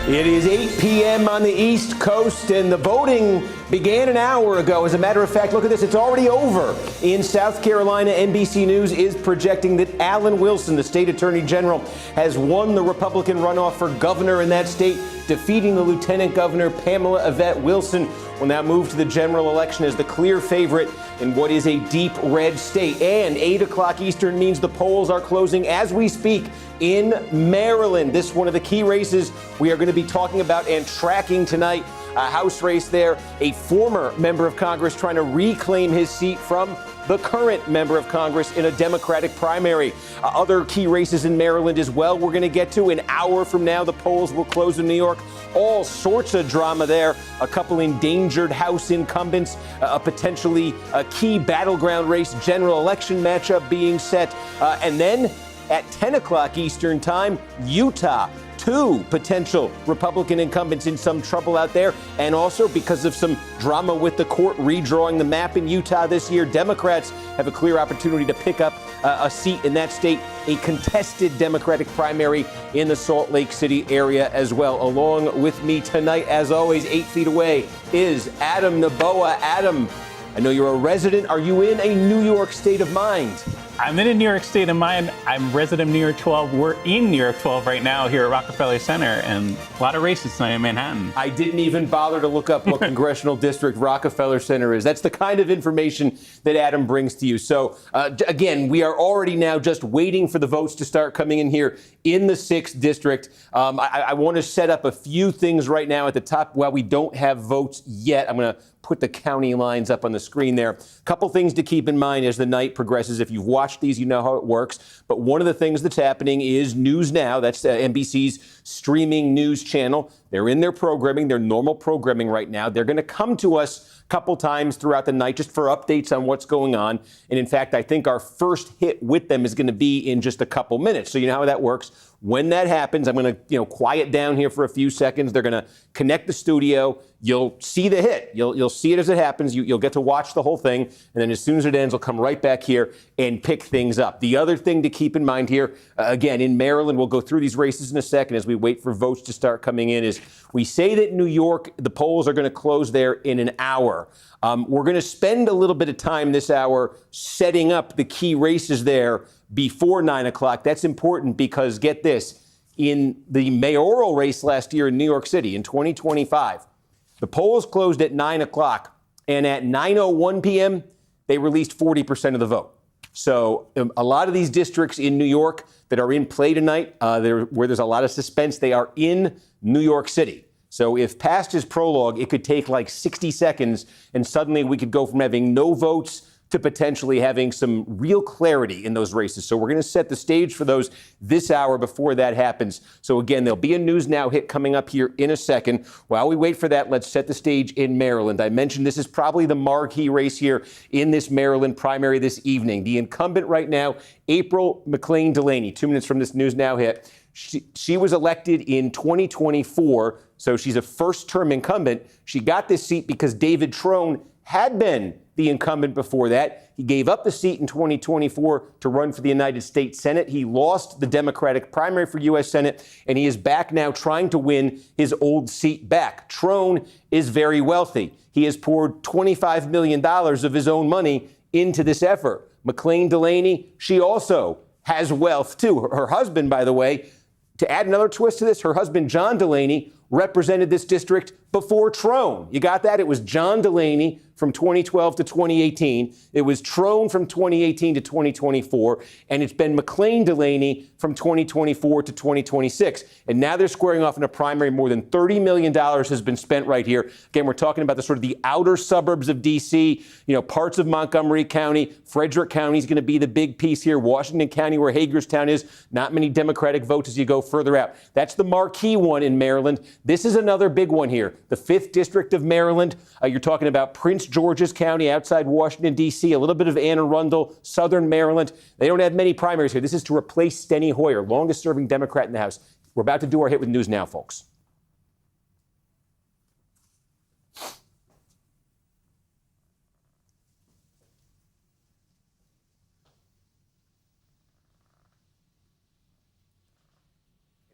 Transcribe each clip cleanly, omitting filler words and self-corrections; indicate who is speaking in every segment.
Speaker 1: It is 8 p.m. on the East Coast, and the voting began an hour ago. As a matter of fact, look at this. It's already over. In South Carolina, NBC News is projecting that Alan Wilson, the state attorney general, has won the Republican runoff for governor in that state, defeating the lieutenant governor, Pamela Yvette Wilson, will now move to the general election as the clear favorite in what is a deep red state. And 8 o'clock Eastern means the polls are closing as we speak in Maryland. This is one of the key races we are going to be talking about and tracking tonight. A House race there, a former member of Congress trying to reclaim his seat from the current member of Congress in a Democratic primary. Other key races in Maryland as well we're going to get to. An hour from now, the polls will close in New York. All sorts of drama there. A couple endangered House incumbents, a potentially key battleground race, general election matchup being set. And then at 10 o'clock Eastern time, Utah. 2 potential Republican incumbents in some trouble out there. And also because of some drama with the court redrawing the map in Utah this year, Democrats have a clear opportunity to pick up a seat in that state, a contested Democratic primary in the Salt Lake City area as well. Along with me tonight, as always, 8 feet away, is Adam Naboa. Adam, I know you're a resident. Are you in a New York state of mind?
Speaker 2: I'm in a New York state of mind. I'm resident of New York 12. We're in New York 12 right now here at Rockefeller Center, and a lot of races tonight in Manhattan.
Speaker 1: I didn't even bother to look up what congressional district Rockefeller Center is. That's the kind of information that Adam brings to you. So, again, we are already now just waiting for the votes to start coming in here in the 6th district. I want to set up a few things right now at the top. While we don't have votes yet, I'm going to put the county lines up on the screen there. Couple things to keep in mind as the night progresses. If you've watched these, you know how it works. But one of the things that's happening is News Now. That's NBC's streaming news channel. They're in their programming, their normal programming right now. They're going to come to us a couple times throughout the night just for updates on what's going on. And in fact, I think our first hit with them is going to be in just a couple minutes. So you know how that works. When that happens, I'm going to quiet down here for a few seconds. They're going to connect the studio. You'll see the hit. You'll see it as it happens. You'll get to watch the whole thing. And then as soon as it ends, we'll come right back here and pick things up. The other thing to keep in mind here, again, in Maryland, we'll go through these races in a second as we wait for votes to start coming in, is we say that New York, the polls are going to close there in an hour. We're going to spend a little bit of time this hour setting up the key races there before 9 o'clock. That's important because, get this, in the mayoral race last year in New York City in 2025, the polls closed at 9 o'clock, and at 9:01 p.m., they released 40% of the vote. So a lot of these districts in New York that are in play tonight, where there's a lot of suspense, they are in New York City. So if past is prologue, it could take like 60 seconds, and suddenly we could go from having no votes to potentially having some real clarity in those races. So we're going to set the stage for those this hour before that happens. So again, there'll be a News Now hit coming up here in a second. While we wait for that, let's set the stage in Maryland. I mentioned this is probably the marquee race here in this Maryland primary this evening. The incumbent right now, April McLean Delaney, 2 minutes from this News Now hit. She was elected in 2024, so she's a first-term incumbent. She got this seat because David Trone had been the incumbent before that. He gave up the seat in 2024 to run for the United States Senate. He lost the Democratic primary for U.S. Senate, and he is back now trying to win his old seat back. Trone is very wealthy. He has poured $25 million of his own money into this effort. McLean Delaney, she also has wealth, too. Her husband, by the way, to add another twist to this, her husband, John Delaney, represented this district before Trone. You got that? It was John Delaney from 2012 to 2018. It was Trone from 2018 to 2024. And it's been McLean Delaney from 2024 to 2026. And now they're squaring off in a primary. More than $30 million has been spent right here. Again, we're talking about the sort of the outer suburbs of D.C., parts of Montgomery County. Frederick County is going to be the big piece here. Washington County, where Hagerstown is, not many Democratic votes as you go further out. That's the marquee one in Maryland. This is another big one here. The 5th District of Maryland. You're talking about Prince George's County outside Washington, D.C., a little bit of Anne Arundel, Southern Maryland. They don't have many primaries here. This is to replace Steny Hoyer, longest-serving Democrat in the House. We're about to do our hit with News Now, folks.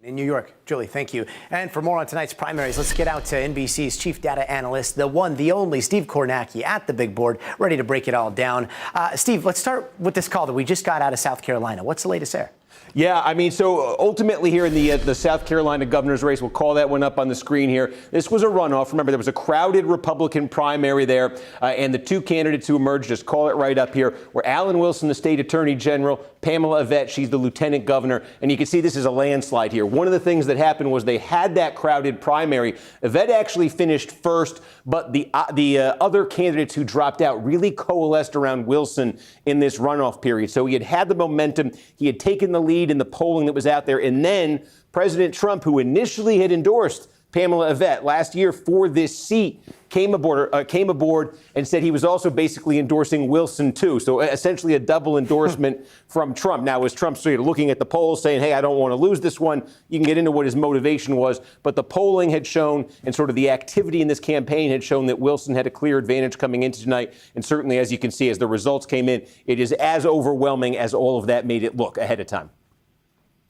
Speaker 3: In New York. Julie, thank you. And for more on tonight's primaries, let's get out to NBC's chief data analyst, the one, the only, Steve Kornacki at the big board, ready to break it all down. Steve, let's start with this call that we just got out of South Carolina. What's the latest there?
Speaker 1: Yeah, I mean, so ultimately here in the South Carolina governor's race, we'll call that one up on the screen here. This was a runoff. Remember, there was a crowded Republican primary there, and the two candidates who emerged, just call it right up here, were Alan Wilson, the state attorney general, Pamela Yvette, she's the lieutenant governor, and you can see this is a landslide here. One of the things that happened was they had that crowded primary. Yvette actually finished first, but the other candidates who dropped out really coalesced around Wilson in this runoff period. So he had the momentum, he had taken the lead in the polling that was out there, and then President Trump, who initially had endorsed Pamela Yvette last year for this seat, came aboard and said he was also basically endorsing Wilson too. So essentially a double endorsement from Trump. Now, was Trump sort of looking at the polls saying, hey, I don't want to lose this one? You can get into what his motivation was, but the polling had shown and sort of the activity in this campaign had shown that Wilson had a clear advantage coming into tonight. And certainly, as you can see, as the results came in, it is as overwhelming as all of that made it look ahead of time.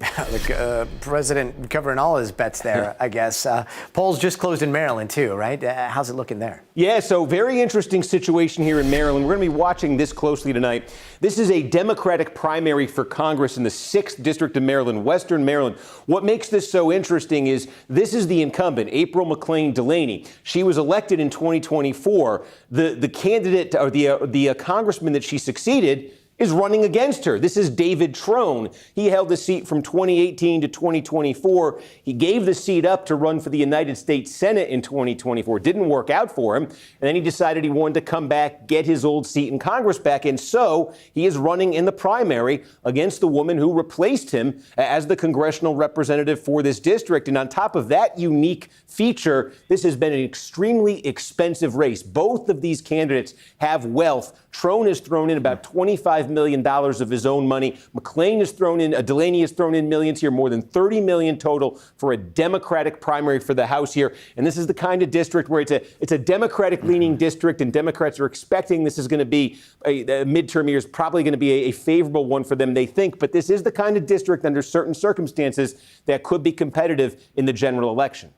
Speaker 3: The president covering all his bets there, I guess. Polls just closed in Maryland, too, right? How's it looking there?
Speaker 1: Yeah, so very interesting situation here in Maryland. We're going to be watching this closely tonight. This is a Democratic primary for Congress in the 6th District of Maryland, Western Maryland. What makes this so interesting is this is the incumbent, April McClain Delaney. She was elected in 2024. The candidate, or the congressman that she succeeded, is running against her. This is David Trone. He held the seat from 2018 to 2024. He gave the seat up to run for the United States Senate in 2024. Didn't work out for him. And then he decided he wanted to come back, get his old seat in Congress back. And so he is running in the primary against the woman who replaced him as the congressional representative for this district. And on top of that unique feature, this has been an extremely expensive race. Both of these candidates have wealth. Trone has thrown in about $25 million of his own money. McClain has thrown in, Delaney has thrown in millions here, more than $30 million total for a Democratic primary for the House here. And this is the kind of district where it's a Democratic-leaning district, and Democrats are expecting this is going to be a midterm year is probably going to be a favorable one for them, they think. But this is the kind of district under certain circumstances that could be competitive in the general election.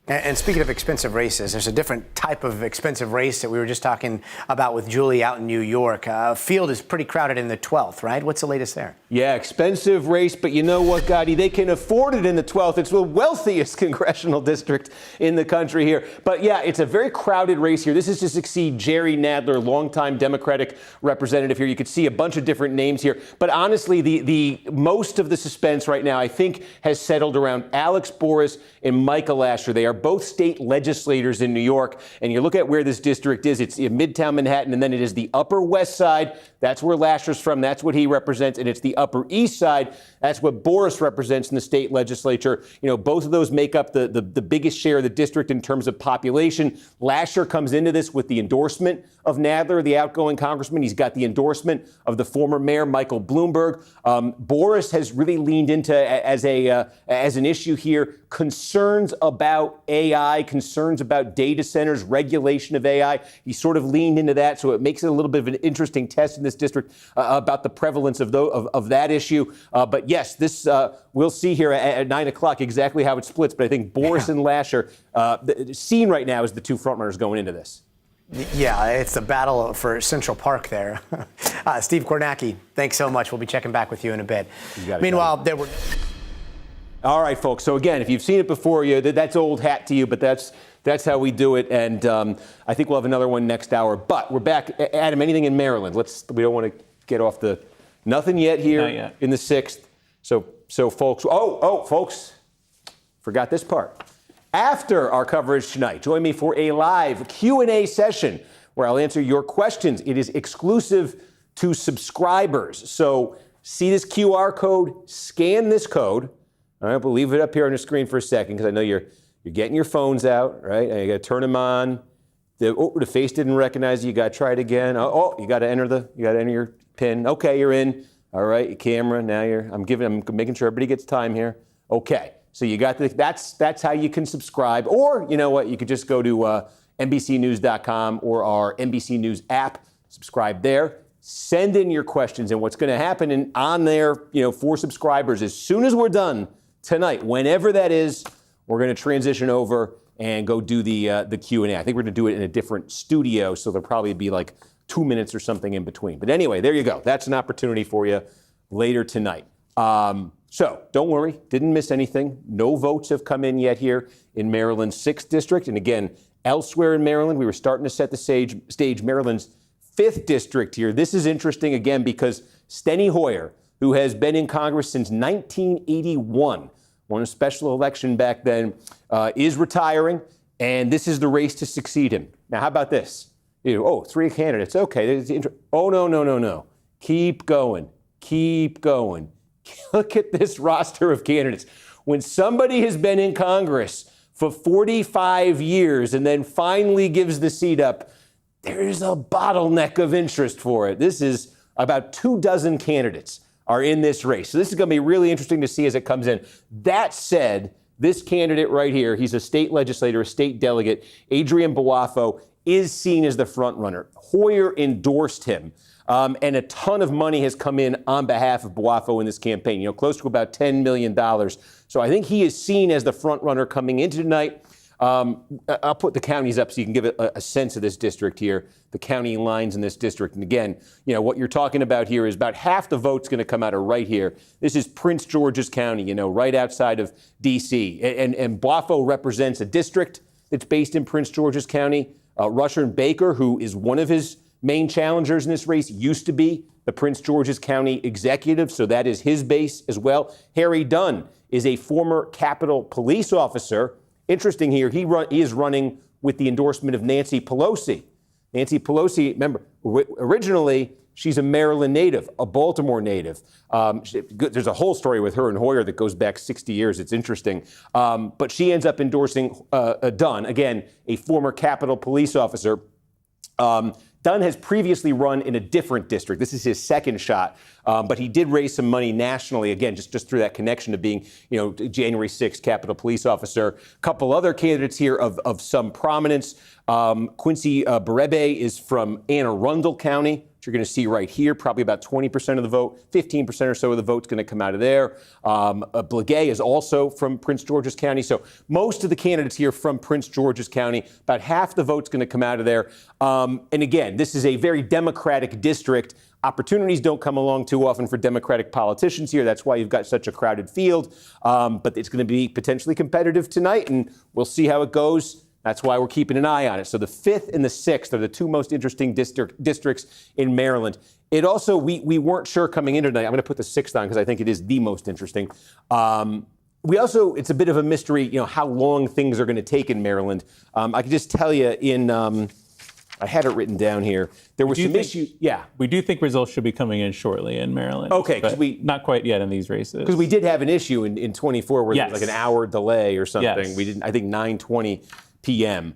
Speaker 3: And speaking of expensive races, there's a different type of expensive race that we were just talking about with Julie out in New York. Field is pretty crowded in the 12th, right? What's the latest there?
Speaker 1: Yeah, expensive race, but you know what, Gotti? They can afford it in the 12th. It's the wealthiest congressional district in the country here. But yeah, it's a very crowded race here. This is to succeed Jerry Nadler, longtime Democratic representative here. You could see a bunch of different names here. But honestly, the most of the suspense right now, I think, has settled around Alex Boris and Michael Asher. They are both state legislators in New York. And you look at where this district is, it's in Midtown Manhattan, and then it is the Upper West Side. That's where Lasher's from. That's what he represents. And it's the Upper East Side. That's what Boris represents in the state legislature. You know, both of those make up the biggest share of the district in terms of population. Lasher comes into this with the endorsement of Nadler, the outgoing congressman. He's got the endorsement of the former mayor, Michael Bloomberg. Boris has really leaned into, as an issue here, concerns about AI, concerns about data centers, regulation of AI. He sort of leaned into that, so it makes it a little bit of an interesting test in this district about the prevalence of that issue. But yes, this we'll see here at 9 o'clock exactly how it splits. But I think Boris and Lasher, seen right now as the two frontrunners going into this.
Speaker 3: Yeah, it's the battle for Central Park there. Steve Kornacki, thanks so much. We'll be checking back with you in a bit. Meanwhile, there were...
Speaker 1: All right, folks. So again, if you've seen it before, that's old hat to you, but that's how we do it. And I think we'll have another one next hour. But we're back. Adam, anything in Maryland? We don't want to get off nothing yet here in the 6th. So folks, folks, forgot this part. After our coverage tonight, join me for a live Q&A session where I'll answer your questions. It is exclusive to subscribers. So see this QR code, scan this code. All right, we'll leave it up here on the screen for a second because I know you're getting your phones out, right? And you got to turn them on. The face didn't recognize you. You got to try it again. You got to enter your PIN. Okay, you're in. All right, your camera. Now I'm making sure everybody gets time here. Okay, so you got that's how you can subscribe. Or you know what? You could just go to NBCNews.com or our NBC News app. Subscribe there. Send in your questions, and what's going to happen on there, for subscribers, as soon as we're done tonight. Whenever that is, we're going to transition over and go do the Q&A. I think we're going to do it in a different studio, so there'll probably be like 2 minutes or something in between. But anyway, there you go. That's an opportunity for you later tonight. So don't worry, didn't miss anything. No votes have come in yet here in Maryland's 6th district. And again, elsewhere in Maryland, we were starting to set the stage. Maryland's 5th district here. This is interesting again because Steny Hoyer, who has been in Congress since 1981, won a special election back then, is retiring, and this is the race to succeed him. Now, how about this? 3 candidates. Okay. Oh, no. Keep going. Look at this roster of candidates. When somebody has been in Congress for 45 years and then finally gives the seat up, there's a bottleneck of interest for it. This is about 24 candidates are in this race. So this is going to be really interesting to see as it comes in. That said, this candidate right here, he's a state legislator, a state delegate, Adrian Boafo, is seen as the front runner. Hoyer endorsed him. And a ton of money has come in on behalf of Boafo in this campaign, close to about $10 million. So I think he is seen as the front runner coming into tonight. I'll put the counties up so you can give it a sense of this district here, the county lines in this district. And again, what you're talking about here is about half the vote's going to come out of right here. This is Prince George's County, right outside of D.C. And Boafo represents a district that's based in Prince George's County. Rushern Baker, who is one of his main challengers in this race, used to be the Prince George's County executive, so that is his base as well. Harry Dunn is a former Capitol police officer. Interesting here, he is running with the endorsement of Nancy Pelosi. Nancy Pelosi, remember, originally she's a Maryland native, a Baltimore native. There's a whole story with her and Hoyer that goes back 60 years. It's interesting. But she ends up endorsing Dunn, again, a former Capitol police officer. Dunn has previously run in a different district. This is his second shot, but he did raise some money nationally, again, just through that connection to being, January 6th Capitol police officer. A couple other candidates here of some prominence. Quincy Berebe is from Anne Arundel County, which you're going to see right here. Probably about 20% of the vote, 15% or so of the vote's going to come out of there. Blagay is also from Prince George's County. So most of the candidates here from Prince George's County, about half the vote's going to come out of there. And again, this is a very Democratic district. Opportunities don't come along too often for Democratic politicians here. That's why you've got such a crowded field. But it's going to be potentially competitive tonight, and we'll see how it goes. That's why we're keeping an eye on it. So the 5th and the 6th are the 2 most interesting districts in Maryland. It also, we weren't sure coming in tonight. I'm going to put the 6th on because I think it is the most interesting. It's a bit of a mystery, how long things are going to take in Maryland. I can just tell you I had it written down here. There were some issues. Yeah.
Speaker 2: We do think results should be coming in shortly in Maryland.
Speaker 1: Okay.
Speaker 2: Because not quite yet in these races.
Speaker 1: Because we did have an issue in 24 where there was like an hour delay or something.
Speaker 2: Yes.
Speaker 1: We didn't, I think 9:20 p.m.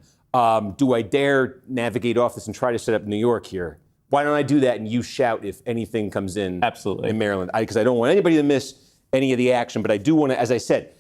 Speaker 1: Do I dare navigate off this and try to set up New York here? Why don't I do that and you shout if anything comes in?
Speaker 2: Absolutely.
Speaker 1: In Maryland? Because I don't want anybody to miss any of the action, but I do want to, as I said,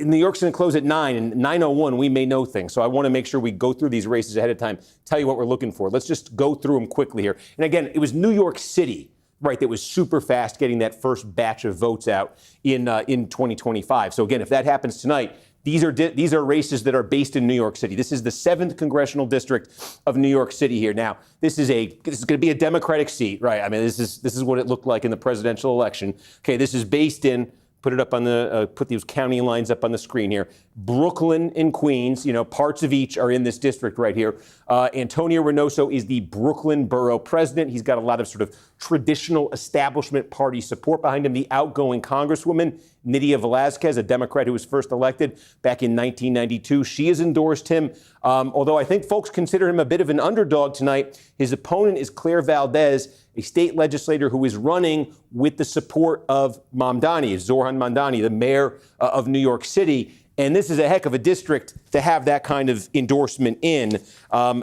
Speaker 1: New York's going to close at 9, and 9:01 we may know things. So I want to make sure we go through these races ahead of time, tell you what we're looking for. Let's just go through them quickly here. And again, it was New York City, right, that was super fast getting that first batch of votes out in 2025. So again, if that happens tonight, these are races that are based in New York City. This is the 7th congressional district of New York City here. Now, this is going to be a Democratic seat, right? I mean, this is what it looked like in the presidential election. Okay, this is based in, put it up on the, put these county lines up on the screen here. Brooklyn and Queens, parts of each are in this district right here. Antonio Reynoso is the Brooklyn borough president. He's got a lot of sort of traditional establishment party support behind him. The outgoing Congresswoman, Nydia Velázquez, a Democrat who was first elected back in 1992. She has endorsed him, although I think folks consider him a bit of an underdog tonight. His opponent is Claire Valdez, a state legislator who is running with the support of Zohran Mamdani, the mayor of New York City. And this is a heck of a district to have that kind of endorsement in.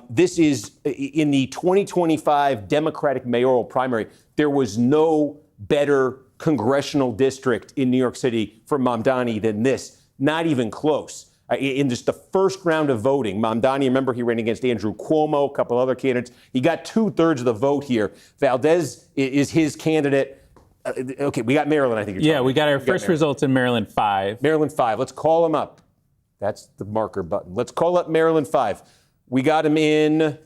Speaker 1: This is in the 2025 Democratic mayoral primary. There was no better congressional district in New York City for Mamdani than this, not even close. In just the first round of voting, Mamdani, remember, he ran against Andrew Cuomo, a couple other candidates. He got 2/3 of the vote here. Valdez is his candidate. Okay, we got Maryland, I think you're
Speaker 2: Yeah,
Speaker 1: talking
Speaker 2: we got our
Speaker 1: about.
Speaker 2: first results in Maryland 5.
Speaker 1: Maryland 5. Let's call them up. That's the marker button. Let's call up Maryland 5. We got them in,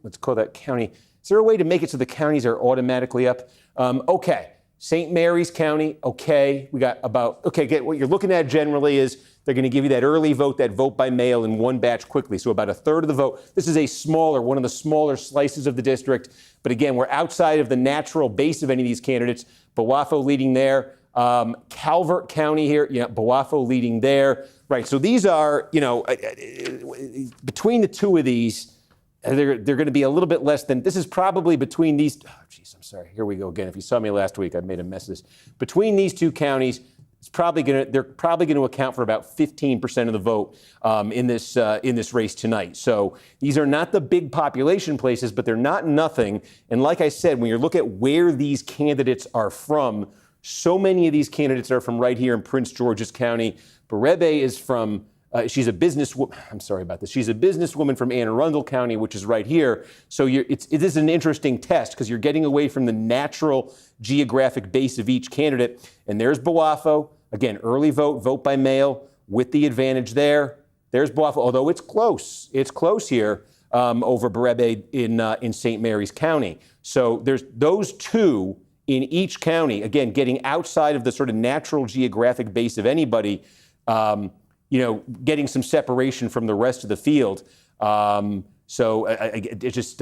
Speaker 1: let's call that county. Is there a way to make it so the counties are automatically up? Okay, St. Mary's County, okay. We got about, okay, what you're looking at generally is they're going to give you that early vote, that vote by mail in one batch quickly. So about a third of the vote. This is one of the smaller slices of the district. But again, we're outside of the natural base of any of these candidates. Bawafo leading there. Calvert County here, Bawafo leading there. Right, so these are, between the two of these, they're going to be a little bit less than, this is probably between these, I'm sorry, here we go again. If you saw me last week, I made a mess of this. Between they're probably going to account for about 15% of the vote in this race tonight. So these are not the big population places, but they're not nothing. And like I said, when you look at where these candidates are from, so many of these candidates are from right here in Prince George's County. Berebe is from, she's a businesswoman. I'm sorry about this. She's a businesswoman from Anne Arundel County, which is right here. So it is an interesting test because you're getting away from the natural geographic base of each candidate. And there's Bawafo. Again, early vote by mail with the advantage there. There's Bawafo, although it's close. It's close here over Berebe in St. Mary's County. So there's those two in each county, again, getting outside of the sort of natural geographic base of anybody, getting some separation from the rest of the field. So it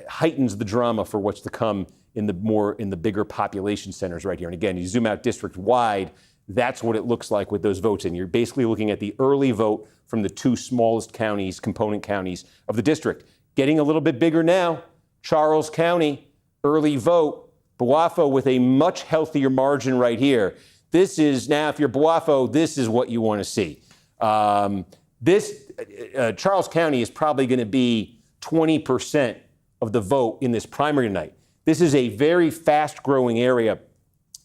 Speaker 1: heightens the drama for what's to come in the bigger population centers right here. And again, you zoom out district wide, that's what it looks like with those votes. And you're basically looking at the early vote from the two smallest counties, component counties of the district. Getting a little bit bigger now, Charles County, early vote, Bawafo with a much healthier margin right here. This is now, if you're Bawafo, this is what you want to see. Charles County is probably going to be 20% of the vote in this primary tonight. This is a very fast growing area.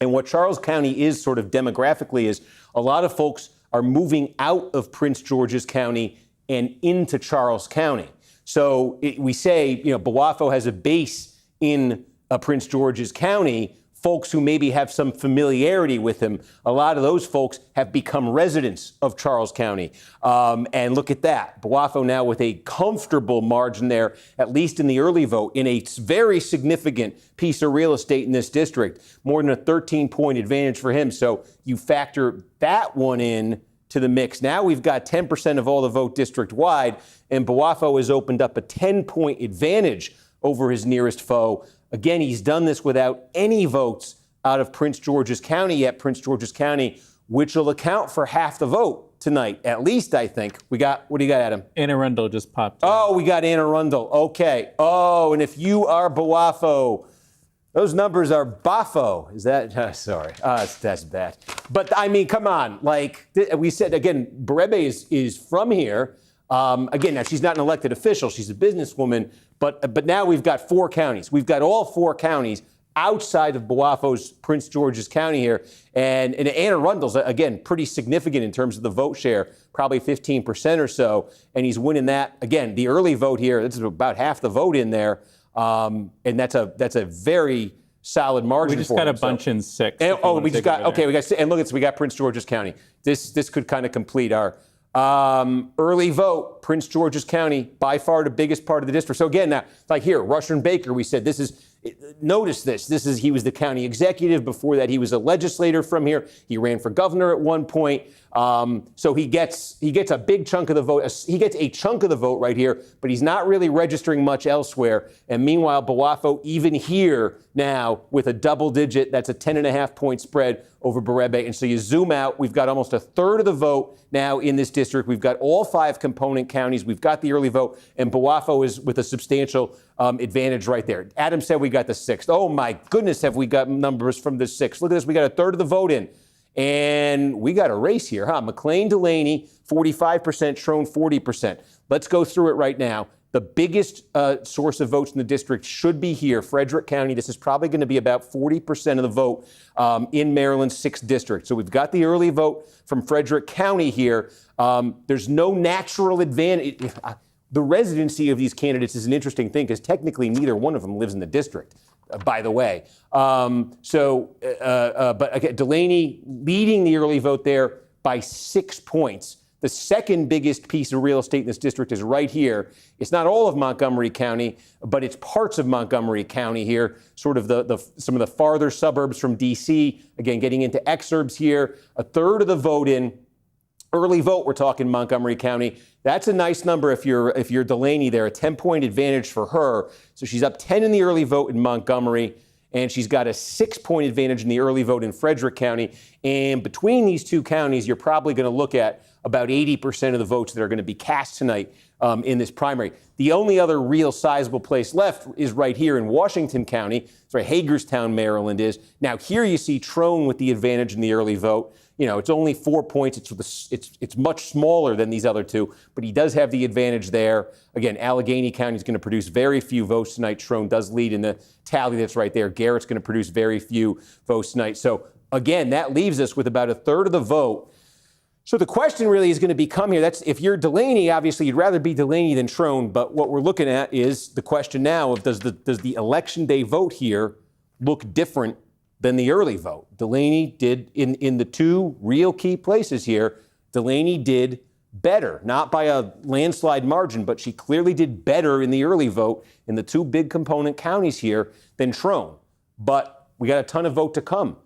Speaker 1: And what Charles County is sort of demographically is a lot of folks are moving out of Prince George's County and into Charles County. So we say, Bawafo has a base in Prince George's County. Folks who maybe have some familiarity with him, a lot of those folks have become residents of Charles County. And look at that. Bawafo now with a comfortable margin there, at least in the early vote, in a very significant piece of real estate in this district, more than a 13-point advantage for him. So you factor that one in to the mix. Now we've got 10% of all the vote district-wide, and Bawafo has opened up a 10-point advantage over his nearest foe. Again, he's done this without any votes out of Prince George's County yet. Prince George's County, which will account for half the vote tonight, at least, I think. What do you got, Adam?
Speaker 2: Anne Arundel just popped in.
Speaker 1: Oh, we got Anne Arundel. Okay. Oh, and if you are Bawafo, those numbers are Bafo. Is that? Sorry. That's bad. But, I mean, come on. Like we said, again, Berebe is from here. Again, now she's not an elected official. She's a businesswoman. But now we've got 4 counties. We've got all 4 counties outside of Bawafo's Prince George's County here. And Anne Arundel's, again, pretty significant in terms of the vote share, probably 15% or so. And he's winning that. Again, the early vote here, this is about half the vote in there. And that's a very solid margin.
Speaker 2: We just got a bunch in 6.
Speaker 1: And, we got Prince George's County. This could kind of complete our early vote, Prince George's County, by far the biggest part of the district. So again, now, like here, Rushern Baker, we said notice this. He was the county executive. Before that, he was a legislator from here. He ran for governor at one point. So he gets a big chunk of the vote. He gets a chunk of the vote right here, but he's not really registering much elsewhere. And meanwhile, Bawafo, even here now with a double digit, that's a 10.5-point spread over Berebe. And so you zoom out, we've got almost a third of the vote now in this district. We've got all 5 component counties. We've got the early vote, and Bawafo is with a substantial advantage right there. Adam said we got the 6th. Oh my goodness, have we got numbers from the 6th? Look at this, we got a third of the vote in. And we got a race here, huh? McLean Delaney, 45%, Trone, 40%. Let's go through it right now. The biggest source of votes in the district should be here, Frederick County. This is probably going to be about 40% of the vote in Maryland's 6th district. So we've got the early vote from Frederick County here. There's no natural advantage. The residency of these candidates is an interesting thing because technically neither one of them lives in the district. by the way. But again, Delaney leading the early vote there by 6 points. The second biggest piece of real estate in this district is right here. It's not all of Montgomery County, but it's parts of Montgomery County here, sort of some of the farther suburbs from D.C. Again, getting into exurbs here. A third of the vote in early vote, we're talking Montgomery County. That's a nice number if you're Delaney there, a 10-point advantage for her. So she's up 10 in the early vote in Montgomery, and she's got a 6-point advantage in the early vote in Frederick County. And between these two counties, you're probably going to look at about 80% of the votes that are going to be cast tonight in this primary. The only other real sizable place left is right here in Washington County. That's where Hagerstown, Maryland is. Now here you see Trone with the advantage in the early vote. You know, it's only 4 points. It's much smaller than these other two, but he does have the advantage there. Again, Allegheny County is going to produce very few votes tonight. Trone does lead in the tally that's right there. Garrett's going to produce very few votes tonight. So again, that leaves us with about a third of the vote. So the question really is going to become here. That's if you're Delaney, obviously you'd rather be Delaney than Trone. But what we're looking at is the question now of does the election day vote here look different than the early vote? Delaney did in the two real key places here. Delaney did better, not by a landslide margin, but she clearly did better in the early vote in the two big component counties here than Trone. But we got a ton of vote to come.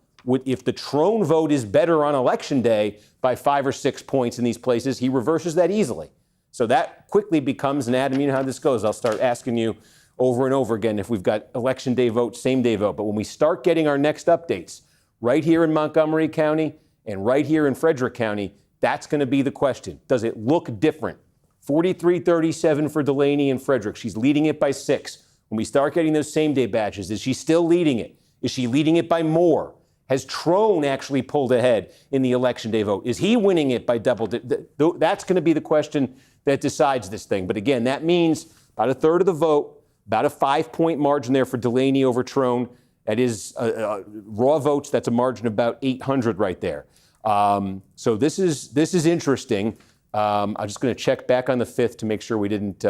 Speaker 1: If the Trone vote is better on election day by 5 or 6 points in these places, he reverses that easily. So that quickly becomes, and Adam, you know how this goes. I'll start asking you over and over again if we've got election day vote, same day vote. But when we start getting our next updates right here in Montgomery County and right here in Frederick County, that's going to be the question. Does it look different? 43-37 for Delaney and Frederick. She's leading it by 6. When we start getting those same day batches, is she still leading it? Is she leading it by more? Has Trone actually pulled ahead in the election day vote? Is he winning it by double? That's going to be the question that decides this thing. But again, that means about a third of the vote, about a 5-point margin there for Delaney over Trone. That is raw votes. That's a margin of about 800 right there. So this is interesting. I'm just going to check back on the 5th to make sure we didn't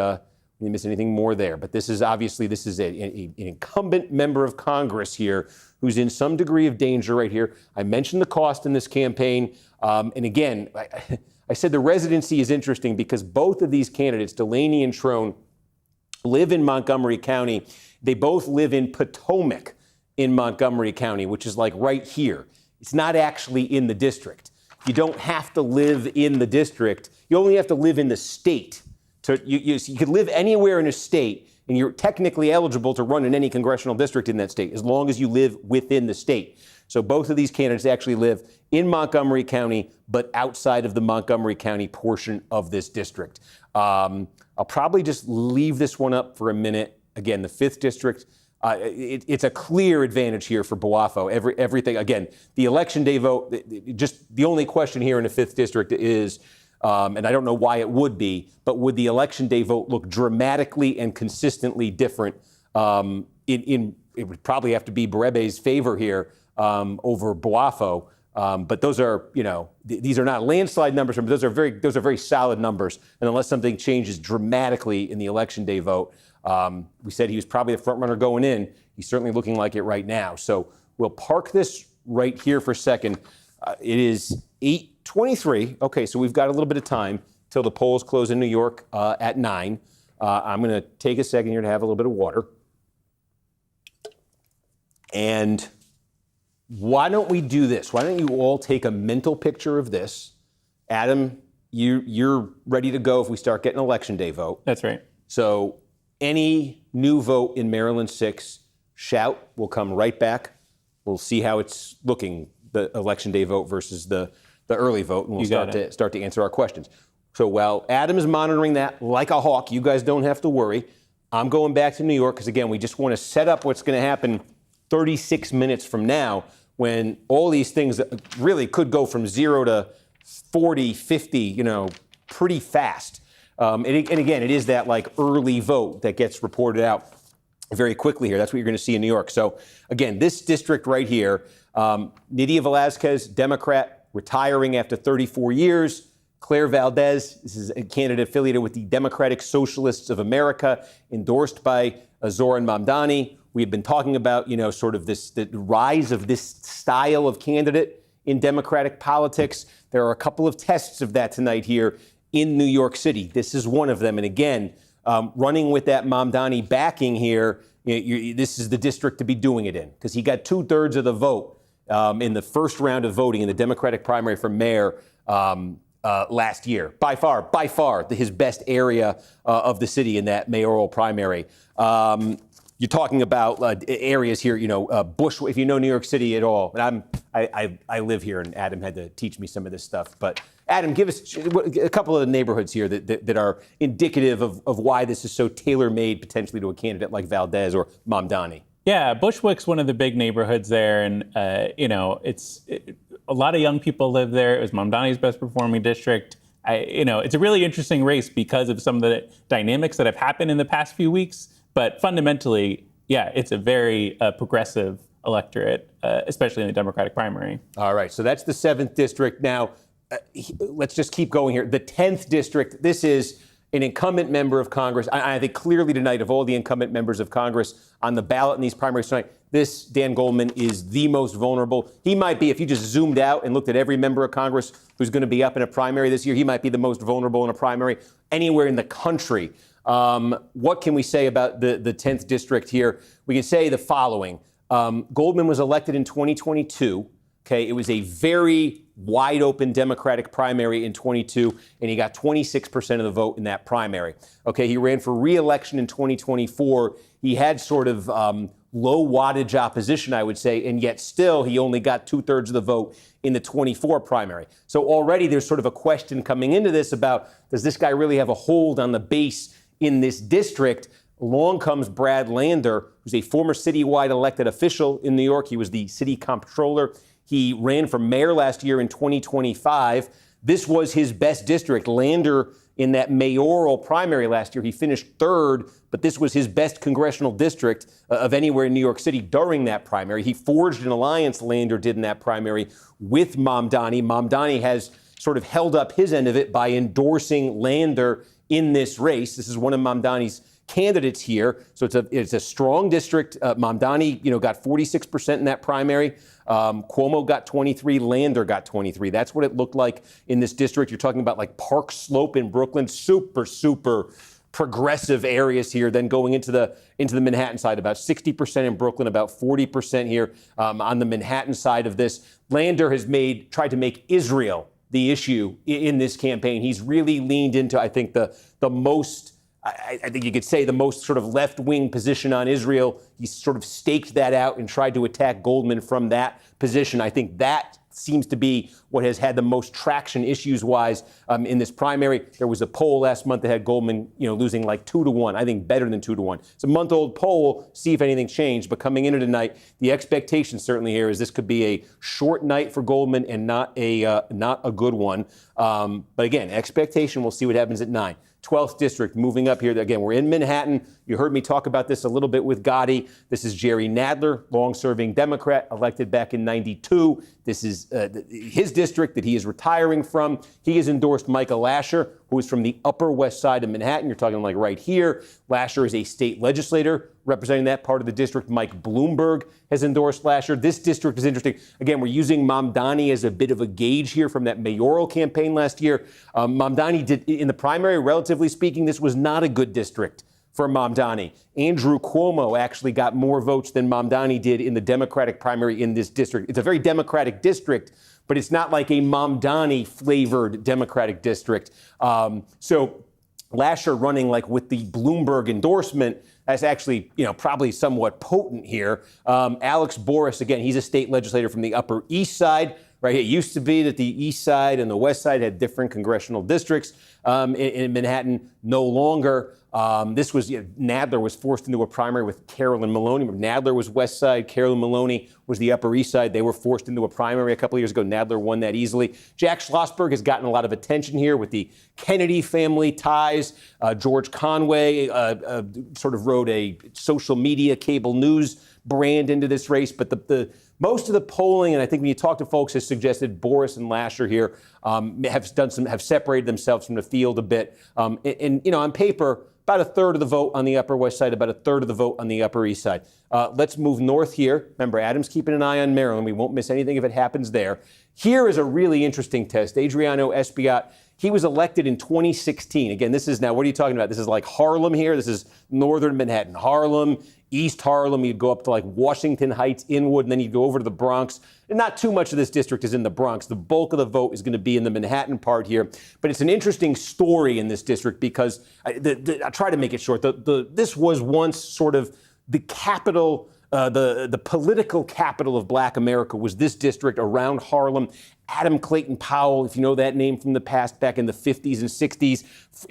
Speaker 1: miss anything more there. But this is obviously an incumbent member of Congress here who's in some degree of danger right here. I mentioned the cost in this campaign. And again, I said the residency is interesting because both of these candidates, Delaney and Trone, live in Montgomery County. They both live in Potomac in Montgomery County, which is like right here. It's not actually in the district. You don't have to live in the district. You only have to live in the state. You could live anywhere in a state, and you're technically eligible to run in any congressional district in that state, as long as you live within the state. So both of these candidates actually live in Montgomery County, but outside of the Montgomery County portion of this district. I'll probably just leave this one up for a minute. Again, the 5th district, it's a clear advantage here for Boafo. Everything, again, the election day vote, just the only question here in the 5th district is, and I don't know why it would be, but would the election day vote look dramatically and consistently different? It would probably have to be Berebe's favor here over Boafo. But those are, these are not landslide numbers, but those are very solid numbers. And unless something changes dramatically in the election day vote, we said he was probably the front runner going in. He's certainly looking like it right now. So we'll park this right here for a second. It is 8:23. Okay, so we've got a little bit of time till the polls close in New York at 9. I'm going to take a second here to have a little bit of water. And why don't we do this? Why don't you all take a mental picture of this? Adam, you're ready to go if we start getting election day vote.
Speaker 2: That's right.
Speaker 1: So any new vote in Maryland 6, shout. We'll come right back. We'll see how it's looking, the election day vote versus the early vote, and we'll start to answer our questions. So while Adam is monitoring that like a hawk, you guys don't have to worry. I'm going back to New York because, again, we just want to set up what's going to happen 36 minutes from now when all these things really could go from 0 to 40, 50, pretty fast. And again, it is that like early vote that gets reported out very quickly here. That's what you're going to see in New York. So again, this district right here, Nydia Velázquez, Democrat, retiring after 34 years. Claire Valdez, this is a candidate affiliated with the Democratic Socialists of America, endorsed by Zoran Mamdani. We have been talking about, sort of the rise of this style of candidate in Democratic politics. There are a couple of tests of that tonight here in New York City. This is one of them. And again, running with that Mamdani backing here, this is the district to be doing it in, because he got 2/3 of the vote in the first round of voting in the Democratic primary for mayor last year. By far, his best area of the city in that mayoral primary. You're talking about areas here, Bush, if you know New York City at all. And I live here, and Adam had to teach me some of this stuff. But Adam, give us a couple of the neighborhoods here that are indicative of why this is so tailor-made potentially to a candidate like Valdez or Mamdani. Yeah,
Speaker 2: Bushwick's one of the big neighborhoods there, and a lot of young people live there. It was Mamdani's best performing district. It's a really interesting race because of some of the dynamics that have happened in the past few weeks. But fundamentally, yeah, it's a very progressive electorate, especially in the Democratic primary.
Speaker 1: All right, so that's the 7th district. Now, let's just keep going here. The 10th district, this is an incumbent member of Congress. I think clearly tonight, of all the incumbent members of Congress on the ballot in these primaries tonight, this Dan Goldman is the most vulnerable. He might be, if you just zoomed out and looked at every member of Congress who's going to be up in a primary this year, he might be the most vulnerable in a primary anywhere in the country. What can we say about the 10th district here? We can say the following. Goldman was elected in 2022. Okay, it was a very wide open Democratic primary in 22, and he got 26% of the vote in that primary. Okay, he ran for re-election in 2024. He had sort of low wattage opposition, I would say, and yet still he only got 2/3 of the vote in the 24 primary. So already there's sort of a question coming into this about, does this guy really have a hold on the base in this district? Along comes Brad Lander, who's a former citywide elected official in New York. He was the city comptroller. He ran for mayor last year in 2025. This was his best district. Lander, in that mayoral primary last year, he finished 3rd, but this was his best congressional district of anywhere in New York City during that primary. He forged an alliance, Lander did in that primary, with Mamdani. Mamdani has sort of held up his end of it by endorsing Lander in this race. This is one of Mamdani's candidates here. So it's a strong district. Mamdani, got 46% in that primary. Cuomo got 23, Lander got 23. That's what it looked like in this district. You're talking about like Park Slope in Brooklyn, super progressive areas here. Then going into the Manhattan side, about 60% in Brooklyn, about 40% here on the Manhattan side of this. Lander has tried to make Israel the issue in this campaign. He's really leaned into, I think, the most, I think you could say, the most sort of left-wing position on Israel. He's sort of staked that out and tried to attack Goldman from that position. I think that seems to be what has had the most traction issues-wise in this primary. There was a poll last month that had Goldman, losing like 2-1. I think better than 2-1. It's a month-old poll. See if anything changed. But coming into tonight, the expectation certainly here is this could be a short night for Goldman and not a good one. But again, expectation. We'll see what happens at 9. 12th district, moving up here. Again, we're in Manhattan. You heard me talk about this a little bit with Gotti. This is Jerry Nadler, long-serving Democrat, elected back in 92. This is his district that he is retiring from. He has endorsed Michael Lasher, who is from the Upper West Side of Manhattan. You're talking like right here. Lasher is a state legislator representing that part of the district. Mike Bloomberg has endorsed Lasher. This district is interesting. Again, we're using Mamdani as a bit of a gauge here from that mayoral campaign last year. Mamdani did, in the primary, relatively speaking, this was not a good district for Mamdani. Andrew Cuomo actually got more votes than Mamdani did in the Democratic primary in this district. It's a very Democratic district, but it's not like a Mamdani-flavored Democratic district. So Lasher running like with the Bloomberg endorsement, that's actually, probably somewhat potent here. Alex Boris, again, he's a state legislator from the Upper East Side. Right, it used to be that the East Side and the West Side had different congressional districts in Manhattan. No longer. This was Nadler was forced into a primary with Carolyn Maloney. Nadler was West Side. Carolyn Maloney was the Upper East Side. They were forced into a primary a couple of years ago. Nadler won that easily. Jack Schlossberg has gotten a lot of attention here with the Kennedy family ties. George Conway sort of rode a social media cable news brand into this race, but the most of the polling, and I think when you talk to folks, has suggested Boris and Lasher here have separated themselves from the field a bit. And on paper, about a third of the vote on the Upper West Side, about a third of the vote on the Upper East Side. Let's move north here. Remember, Adam's keeping an eye on Maryland. We won't miss anything if it happens there. Here is a really interesting test. Adriano Espaillat, he was elected in 2016. Again, this is now, what are you talking about? This is like Harlem here. This is northern Manhattan. Harlem, East Harlem. You'd go up to like Washington Heights, Inwood, and then you'd go over to the Bronx. And not too much of this district is in the Bronx. The bulk of the vote is going to be in the Manhattan part here. But it's an interesting story in this district because I try to make it short. This was once sort of the capital, the political capital of Black America was this district around Harlem. Adam Clayton Powell, if you know that name from the past, back in the 50s and 60s,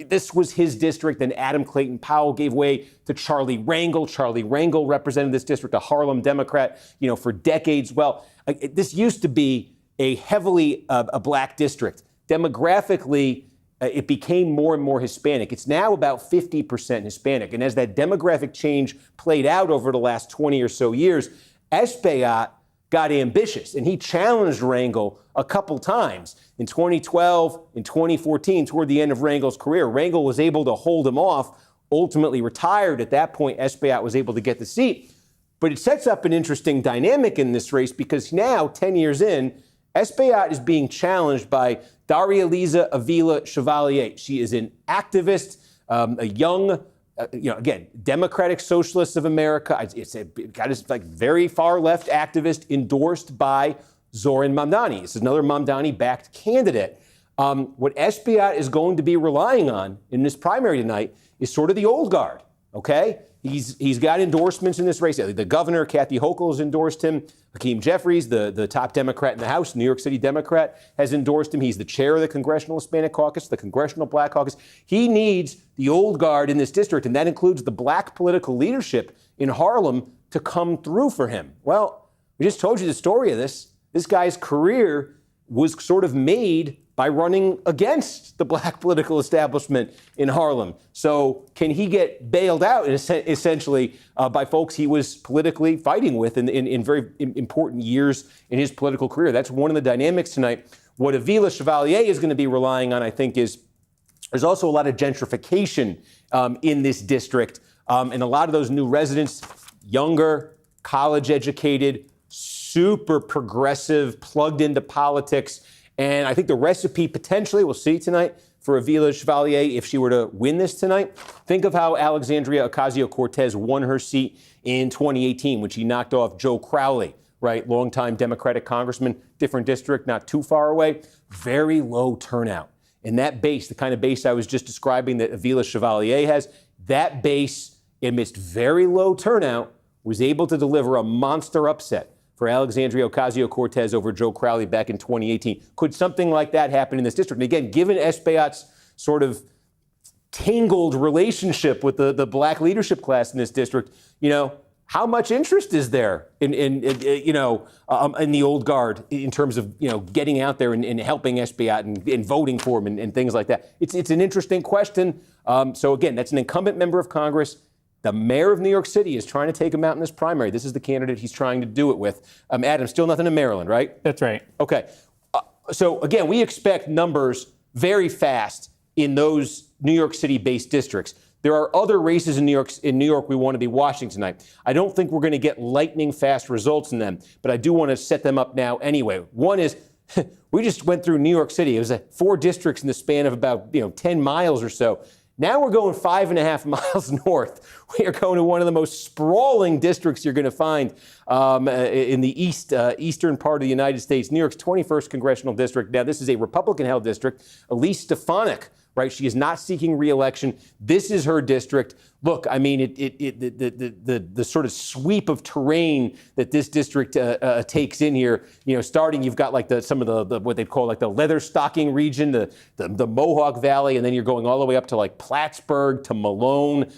Speaker 1: this was his district. Then Adam Clayton Powell gave way to Charlie Rangel. Charlie Rangel represented this district, a Harlem Democrat, for decades. Well, this used to be a heavily a Black district. Demographically, it became more and more Hispanic. It's now about 50% Hispanic. And as that demographic change played out over the last 20 or so years, Espaillat got ambitious, and he challenged Rangel a couple times. In 2012, in 2014, toward the end of Rangel's career, Rangel was able to hold him off, ultimately retired. At that point, Espaillat was able to get the seat. But it sets up an interesting dynamic in this race because now, 10 years in, Espaillat is being challenged by Daria-Liza Avila Chevalier. She is an activist, a young, again, Democratic Socialists of America. It's a very far left activist endorsed by Zoran Mamdani. This is another Mamdani-backed candidate. What Espaillat is going to be relying on in this primary tonight is sort of the old guard, okay? He's got endorsements in this race. The governor, Kathy Hochul, has endorsed him. Hakeem Jeffries, the top Democrat in the House, New York City Democrat, has endorsed him. He's the chair of the Congressional Hispanic Caucus, the Congressional Black Caucus. He needs the old guard in this district, and that includes the Black political leadership in Harlem to come through for him. Well, we just told you the story of this. This guy's career was sort of made by running against the Black political establishment in Harlem. So can he get bailed out essentially by folks he was politically fighting with in very important years in his political career? That's one of the dynamics tonight. What Avila Chevalier is going to be relying on, I think, is there's also a lot of gentrification in this district. And a lot of those new residents, younger, college educated, super progressive, plugged into politics. And I think the recipe potentially, we'll see tonight, for Avila Chevalier, if she were to win this tonight, think of how Alexandria Ocasio-Cortez won her seat in 2018 when she knocked off Joe Crowley, right? Longtime Democratic congressman, different district, not too far away. Very low turnout. And that base, the kind of base I was just describing that Avila Chevalier has, that base, amidst very low turnout, was able to deliver a monster upset for Alexandria Ocasio-Cortez over Joe Crowley back in 2018. Could something like that happen in this district? And again, given Espaillat's sort of tangled relationship with the Black leadership class in this district, how much interest is there in the old guard in terms of getting out there and helping Espaillat and voting for him and things like that? It's an interesting question. So again, that's an incumbent member of Congress. The mayor of New York City is trying to take him out in this primary. This is the candidate he's trying to do it with. Adam, still nothing in Maryland, right?
Speaker 2: That's right.
Speaker 1: Okay. So again, we expect numbers very fast in those New York City-based districts. There are other races in New York we want to be watching tonight. I don't think we're going to get lightning fast results in them, but I do want to set them up now anyway. One is, we just went through New York City. It was 4 districts in the span of about 10 miles or so. Now we're going 5.5 miles north. We are going to one of the most sprawling districts you're going to find in the eastern part of the United States, New York's 21st congressional district. Now, this is a Republican-held district. Elise Stefanik, right? She is not seeking re-election. This is her district. Look, I mean, the sort of sweep of terrain that this district takes in here. Starting, you've got like some of the what they call like the leather stocking region, the Mohawk Valley, and then you're going all the way up to like Plattsburgh to Malone.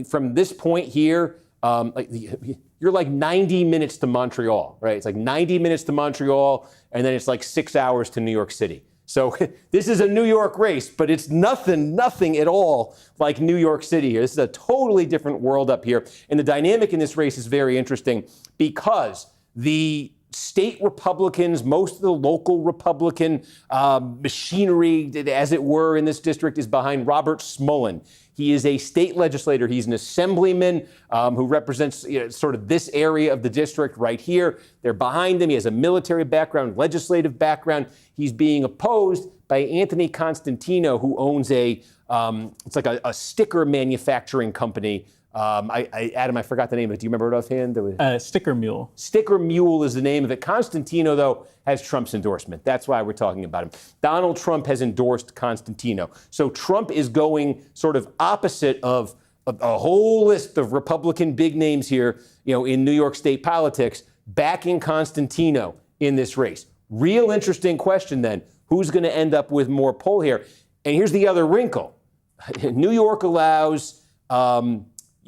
Speaker 1: From this point here, you're like 90 minutes to Montreal, right? It's like 90 minutes to Montreal, and then it's like 6 hours to New York City. So this is a New York race, but it's nothing at all like New York City here. This is a totally different world up here. And the dynamic in this race is very interesting because the state Republicans, most of the local Republican machinery, as it were, in this district is behind Robert Smullen. He is a state legislator. He's an assemblyman who represents sort of this area of the district right here. They're behind him. He has a military background, legislative background. He's being opposed by Anthony Constantino, who owns it's like a sticker manufacturing company. Adam, I forgot the name of it. Do you remember it offhand?
Speaker 2: Sticker Mule.
Speaker 1: Sticker Mule is the name of it. Constantino, though, has Trump's endorsement. That's why we're talking about him. Donald Trump has endorsed Constantino. So Trump is going sort of opposite of a whole list of Republican big names here, in New York State politics, backing Constantino in this race. Real interesting question then. Who's going to end up with more pull here? And here's the other wrinkle. New York allows...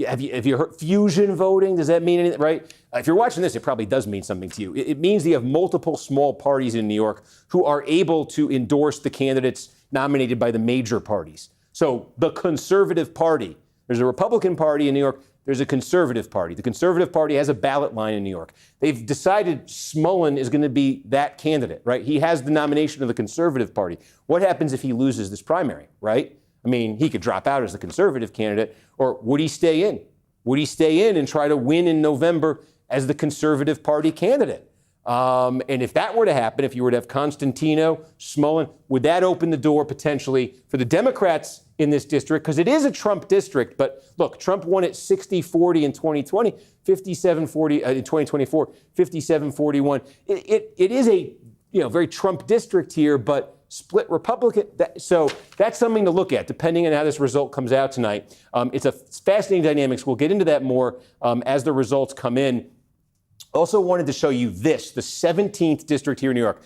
Speaker 1: Have you heard fusion voting? Does that mean anything, right? If you're watching this, it probably does mean something to you. It means you have multiple small parties in New York who are able to endorse the candidates nominated by the major parties. So the Conservative Party, there's a Republican Party in New York, there's a Conservative Party. The Conservative Party has a ballot line in New York. They've decided Smullen is going to be that candidate, right? He has the nomination of the Conservative Party. What happens if he loses this primary, right? I mean, he could drop out as the conservative candidate, or would he stay in? Would he stay in and try to win in November as the Conservative Party candidate? And if that were to happen, if you were to have Constantino, Smullen, would that open the door potentially for the Democrats in this district? Because it is a Trump district, but look, Trump won it 60-40 in 2020, 57-40 in 2024, 57-41. It is a very Trump district here, but split Republican. So that's something to look at, depending on how this result comes out tonight. It's a fascinating dynamics. We'll get into that more as the results come in. Also wanted to show you this, the 17th district here in New York.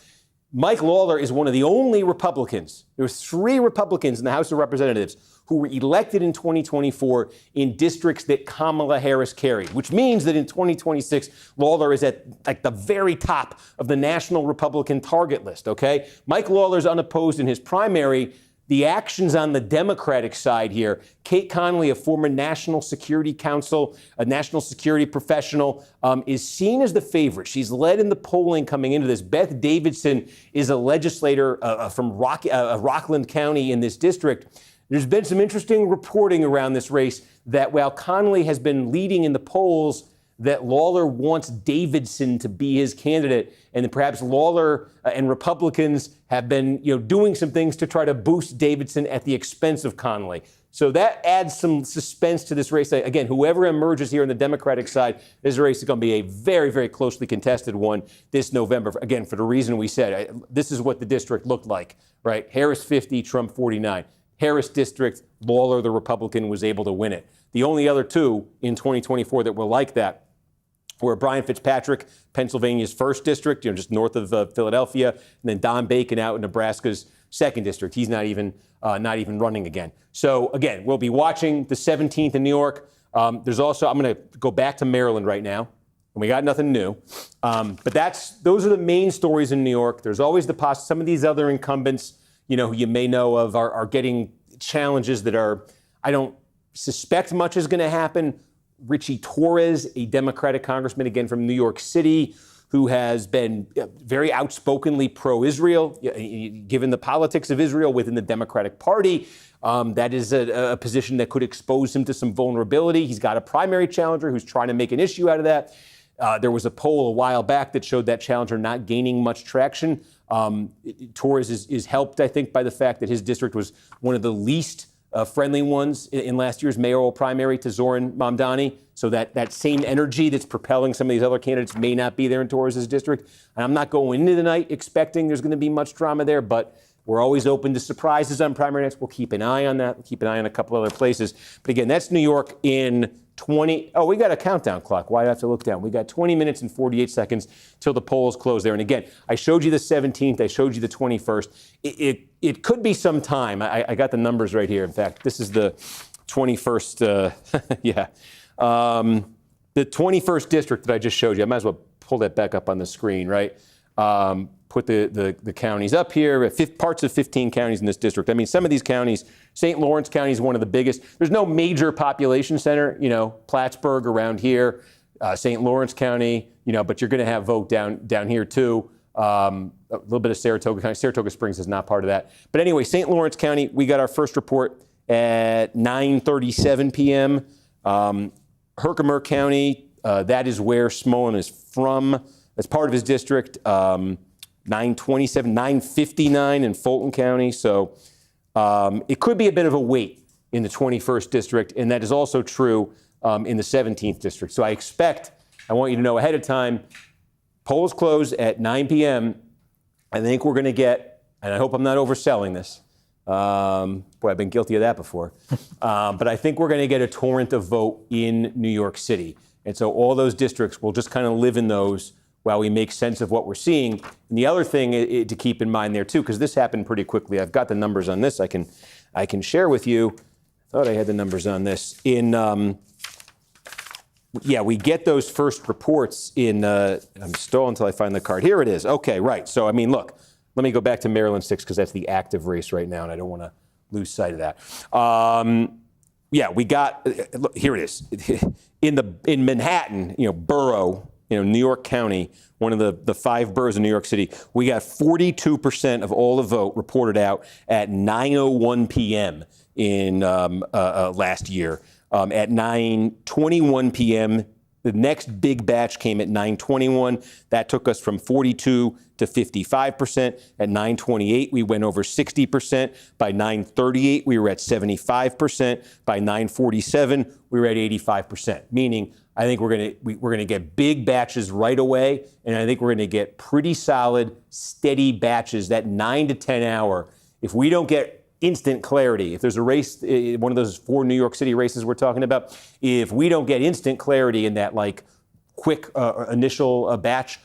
Speaker 1: Mike Lawler is one of the only Republicans. There were 3 Republicans in the House of Representatives who were elected in 2024 in districts that Kamala Harris carried, which means that in 2026, Lawler is at like the very top of the national Republican target list, okay? Mike Lawler's unopposed in his primary. The actions on the Democratic side here, Kate Connolly, a former National Security Council, a national security professional, is seen as the favorite. She's led in the polling coming into this. Beth Davidson is a legislator from Rockland County in this district. There's been some interesting reporting around this race that while Connolly has been leading in the polls, that Lawler wants Davidson to be his candidate, and that perhaps Lawler and Republicans have been, doing some things to try to boost Davidson at the expense of Connolly. So that adds some suspense to this race. Again, whoever emerges here on the Democratic side, this race is going to be a very, very closely contested one this November. Again, for the reason we said, this is what the district looked like, right? Harris 50, Trump 49. Harris district, Lawler, the Republican, was able to win it. The only other 2 in 2024 that were like that were Brian Fitzpatrick, Pennsylvania's 1st district, just north of Philadelphia, and then Don Bacon out in Nebraska's 2nd district. He's not even running again. So again, we'll be watching the 17th in New York. There's also, I'm going to go back to Maryland right now, and we got nothing new. But those are the main stories in New York. There's always some of these other incumbents, who you may know of, are getting challenges that I don't suspect much is going to happen. Richie Torres, a Democratic congressman, again from New York City, who has been very outspokenly pro-Israel, given the politics of Israel within the Democratic Party. That is a position that could expose him to some vulnerability. He's got a primary challenger who's trying to make an issue out of that. There was a poll a while back that showed that challenger not gaining much traction. Torres is helped, I think, by the fact that his district was one of the least friendly ones in last year's mayoral primary to Zoran Mamdani. So that same energy that's propelling some of these other candidates may not be there in Torres' district. And I'm not going into the night expecting there's going to be much drama there, but we're always open to surprises on primary nights. We'll keep an eye on that. We'll keep an eye on a couple other places. But again, that's New York in 20. Oh, we got a countdown clock. Why do I have to look down? We got 20 minutes and 48 seconds till the polls close there. And again, I showed you the 17th. I showed you the 21st. It could be some time. I got the numbers right here. In fact, this is the 21st. The 21st district that I just showed you. I might as well pull that back up on the screen, right? Put the counties up here, parts of 15 counties in this district. I mean, some of these counties, St. Lawrence County is one of the biggest. There's no major population center, Plattsburgh around here. St. Lawrence County, but you're going to have vote down here too. A little bit of Saratoga County. Saratoga Springs is not part of that. But anyway, St. Lawrence County, we got our first report at 9:37 p.m. Herkimer County, that is where Smolin is from. That's part of his district. 9:27, 9:59 in Fulton County. So it could be a bit of a wait in the 21st district, and that is also true in the 17th district. So I want you to know ahead of time, polls close at 9 p.m. I think we're going to get, and I hope I'm not overselling this. Boy, I've been guilty of that before. But I think we're going to get a torrent of vote in New York City. And so all those districts will just kind of live in those while we make sense of what we're seeing. And the other thing to keep in mind there too, because this happened pretty quickly. I've got the numbers on this. I can share with you. Thought I had the numbers on this. We get those first reports in, I'm still until I find the card. Here it is. Okay, right. So, I mean, look, let me go back to Maryland 6 because that's the active race right now, and I don't want to lose sight of that. We got, look, here it is. In Manhattan, borough, New York County, one of the 5 boroughs in New York City, we got 42% of all the vote reported out at 9:01 p.m. in last year. At 9:21 p.m., the next big batch came at 9:21. That took us from 42 to 55%. At 9:28, we went over 60%. By 9:38, we were at 75%. By 9:47, we were at 85%. Meaning, I think we're going to get big batches right away, and I think we're going to get pretty solid, steady batches. That 9 to 10 hour. If we don't get instant clarity, if there's a race, one of those 4 New York City races we're talking about, if we don't get instant clarity in that quick initial batch,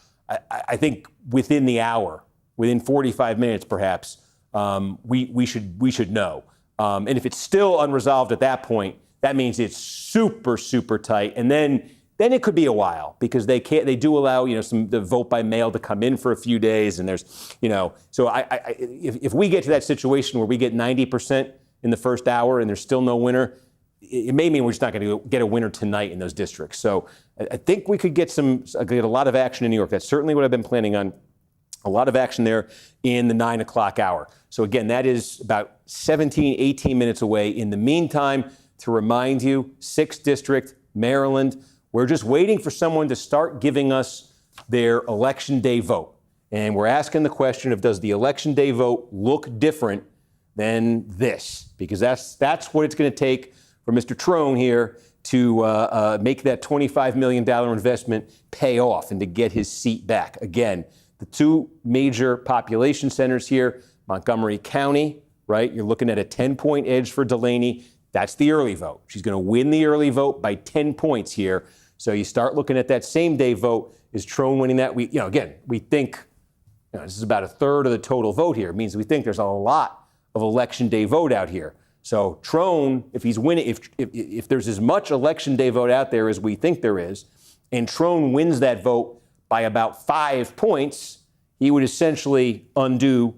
Speaker 1: I think within the hour, within 45 minutes perhaps, we should know. And if it's still unresolved at that point, that means it's super, super tight. And then it could be a while because they do allow, the vote by mail to come in for a few days. And there's, so if we get to that situation where we get 90% in the first hour and there's still no winner, it may mean we're just not going to get a winner tonight in those districts. So I think we could get a lot of action in New York. That's certainly what I've been planning on. A lot of action there in the 9 o'clock hour. So again, that is about 17, 18 minutes away. In the meantime, to remind you, 6th district, Maryland, we're just waiting for someone to start giving us their election day vote. And we're asking the question of, does the election day vote look different than this? Because that's what it's going to take for Mr. Trone here to make that $25 million investment pay off and to get his seat back. Again, the 2 major population centers here, Montgomery County, right? You're looking at a 10-point edge for Delaney. That's the early vote. She's going to win the early vote by 10 points here. So you start looking at that same day vote. Is Trone winning that? We think this is about a third of the total vote here. It means we think there's a lot of election day vote out here. So Trone, if he's winning, if there's as much election day vote out there as we think there is, and Trone wins that vote by about 5 points, he would essentially undo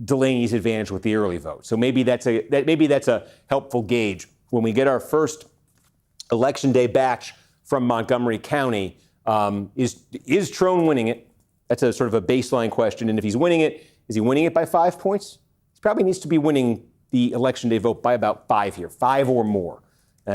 Speaker 1: Delaney's advantage with the early vote. So maybe that's a helpful gauge when we get our first election day batch from Montgomery County. Is Trone winning it? That's a sort of a baseline question. And if he's winning it, is he winning it by 5 points? He probably needs to be winning the election day vote by about 5 here, 5 or more.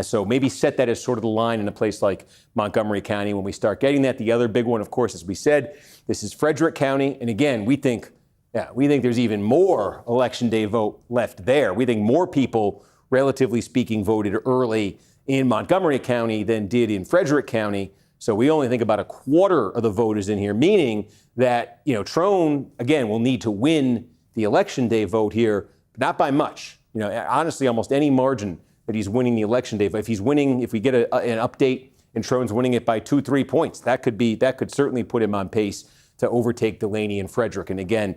Speaker 1: So maybe set that as sort of the line in a place like Montgomery County when we start getting that. The other big one, of course, as we said, this is Frederick County. And again, we think there's even more election day vote left there. We think more people, relatively speaking, voted early in Montgomery County than did in Frederick County. So we only think about a quarter of the voters in here, meaning that, Trone, again, will need to win the election day vote here, but not by much. Honestly, almost any margin that he's winning the election day. If we get an update and Trone's winning it by 2-3 points, that could certainly put him on pace to overtake Delaney and Frederick. And again,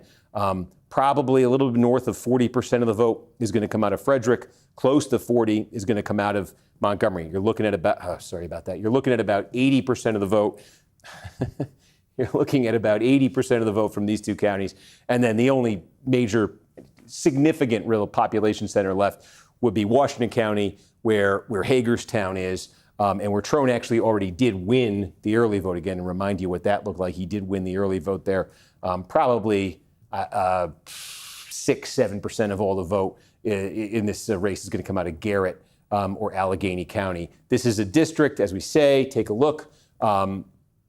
Speaker 1: probably a little bit north of 40% of the vote is going to come out of Frederick. Close to 40 is going to come out of Montgomery. You're looking at You're looking at about 80% of the vote. You're looking at about 80% of the vote from these 2 counties. And then the only major significant real population center left would be Washington County, where Hagerstown is. and where Trone actually already did win the early vote again, and remind you what that looked like. He did win the early vote there, probably 6-7% of all the vote in this race is going to come out of Garrett or Allegheny County. This is a district, as we say, take a look.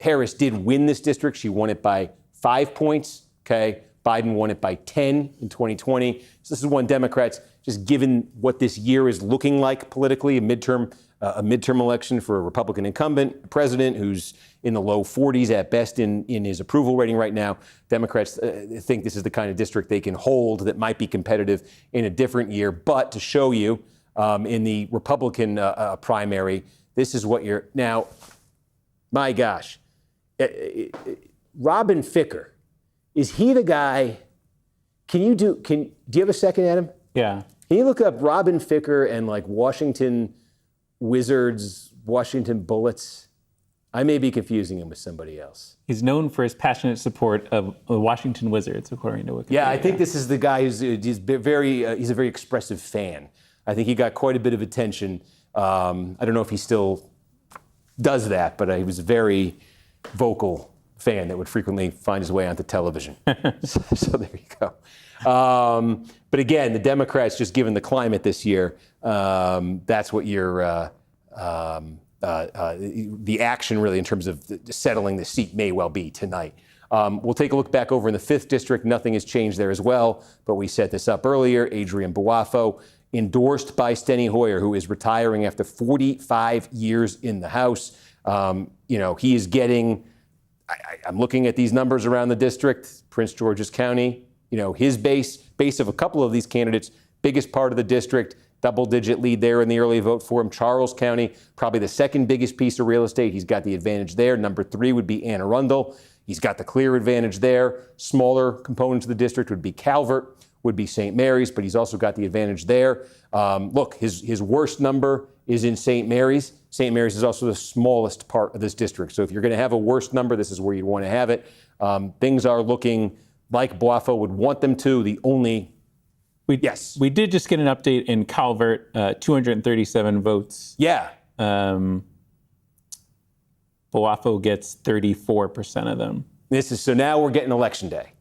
Speaker 1: Harris did win this district. She won it by 5 points, okay? Biden won it by 10 in 2020. So this is one Democrats, just given what this year is looking like politically, a midterm election for a Republican incumbent, a president who's in the low 40s at best in his approval rating right now. Democrats think this is the kind of district they can hold that might be competitive in a different year. But to show you, in the Republican primary, this is what you're now. My gosh, Robin Ficker, is he the guy? Do you have a second, Adam?
Speaker 2: Yeah.
Speaker 1: Can you look up Robin Ficker and like Washington Wizards, Washington Bullets? I may be confusing him with somebody else.
Speaker 2: He's known for his passionate support of the Washington Wizards, according to Wikipedia.
Speaker 1: Yeah, I think this is the guy he's a very expressive fan. I think he got quite a bit of attention. I don't know if he still does that, but he was a very vocal fan that would frequently find his way onto television. so there you go. But again, the Democrats, just given the climate this year, that's what you're, the action really in terms of settling the seat may well be tonight. We'll take a look back over in the 5th district. Nothing has changed there as well, but we set this up earlier. Adrian Boafo, endorsed by Steny Hoyer, who is retiring after 45 years in the House. He is getting, I'm looking at these numbers around the district, Prince George's County, his base of a couple of these candidates, biggest part of the district, double-digit lead there in the early vote for him. Charles County, probably the second biggest piece of real estate. He's got the advantage there. Number 3 would be Anne Arundel. He's got the clear advantage there. Smaller components of the district would be Calvert, would be St. Mary's, but he's also got the advantage there. Look, his worst number is in St. Mary's. St. Mary's is also the smallest part of this district. So if you're going to have a worst number, this is where you'd want to have it. Things are looking like Boafo would want them to.
Speaker 2: We did just get an update in Calvert, 237 votes.
Speaker 1: Yeah.
Speaker 2: Boafo gets 34% of them.
Speaker 1: So now we're getting election day.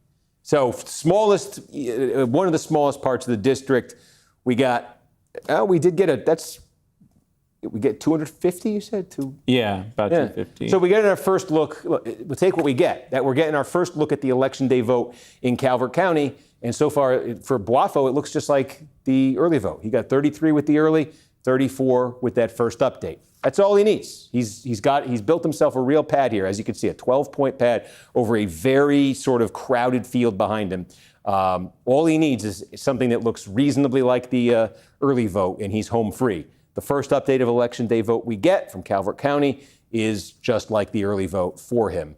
Speaker 1: So one of the smallest parts of the district, we get 250, you said?
Speaker 2: Yeah, about 250.
Speaker 1: So we get in our first look, we'll take what we get. That we're getting our first look at the election day vote in Calvert County. And so far for Boafo, it looks just like the early vote. He got 33 with the early, 34 with that first update. That's all he needs. He's built himself a real pad here. As you can see, a 12-point pad over a very sort of crowded field behind him. All he needs is something that looks reasonably like the early vote, and he's home free. The first update of election day vote we get from Calvert County is just like the early vote for him.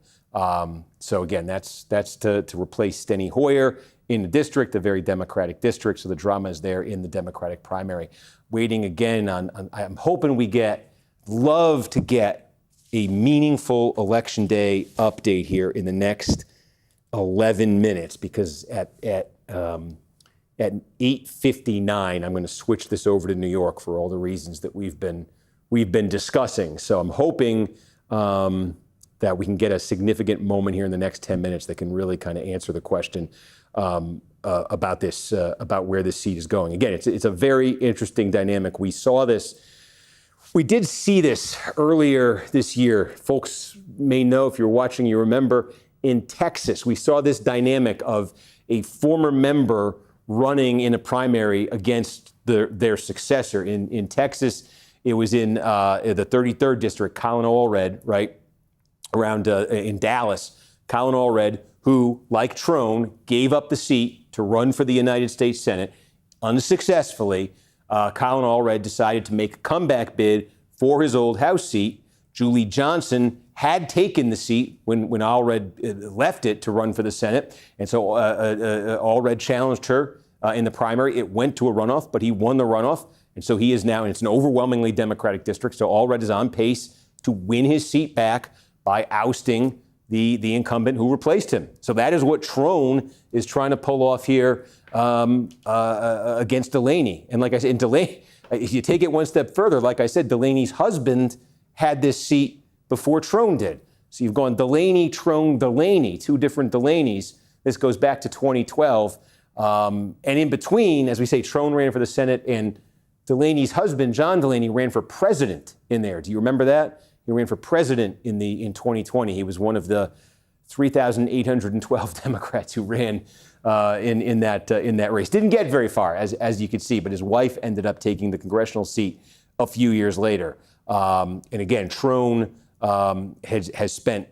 Speaker 1: So again, that's to replace Steny Hoyer in the district, a very Democratic district. So the drama is there in the Democratic primary. Waiting again on I'm hoping love to get a meaningful election day update here in the next 11 minutes, because at 8:59, I'm going to switch this over to New York for all the reasons that we've been discussing. So I'm hoping that we can get a significant moment here in the next 10 minutes that can really kind of answer the question about this, about where this seat is going. Again, it's a very interesting dynamic. We did see this earlier this year. Folks may know, if you're watching, you remember in Texas, we saw this dynamic of a former member running in a primary against their successor. In Texas, it was in the 33rd district, Colin Allred, right, around in Dallas. Colin Allred, who, like Trone, gave up the seat to run for the United States Senate unsuccessfully. Colin Allred decided to make a comeback bid for his old House seat. Julie Johnson had taken the seat when Allred left it to run for the Senate. And so Allred challenged her in the primary. It went to a runoff, but he won the runoff. And so he is now, and it's an overwhelmingly Democratic district, so Allred is on pace to win his seat back by ousting the incumbent who replaced him. So that is what Trone is trying to pull off here against Delaney. And like I said, if you take it one step further, like I said, Delaney's husband had this seat before Trone did. So you've gone Delaney, Trone, Delaney, two different Delaneys. This goes back to 2012. And in between, as we say, Trone ran for the Senate and Delaney's husband, John Delaney, ran for president in there. Do you remember that? He ran for president in 2020. He was one of the 3,812 Democrats who ran in that race. Didn't get very far, as you could see, but his wife ended up taking the congressional seat a few years later. And again, Trone has spent,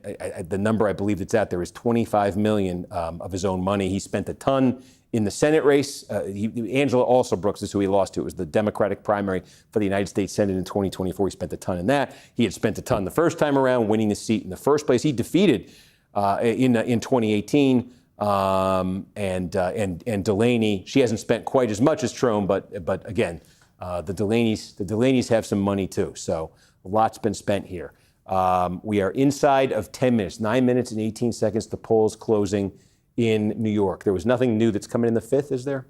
Speaker 1: the number I believe that's out there is $25 million of his own money. He spent a ton in the Senate race. Angela also Brooks is who he lost to. It was the Democratic primary for the United States Senate in 2024. He spent a ton in that. He had spent a ton the first time around, winning the seat in the first place. He defeated in 2018 and Delaney. She hasn't spent quite as much as Trone, but again, the Delaneys have some money too. So a lot's been spent here. We are inside of 10 minutes, 9 minutes and 18 seconds. The polls closing in New York. There was nothing new that's coming in the 5th, is there?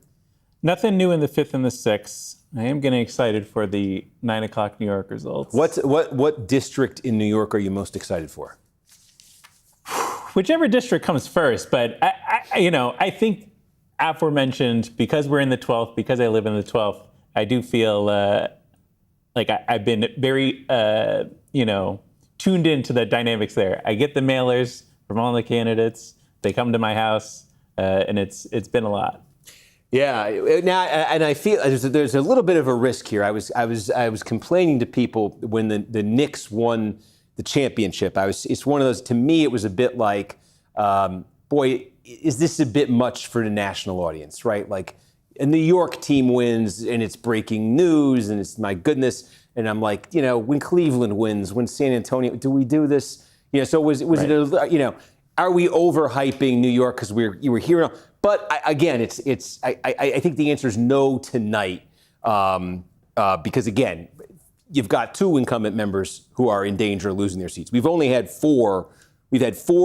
Speaker 2: Nothing new in the 5th and the 6th. I am getting excited for the 9 o'clock New York results.
Speaker 1: What district in New York are you most excited for?
Speaker 2: Whichever district comes first, but I think aforementioned, because we're in the 12th, because I live in the 12th, I do feel like I've been very, tuned into the dynamics there. I get the mailers from all the candidates. They come to my house, and it's been a lot.
Speaker 1: Yeah, now and I feel there's a little bit of a risk here. I was complaining to people when the Knicks won the championship. It's one of those. To me, it was a bit like, boy, is this a bit much for the national audience, right? Like, a New York team wins, and it's breaking news, and it's my goodness. And I'm like, when Cleveland wins, when San Antonio, do we do this? So was right. It are we overhyping New York because you were hearing? But I think the answer is no tonight, because again, you've got two incumbent members who are in danger of losing their seats. We've had four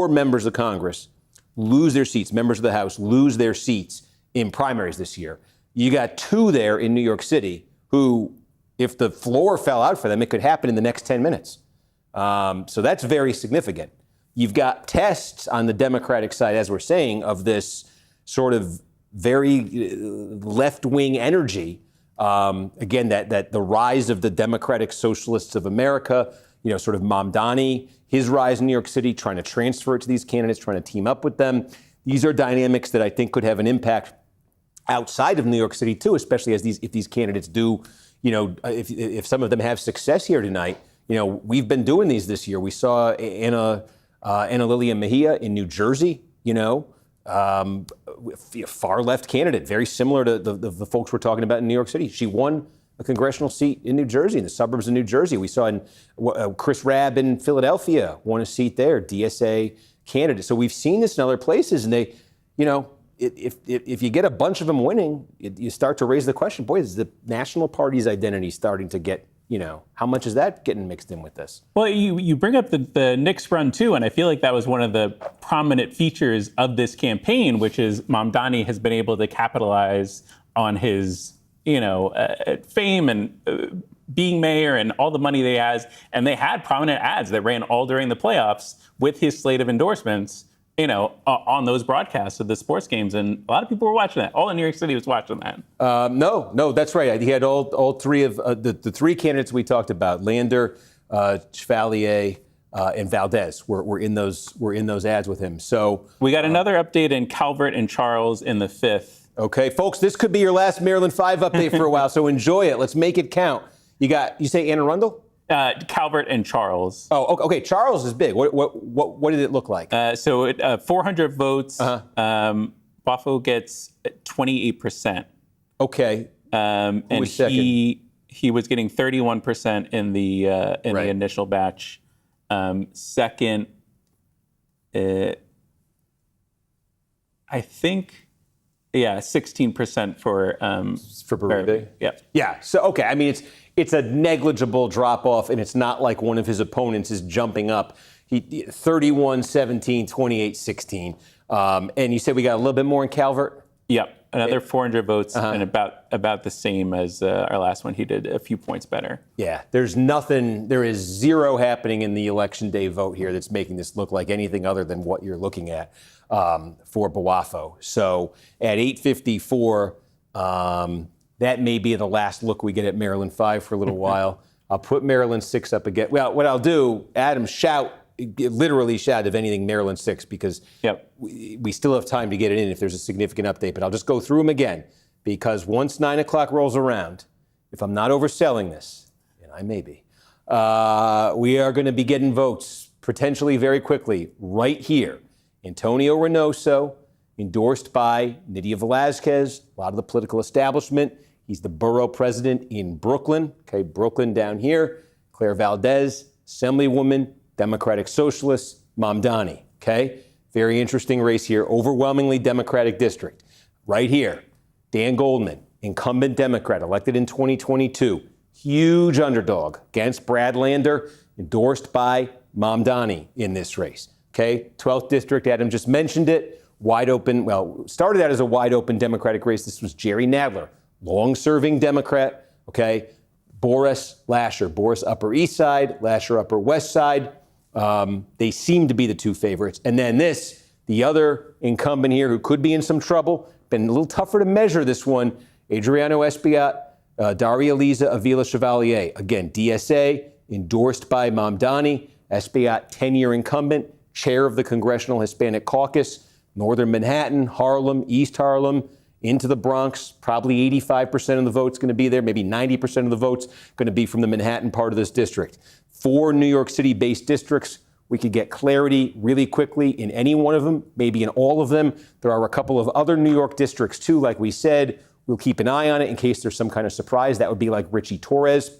Speaker 1: members of Congress lose their seats, members of the House lose their seats in primaries this year. You got two there in New York City who, if the floor fell out for them, it could happen in the next 10 minutes. So that's very significant. You've got tests on the Democratic side, as we're saying, of this sort of very left-wing energy. Again, that the rise of the Democratic Socialists of America, sort of Mamdani, his rise in New York City, trying to transfer it to these candidates, trying to team up with them. These are dynamics that I think could have an impact outside of New York City too, especially if these candidates do, if some of them have success here tonight. We've been doing these this year. We saw Anna Lilia Mejia in New Jersey, far left candidate, very similar to the folks we're talking about in New York City. She won a congressional seat in New Jersey, in the suburbs of New Jersey. We saw Chris Rabb in Philadelphia won a seat there, DSA candidate. So we've seen this in other places, and they, if you get a bunch of them winning, you start to raise the question, boy, is the national party's identity starting to get, how much is that getting mixed in with this? Well,
Speaker 2: you bring up the Knicks run too, and I feel like that was one of the prominent features of this campaign, which is Mamdani has been able to capitalize on his, fame and being mayor and all the money they has, and they had prominent ads that ran all during the playoffs with his slate of endorsements, on those broadcasts of the sports games, and a lot of people were watching that. All in New York City was watching that.
Speaker 1: No, that's right. He had all three of the three candidates we talked about: Lander, Chevalier, and Valdez were in those ads with him. So
Speaker 2: we got another update in Calvert and Charles in the 5th.
Speaker 1: Okay, folks, this could be your last Maryland 5 update for a while, so enjoy it. Let's make it count. You say Anne Arundel?
Speaker 2: Calvert and Charles.
Speaker 1: Oh, okay. Charles is big. What did it look like?
Speaker 2: 400 votes. Boffo gets 28%.
Speaker 1: Okay.
Speaker 2: And he was getting 31% in the the initial batch. Second, I think. Yeah, 16% for
Speaker 1: Beribe. Yeah. So okay, I mean it's a negligible drop off, and it's not like one of his opponents is jumping up. He 31-17, 28-16. And you said we got a little bit more in Calvert?
Speaker 2: Yep. another 400 votes and about the same as our last one. He did a few points better.
Speaker 1: Yeah, there is zero happening in the election day vote here that's making this look like anything other than what you're looking at for Boafo. So at 8:54, that may be the last look we get at Maryland 5 for a little while. I'll put Maryland 6 up again. Well, what I'll do, Adam, literally shout if anything Maryland 6, because we still have time to get it in if there's a significant update. But I'll just go through them again, because once 9 o'clock rolls around, if I'm not overselling this, and I may be, we are going to be getting votes potentially very quickly right here. Antonio Reynoso, endorsed by Nydia Velázquez, a lot of the political establishment. He's the borough president in Brooklyn. Okay, Brooklyn down here. Claire Valdez, Assemblywoman, Democratic Socialist, Mamdani. Okay, very interesting race here. Overwhelmingly Democratic district. Right here, Dan Goldman, incumbent Democrat, elected in 2022. Huge underdog against Brad Lander, endorsed by Mamdani in this race. Okay, 12th district, Adam just mentioned it. Wide open, well, started out as a wide open Democratic race. This was Jerry Nadler, long-serving Democrat, okay? Boris Lasher, Boris Upper East Side, Lasher Upper West Side. They seem to be the two favorites. And then the other incumbent here who could be in some trouble, been a little tougher to measure this one, Adriano Espaillat, Daria Liza Avila Chevalier. Again, DSA, endorsed by Mamdani. Espaillat, 10-year incumbent, chair of the Congressional Hispanic Caucus, Northern Manhattan, Harlem, East Harlem, into the Bronx. Probably 85% of the votes going to be there. Maybe 90% of the votes going to be from the Manhattan part of this district. 4 New York City-based districts. We could get clarity really quickly in any one of them, maybe in all of them. There are a couple of other New York districts, too. Like we said, we'll keep an eye on it in case there's some kind of surprise. That would be like Richie Torres.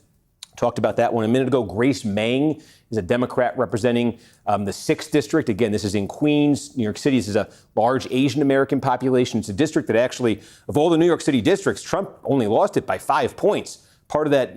Speaker 1: Talked about that one a minute ago. Grace Meng is a Democrat representing the 6th district. Again, this is in Queens. New York City. This is a large Asian American population. It's a district that actually, of all the New York City districts, Trump only lost it by 5 points. Part of that,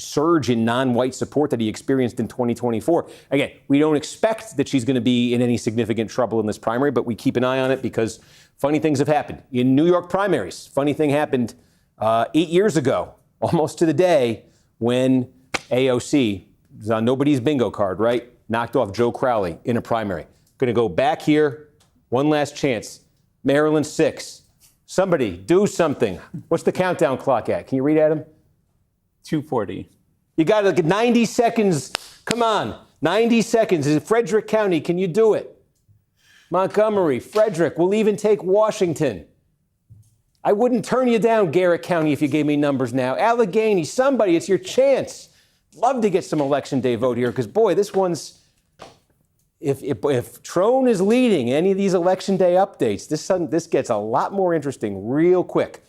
Speaker 1: surge in non-white support that he experienced in 2024. Again, we don't expect that she's going to be in any significant trouble in this primary, but we keep an eye on it because funny things have happened. In New York primaries, funny thing happened 8 years ago, almost to the day, when AOC was on nobody's bingo card, right? Knocked off Joe Crowley in a primary. Going to go back here. One last chance. Maryland 6. Somebody do something. What's the countdown clock at? Can you read, Adam?
Speaker 2: 2:40.
Speaker 1: You got to 90 seconds. Come on. 90 seconds. Is it Frederick County? Can you do it? Montgomery, Frederick. We'll even take Washington. I wouldn't turn you down, Garrett County, if you gave me numbers now. Allegheny, somebody. It's your chance. Love to get some election day vote here because, boy, this one's, if Trone is leading any of these election day updates, this gets a lot more interesting real quick.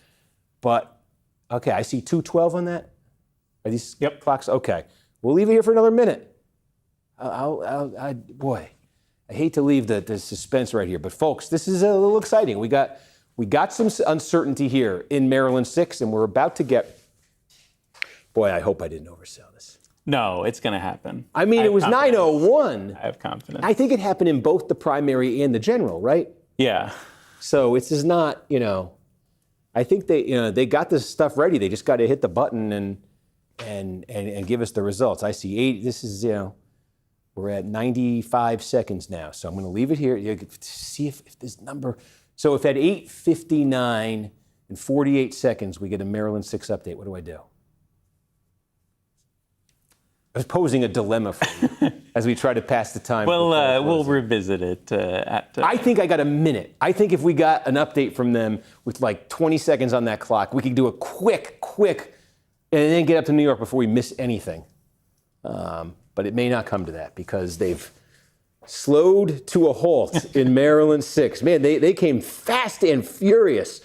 Speaker 1: But, okay, I see 2:12 on that. Are these clocks? Okay. We'll leave it here for another minute. Boy, I hate to leave the suspense right here. But, folks, this is a little exciting. We got some uncertainty here in Maryland 6, and we're about to get, boy, I hope I didn't oversell this.
Speaker 2: No, it's going to happen.
Speaker 1: I mean, it was 901.
Speaker 2: I have confidence.
Speaker 1: I think it happened in both the primary and the general, right?
Speaker 2: Yeah.
Speaker 1: So it's just not, I think they got this stuff ready. They just got to hit the button and give us the results. I see 8. This is, we're at 95 seconds now. So I'm going to leave it here. You can see if this number. So if at 8:59 and 48 seconds we get a Maryland 6 update, what do I do? I was posing a dilemma for you as we try to pass the time.
Speaker 2: Well, we'll revisit it
Speaker 1: I think I got a minute. I think if we got an update from them with like 20 seconds on that clock, we could do a quick, and then get up to New York before we miss anything. But it may not come to that because they've slowed to a halt in Maryland 6. Man, they came fast and furious,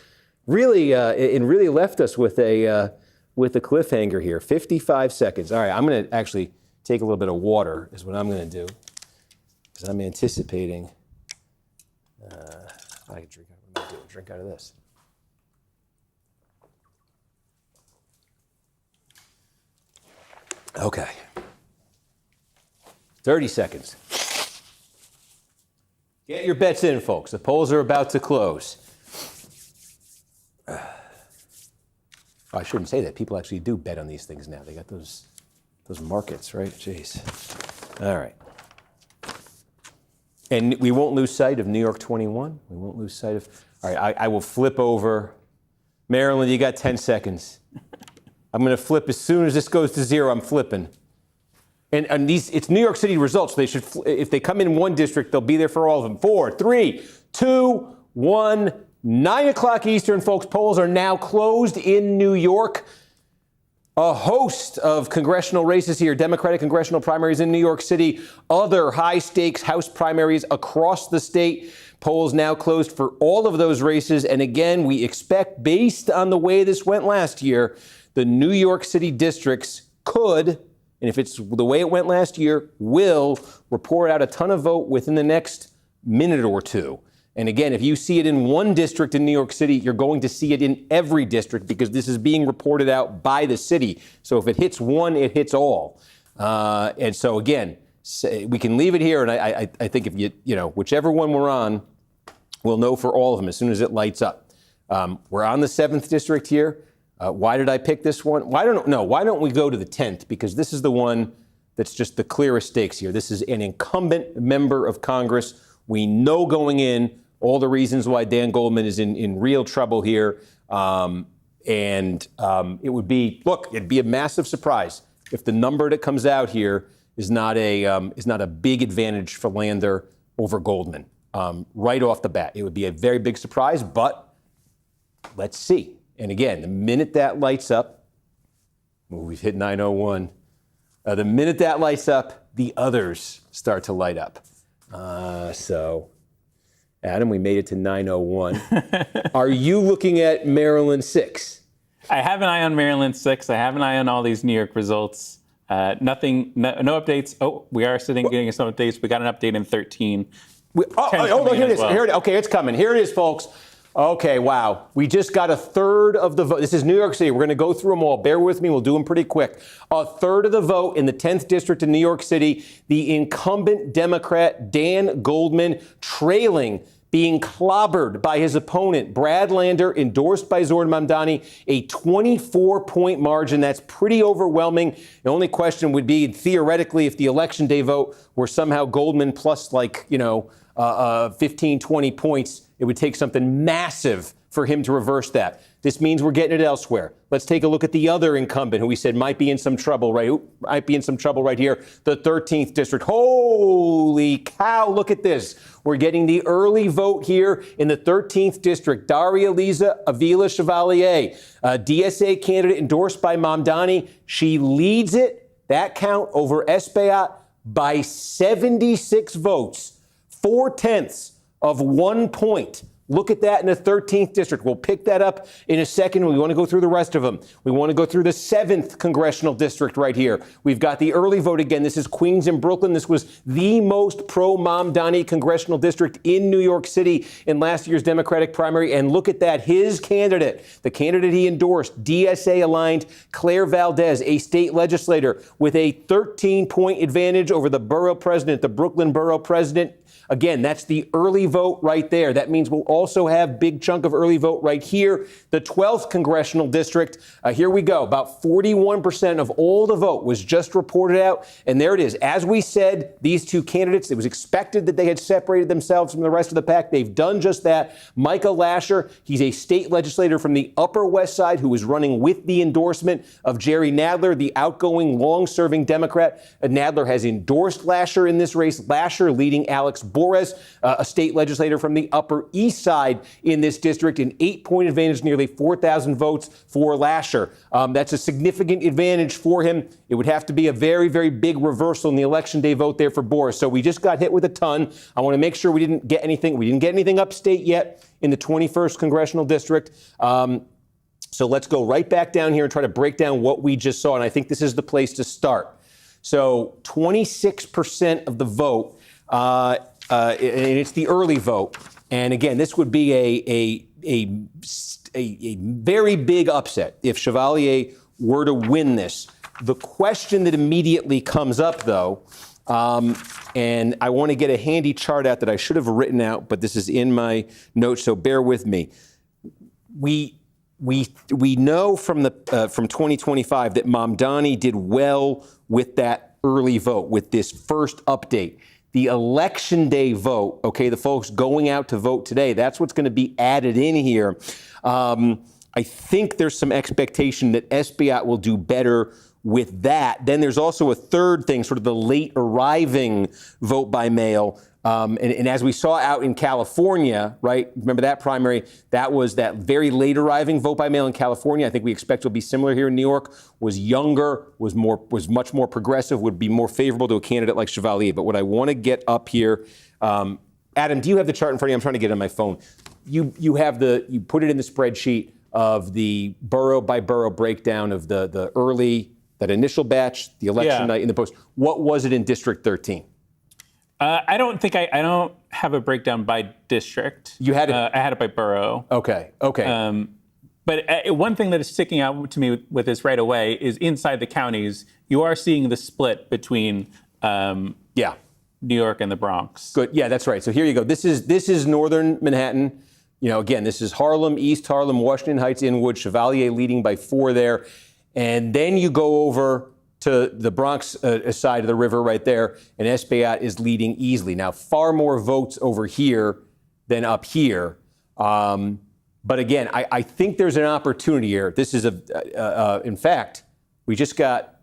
Speaker 1: really, and really left us with a cliffhanger here. 55 seconds. All right, I'm going to actually take a little bit of water is what I'm going to do because I'm anticipating. I can drink out of this. Okay. 30 seconds. Get your bets in, folks. The polls are about to close. I shouldn't say that. People actually do bet on these things now. They got those markets, right? Jeez. All right. And we won't lose sight of New York 21. We won't lose sight of. All right, I will flip over. Maryland, you got 10 seconds. I'm going to flip as soon as this goes to 0. I'm flipping. And these, it's New York City results. They should, if they come in one district, they'll be there for all of them. 4, 3, 2, 1. 9 o'clock Eastern, folks. Polls are now closed in New York. A host of congressional races here, Democratic congressional primaries in New York City, other high-stakes House primaries across the state. Polls now closed for all of those races. And again, we expect, based on the way this went last year, the New York City districts could, and if it's the way it went last year, will report out a ton of vote within the next minute or two. And again, if you see it in one district in New York City, you're going to see it in every district because this is being reported out by the city. So if it hits one, it hits all. And so again, we can leave it here. And I think if whichever one we're on, we'll know for all of them as soon as it lights up. We're on the 7th district here. Why did I pick this one? Why don't we go to the 10th? Because this is the one that's just the clearest stakes here. This is an incumbent member of Congress. We know going in all the reasons why Dan Goldman is in real trouble here. It would be, it'd be a massive surprise if the number that comes out here is not a big advantage for Lander over Goldman right off the bat. It would be a very big surprise, but let's see. And again, the minute that lights up, we've hit 9:01. The minute that lights up, the others start to light up. So, Adam, we made it to 9:01. Are you looking at Maryland 6?
Speaker 2: I have an eye on Maryland 6. I have an eye on all these New York results. Nothing, no updates. Oh, we are getting some updates. We got an update in 13.
Speaker 1: Here it is. Okay, it's coming. Here it is, folks. Okay, wow. We just got a third of the vote. This is New York City. We're going to go through them all. Bear with me. We'll do them pretty quick. A third of the vote in the 10th district in New York City. The incumbent Democrat, Dan Goldman, trailing, being clobbered by his opponent, Brad Lander, endorsed by Zohran Mamdani, a 24-point margin. That's pretty overwhelming. The only question would be, theoretically, if the election day vote were somehow Goldman plus 15, 20 points, it would take something massive for him to reverse that. This means we're getting it elsewhere. Let's take a look at the other incumbent who we said might be in some trouble right here, the 13th district. Holy cow, look at this. We're getting the early vote here in the 13th district. Daria Liza Avila Chevalier, a DSA candidate endorsed by Mamdani. She leads it, that count, over Espaillat by 76 votes, 0.4 of 1 point. Look at that in the 13th district. We'll pick that up in a second. We want to go through the rest of them. We want to go through the 7th congressional district right here. We've got the early vote again. This is Queens and Brooklyn. This was the most pro-Mamdani congressional district in New York City in last year's Democratic primary. And look at that. His candidate, the candidate he endorsed, DSA-aligned Claire Valdez, a state legislator with a 13-point advantage over the borough president, the Brooklyn borough president. Again, that's the early vote right there. That means we'll also have big chunk of early vote right here. The 12th congressional district. Here we go. About 41% of all the vote was just reported out. And there it is. As we said, these two candidates, it was expected that they had separated themselves from the rest of the pack. They've done just that. Micah Lasher, he's a state legislator from the Upper West Side who is running with the endorsement of Jerry Nadler, the outgoing, long-serving Democrat. Nadler has endorsed Lasher in this race. Lasher leading Alex Borres, a state legislator from the Upper East Side in this district, an 8-point advantage, nearly 4,000 votes for Lasher. That's a significant advantage for him. It would have to be a very, very big reversal in the election day vote there for Borres. So we just got hit with a ton. I want to make sure we didn't get anything. We didn't get anything upstate yet in the 21st congressional district. So let's go right back down here and try to break down what we just saw. And I think this is the place to start. So 26% of the vote, and it's the early vote. And again, this would be a very big upset if Chevalier were to win this. The question that immediately comes up, though, and I want to get a handy chart out that I should have written out, but this is in my notes, so bear with me. we know from 2025 that Mamdani did well with that early vote, with this first update. The election day vote, okay, the folks going out to vote today, that's what's going to be added in here. I think there's some expectation that Espaillat will do better with that. Then there's also a third thing, sort of the late arriving vote by mail. And as we saw out in California, right? Remember that primary? That was that very late arriving vote by mail in California. I think we expect will be similar here in New York. Was younger, was much more progressive, would be more favorable to a candidate like Chevalier. But what I want to get up here, Adam, do you have the chart in front of you? I'm trying to get it on my phone. You put it in the spreadsheet of the borough by borough breakdown of the early, that initial batch, the election night in the post. What was it in District 13?
Speaker 2: I don't have a breakdown by district.
Speaker 1: You had it?
Speaker 2: I had it by borough.
Speaker 1: Okay.
Speaker 2: But one thing that is sticking out to me with this right away is inside the counties, you are seeing the split between New York and the Bronx.
Speaker 1: Good. Yeah, that's right. So here you go. This is northern Manhattan. You know, again, this is Harlem, East Harlem, Washington Heights, Inwood, Chevalier leading by 4 there. And then you go over to the Bronx side of the river right there, and Espaillat is leading easily. Now, far more votes over here than up here. But again, I think there's an opportunity here. This is in fact, we just got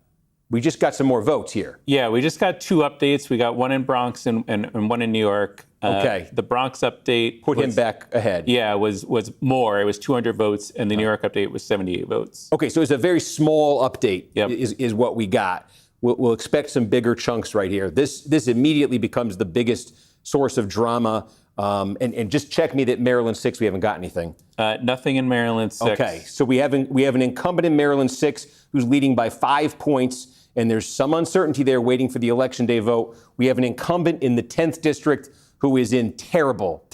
Speaker 1: some more votes here.
Speaker 2: Yeah, we just got 2 updates. We got one in Bronx and one in New York.
Speaker 1: Okay.
Speaker 2: The Bronx update
Speaker 1: put him back ahead.
Speaker 2: Yeah, was more. It was 200 votes, and the New York update was 78 votes.
Speaker 1: Okay, so it's a very small update. Is what we got. We'll expect some bigger chunks right here. This immediately becomes the biggest source of drama. And just check me that Maryland 6, we haven't got anything.
Speaker 2: Nothing in Maryland 6.
Speaker 1: Okay, so we have an incumbent in Maryland 6 who's leading by 5 points, and there's some uncertainty there waiting for the election day vote. We have an incumbent in the 10th district who is in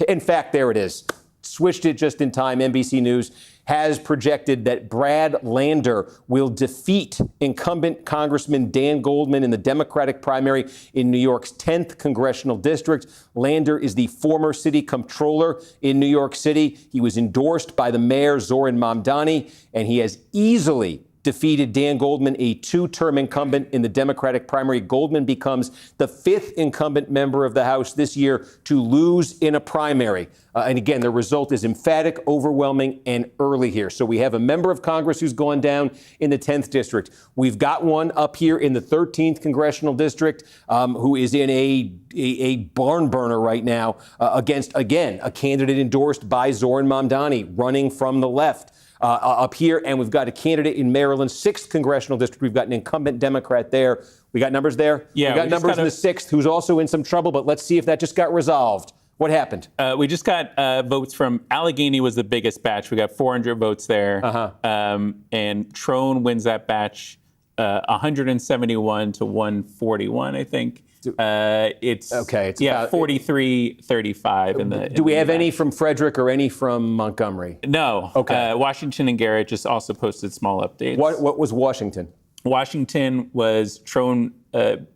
Speaker 1: in fact, there it is. Switched it just in time. NBC News has projected that Brad Lander will defeat incumbent Congressman Dan Goldman in the Democratic primary in New York's 10th congressional district. Lander is the former city comptroller in New York City. He was endorsed by the mayor, Zoran Mamdani, and he has easily defeated Dan Goldman, a 2-term incumbent in the Democratic primary. Goldman becomes the 5th incumbent member of the House this year to lose in a primary. And again, the result is emphatic, overwhelming, and early here. So we have a member of Congress who's gone down in the 10th district. We've got one up here in the 13th congressional district who is in a barn burner right now against, again, a candidate endorsed by Zoran Mamdani running from the left. Up here, and we've got a candidate in Maryland's 6th congressional district. We've got an incumbent Democrat there. We got numbers there?
Speaker 2: Yeah.
Speaker 1: We got numbers in the 6th, who's also in some trouble, but let's see if that just got resolved. What happened?
Speaker 2: We just got votes from Allegheny was the biggest batch. We got 400 votes there. And Trone wins that batch 171 to 141, I think. It's 43-35
Speaker 1: Do we have any from Frederick or any from Montgomery?
Speaker 2: No.
Speaker 1: Okay.
Speaker 2: Washington and Garrett just also posted small updates.
Speaker 1: What was Washington?
Speaker 2: Washington was Trone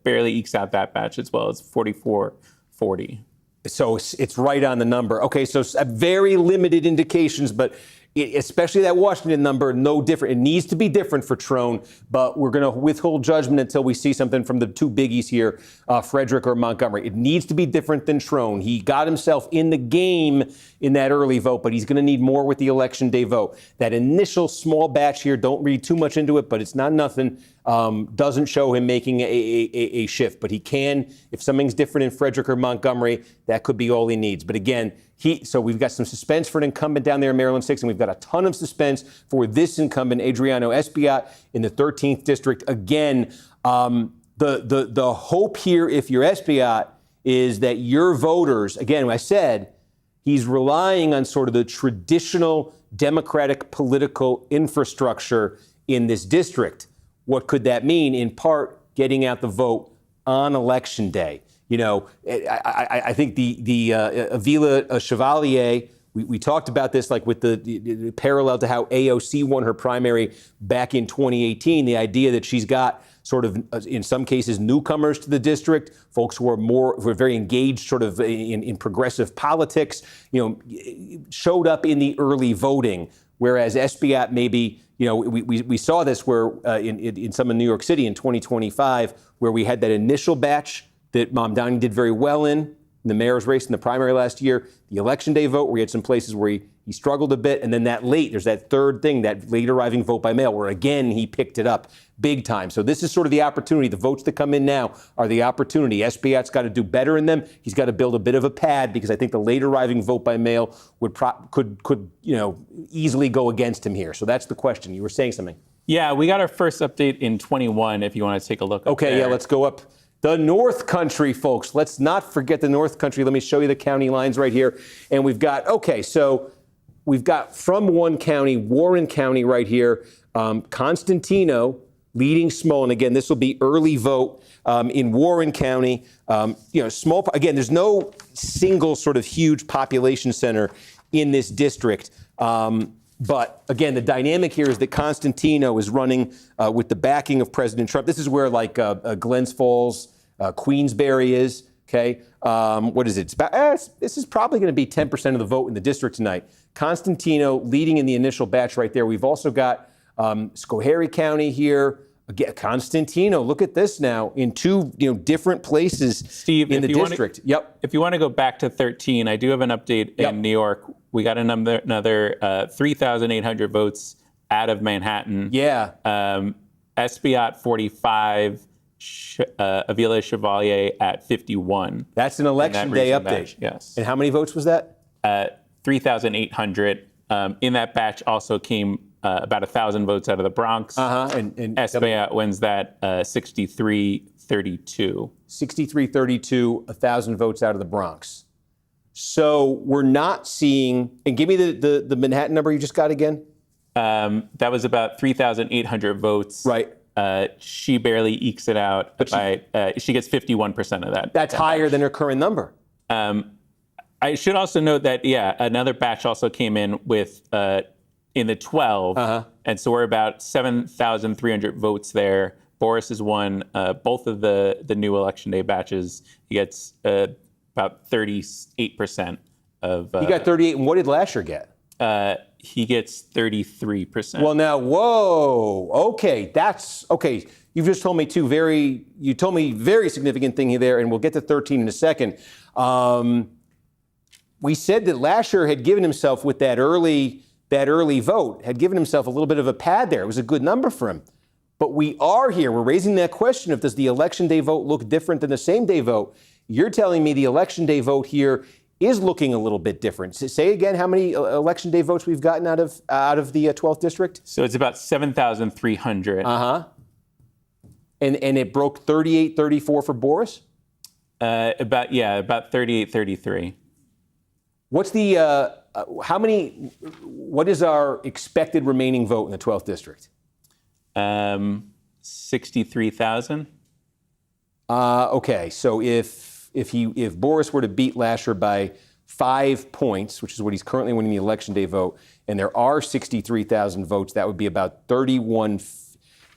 Speaker 2: barely ekes out that batch as well. It's 44-40.
Speaker 1: So it's right on the number. Okay, so very limited indications, but especially that Washington number, no different. It needs to be different for Trone, but we're going to withhold judgment until we see something from the 2 biggies here, Frederick or Montgomery. It needs to be different than Trone. He got himself in the game in that early vote, but he's going to need more with the election day vote. That initial small batch here, don't read too much into it, but it's not nothing. Doesn't show him making a shift, but he can. If something's different in Frederick or Montgomery, that could be all he needs. But again, so we've got some suspense for an incumbent down there in Maryland 6, and we've got a ton of suspense for this incumbent, Adriano Espaillat, in the 13th district. Again, the hope here, if you're Espaillat, is that your voters, again, I said, he's relying on sort of the traditional Democratic political infrastructure in this district. What could that mean? In part, getting out the vote on election day. You know, I think the Avila Chevalier, we talked about this, like with the parallel to how AOC won her primary back in 2018, the idea that she's got sort of, in some cases, newcomers to the district, folks who are very engaged sort of in progressive politics, you know, showed up in the early voting. whereas Esbiat maybe, we saw this where in some of New York City in 2025, where we had that initial batch that Mamdani did very well in the mayor's race in the primary last year, the election day vote, where we had some places where he struggled a bit, and then there's that third thing, that late arriving vote by mail, where again he picked it up big time. So this is sort of the opportunity. The votes that come in now are the opportunity. Esbiat's got to do better in them. He's got to build a bit of a pad, because I think the late arriving vote by mail could easily go against him here. So that's the question. You were saying something.
Speaker 2: Yeah, we got our first update in 21. If you want to take a look.
Speaker 1: Okay, yeah, let's go up. The North Country, folks. Let's not forget the North Country. Let me show you the county lines right here. And we've got from one county, Warren County right here, Constantino leading small. And again, this will be early vote in Warren County. Small, again, there's no single sort of huge population center in this district. But again, the dynamic here is that Constantino is running with the backing of President Trump. This is where Glens Falls, Queensbury is. Okay, what is it? This is probably going to be 10% of the vote in the district tonight. Constantino leading in the initial batch right there. We've also got Schoharie County here. Again, Constantino, look at this now in two different places,
Speaker 2: Steve,
Speaker 1: in the district. Yep.
Speaker 2: If you want to go back to 13, I do have an update in New York. We got another 3,800 votes out of Manhattan.
Speaker 1: Yeah.
Speaker 2: Esbiat 45, Avila Chevalier at 51.
Speaker 1: That's an election day update.
Speaker 2: Batch, yes.
Speaker 1: And how many votes was that?
Speaker 2: 3,800. In that batch also came about 1,000 votes out of the Bronx.
Speaker 1: And
Speaker 2: Esbiat wins that 63-32.
Speaker 1: 63-32, 1,000 votes out of the Bronx. So we're not seeing, and give me the Manhattan number you just got again.
Speaker 2: That was about 3,800 votes.
Speaker 1: Right.
Speaker 2: She barely ekes it out. She gets 51% of that.
Speaker 1: That's higher than her current number.
Speaker 2: I should also note that, another batch also came in with in the 12. And so we're about 7,300 votes there. Boris has won both of the new election day batches. He gets about 38% of.
Speaker 1: He got 38. And what did Lasher get?
Speaker 2: He gets 33%.
Speaker 1: Well, now, whoa. Okay, that's okay. You've just told me you told me very significant thing there, and we'll get to 13 in a second. We said that Lasher had given himself with that early vote, had given himself a little bit of a pad there. It was a good number for him. But we're raising that question of, does the election day vote look different than the same day vote? You're telling me the election day vote here is looking a little bit different. Say again how many election day votes we've gotten out of the 12th district?
Speaker 2: So it's about 7,300.
Speaker 1: And it broke 38-34 for Boris?
Speaker 2: About 38-33.
Speaker 1: What's what is our expected remaining vote in the 12th district?
Speaker 2: 63,000.
Speaker 1: Okay, so if Boris were to beat Lasher by 5 points, which is what he's currently winning the election day vote, and there are 63,000 votes, that would be about 31.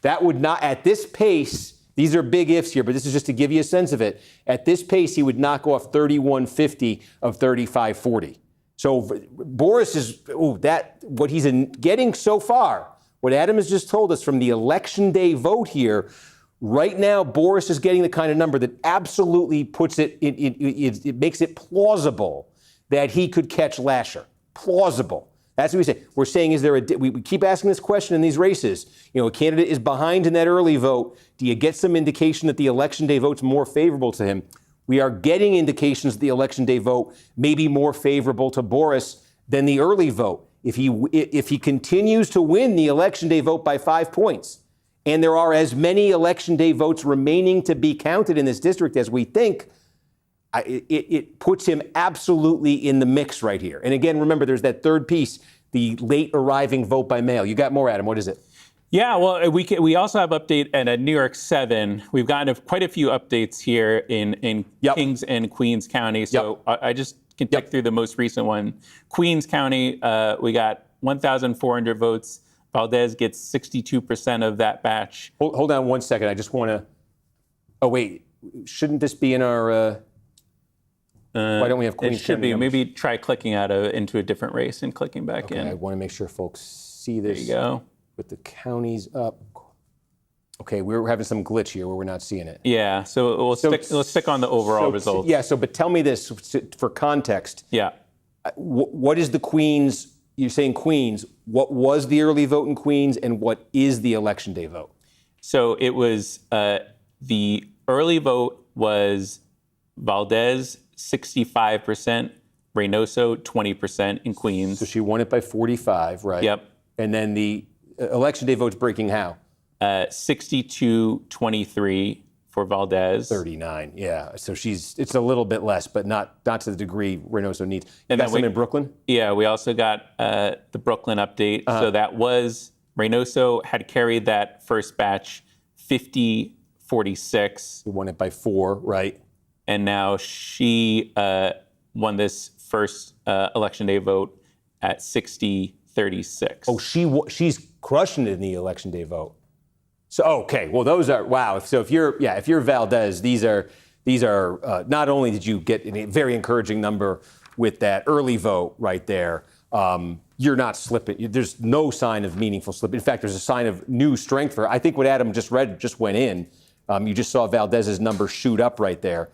Speaker 1: That would not, at this pace, these are big ifs here, but this is just to give you a sense of it. At this pace, he would knock off 3150 of 3540. So Boris is, what he's getting so far, what Adam has just told us from the election day vote here, right now, Boris is getting the kind of number that absolutely puts it makes it plausible that he could catch Lasher. Plausible. That's what we say. We're saying, we keep asking this question in these races. A candidate is behind in that early vote. Do you get some indication that the election day vote's more favorable to him? We are getting indications that the election day vote may be more favorable to Boris than the early vote. If he continues to win the election day vote by 5 points, and there are as many election day votes remaining to be counted in this district as we think, it puts him absolutely in the mix right here. And again, remember, there's that third piece, the late arriving vote by mail. You got more, Adam. What is it?
Speaker 2: Yeah, well, we also have update at New York 7. We've gotten quite a few updates here in Kings and Queens County. So I just can tick through the most recent one. Queens County, we got 1,400 votes. Valdez gets 62% of that batch.
Speaker 1: Hold on 1 second. I just want to. Oh wait, shouldn't this be in our? Why don't we have Queens?
Speaker 2: It should be.
Speaker 1: numbers?
Speaker 2: Maybe try clicking out into a different race and clicking back
Speaker 1: Okay,
Speaker 2: in.
Speaker 1: I want to make sure folks see this.
Speaker 2: There you go.
Speaker 1: With the counties up. Okay, we're having some glitch here where we're not seeing it.
Speaker 2: Yeah, so let's stick on the overall results.
Speaker 1: Yeah, but tell me this for context.
Speaker 2: Yeah.
Speaker 1: What is the Queens? You're saying Queens. What was the early vote in Queens, and what is the election day vote?
Speaker 2: So it was the early vote was Valdez 65%, Reynoso 20% in Queens.
Speaker 1: So she won it by 45, right?
Speaker 2: Yep.
Speaker 1: And then the election day vote's breaking how?
Speaker 2: 62-23 for Valdez.
Speaker 1: 39, yeah. So it's a little bit less, but not to the degree Reynoso needs.
Speaker 2: And
Speaker 1: got
Speaker 2: then
Speaker 1: some in Brooklyn?
Speaker 2: Yeah, we also got the Brooklyn update. So that was, Reynoso had carried that first batch 50-46.
Speaker 1: He won it by 4, right?
Speaker 2: And now she won this first election day vote at 60-36.
Speaker 1: Oh, she's crushing it in the election day vote. So okay, well those are wow. So if you're Valdez, these are not only did you get a very encouraging number with that early vote right there, you're not slipping. There's no sign of meaningful slip. In fact, there's a sign of new strength for her. I think what Adam just read just went in. You just saw Valdez's number shoot up right there.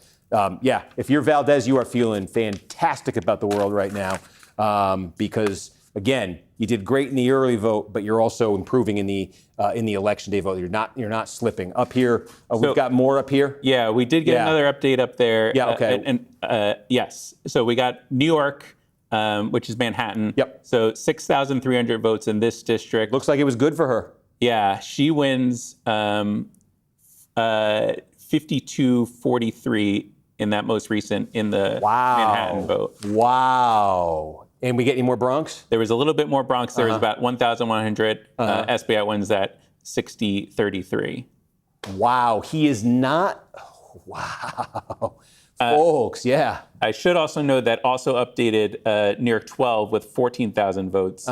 Speaker 1: Yeah, if you're Valdez, you are feeling fantastic about the world right now because again, you did great in the early vote, but you're also improving in the election day vote. You're not slipping. Up here, we've got more up here.
Speaker 2: Yeah, we did get another update up there.
Speaker 1: Yeah, okay.
Speaker 2: Yes, so we got New York, which is Manhattan.
Speaker 1: Yep.
Speaker 2: So 6,300 votes in this district.
Speaker 1: Looks like it was good for her.
Speaker 2: Yeah, she wins 52-43 in that most recent in the Manhattan vote.
Speaker 1: Wow. And we get any more Bronx?
Speaker 2: There was a little bit more Bronx. There was about 1,100. SBI wins at 60-33.
Speaker 1: Wow. He is not. Wow. Folks, yeah.
Speaker 2: I should also note that also updated New York 12 with 14,000 votes.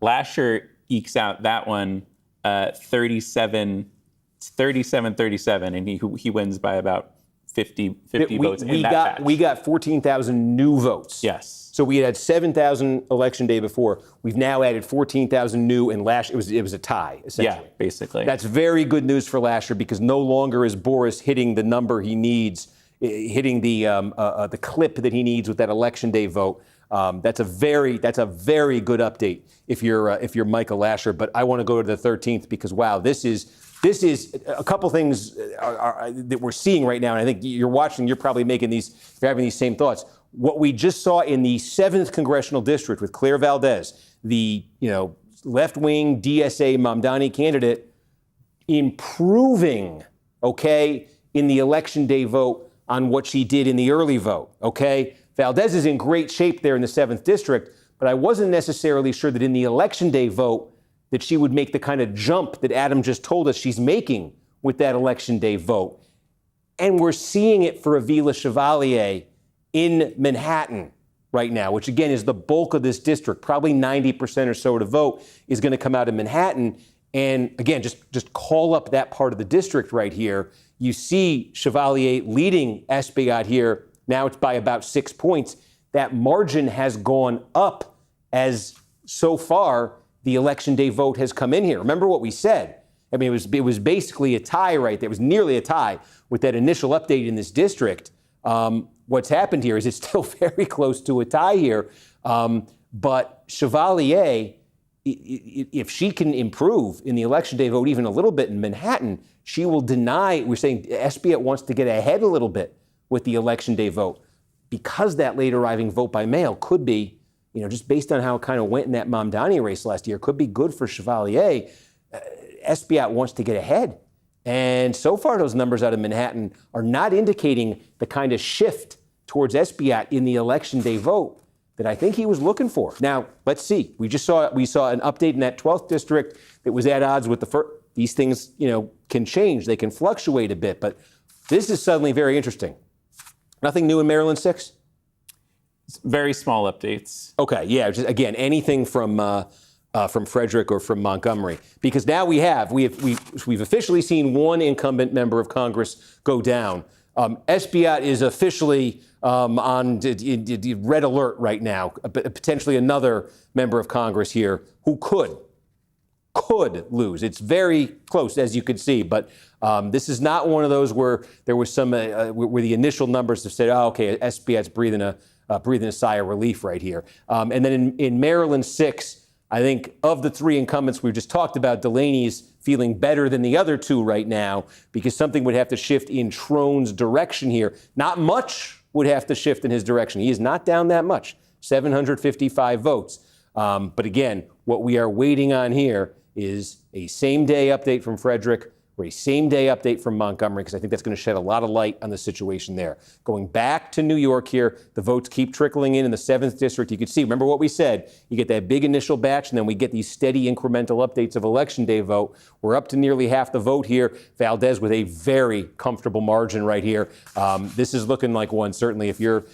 Speaker 2: Lasher ekes out that one 37-37, and he wins by about 50 votes in that batch.
Speaker 1: We got 14,000 new votes.
Speaker 2: Yes.
Speaker 1: So we had 7,000 election day before. We've now added 14,000 new, and Lasher, it was a tie, essentially.
Speaker 2: Yeah, basically.
Speaker 1: That's very good news for Lasher because no longer is Boris hitting the number he needs, hitting the clip that he needs with that election day vote. That's a very good update if you're Michael Lasher. But I want to go to the 13th because wow, this is a couple things that we're seeing right now, and I think you're watching. You're probably having these same thoughts. What we just saw in the 7th congressional district with Claire Valdez, the left-wing DSA Mamdani candidate, improving, okay, in the election day vote on what she did in the early vote, okay? Valdez is in great shape there in the 7th district, but I wasn't necessarily sure that in the election day vote that she would make the kind of jump that Adam just told us she's making with that election day vote. And we're seeing it for Avila Chevalier in Manhattan right now, which again is the bulk of this district. Probably 90% or so to vote is going to come out of Manhattan. And again, just call up that part of the district right here. You see Chevalier leading Espaillat here. Now it's by about 6 points. That margin has gone up as so far the election day vote has come in here. Remember what we said. I mean, it was basically a tie right there. It was nearly a tie with that initial update in this district. What's happened here is it's still very close to a tie here. But Chevalier, if she can improve in the election day vote even a little bit in Manhattan, she will deny, we're saying Espaillat wants to get ahead a little bit with the election day vote because that late arriving vote by mail could be, just based on how it kind of went in that Mamdani race last year, could be good for Chevalier. Espaillat wants to get ahead. And so far, those numbers out of Manhattan are not indicating the kind of shift towards Espaillat in the election day vote that I think he was looking for. Now, let's see. We saw an update in that 12th district that was at odds with the first. These things, can change. They can fluctuate a bit, but this is suddenly very interesting. Nothing new in Maryland 6?
Speaker 2: Very small updates.
Speaker 1: Okay, yeah. Just, again, anything from Frederick or from Montgomery, because now we've officially seen one incumbent member of Congress go down. Esbiat is officially on red alert right now, potentially another member of Congress here who could lose. It's very close, as you could see, but this is not one of those where there was some where the initial numbers have said, oh, okay, Esbiat's breathing a sigh of relief right here. And then in Maryland 6, I think of the three incumbents we've just talked about, Delaney's feeling better than the other two right now because something would have to shift in Trone's direction here. Not much would have to shift in his direction. He is not down that much, 755 votes. But again, what we are waiting on here is a same-day update from Frederick or a same-day update from Montgomery, because I think that's going to shed a lot of light on the situation there. Going back to New York here, the votes keep trickling in the 7th district. You can see, remember what we said, you get that big initial batch, and then we get these steady incremental updates of Election Day vote. We're up to nearly half the vote here. Valdez with a very comfortable margin right here. This is looking like one, certainly, if you're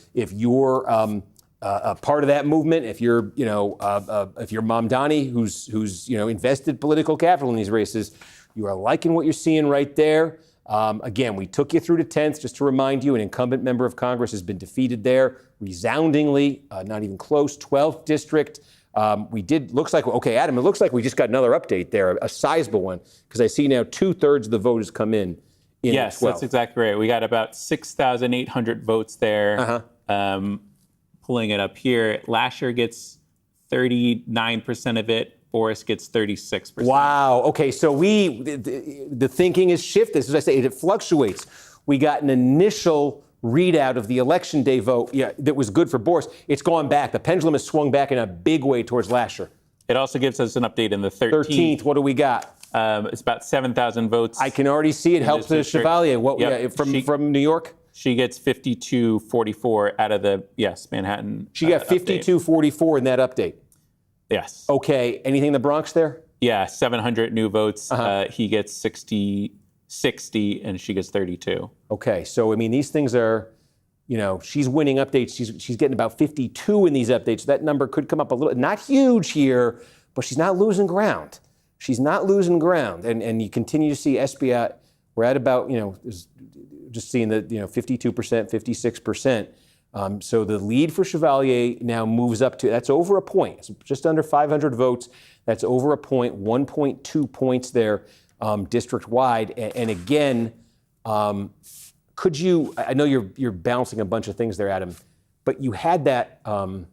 Speaker 1: a part of that movement, if you're Mamdani, who's invested political capital in these races, you are liking what you're seeing right there. Again, we took you through to 10th, just to remind you, an incumbent member of Congress has been defeated there, resoundingly, not even close. 12th district, looks like, okay, Adam, it looks like we just got another update there, a sizable one, because I see now 2/3 of the vote has come in.
Speaker 2: Yes, that's exactly right. We got about 6,800 votes there. Pulling it up here, Lasher gets 39% of it. Boris gets 36%.
Speaker 1: Wow. Okay, so the thinking is shifted. As I say, it fluctuates. We got an initial readout of the Election Day vote that was good for Boris. It's gone back. The pendulum has swung back in a big way towards Lasher.
Speaker 2: It also gives us an update in the 13th.
Speaker 1: What do we got?
Speaker 2: It's about 7,000 votes.
Speaker 1: I can already see it helps the Chevalier. From New York?
Speaker 2: She gets 5244 out of the, Manhattan.
Speaker 1: She got 5244 in that update.
Speaker 2: Yes.
Speaker 1: Okay. Anything in the Bronx there?
Speaker 2: Yeah, 700 new votes. He gets 60, and she gets 32.
Speaker 1: Okay. So, I mean, these things are, she's winning updates. She's getting about 52 in these updates. So that number could come up a little, not huge here, but she's not losing ground. And you continue to see Esbiat. We're at about, just seeing the, 52%, 56%. So the lead for Chevalier now moves up to, that's over a point. It's just under 500 votes. That's over a point, 1.2 points there district-wide. And again, could you, I know you're balancing a bunch of things there, Adam, but you had that, I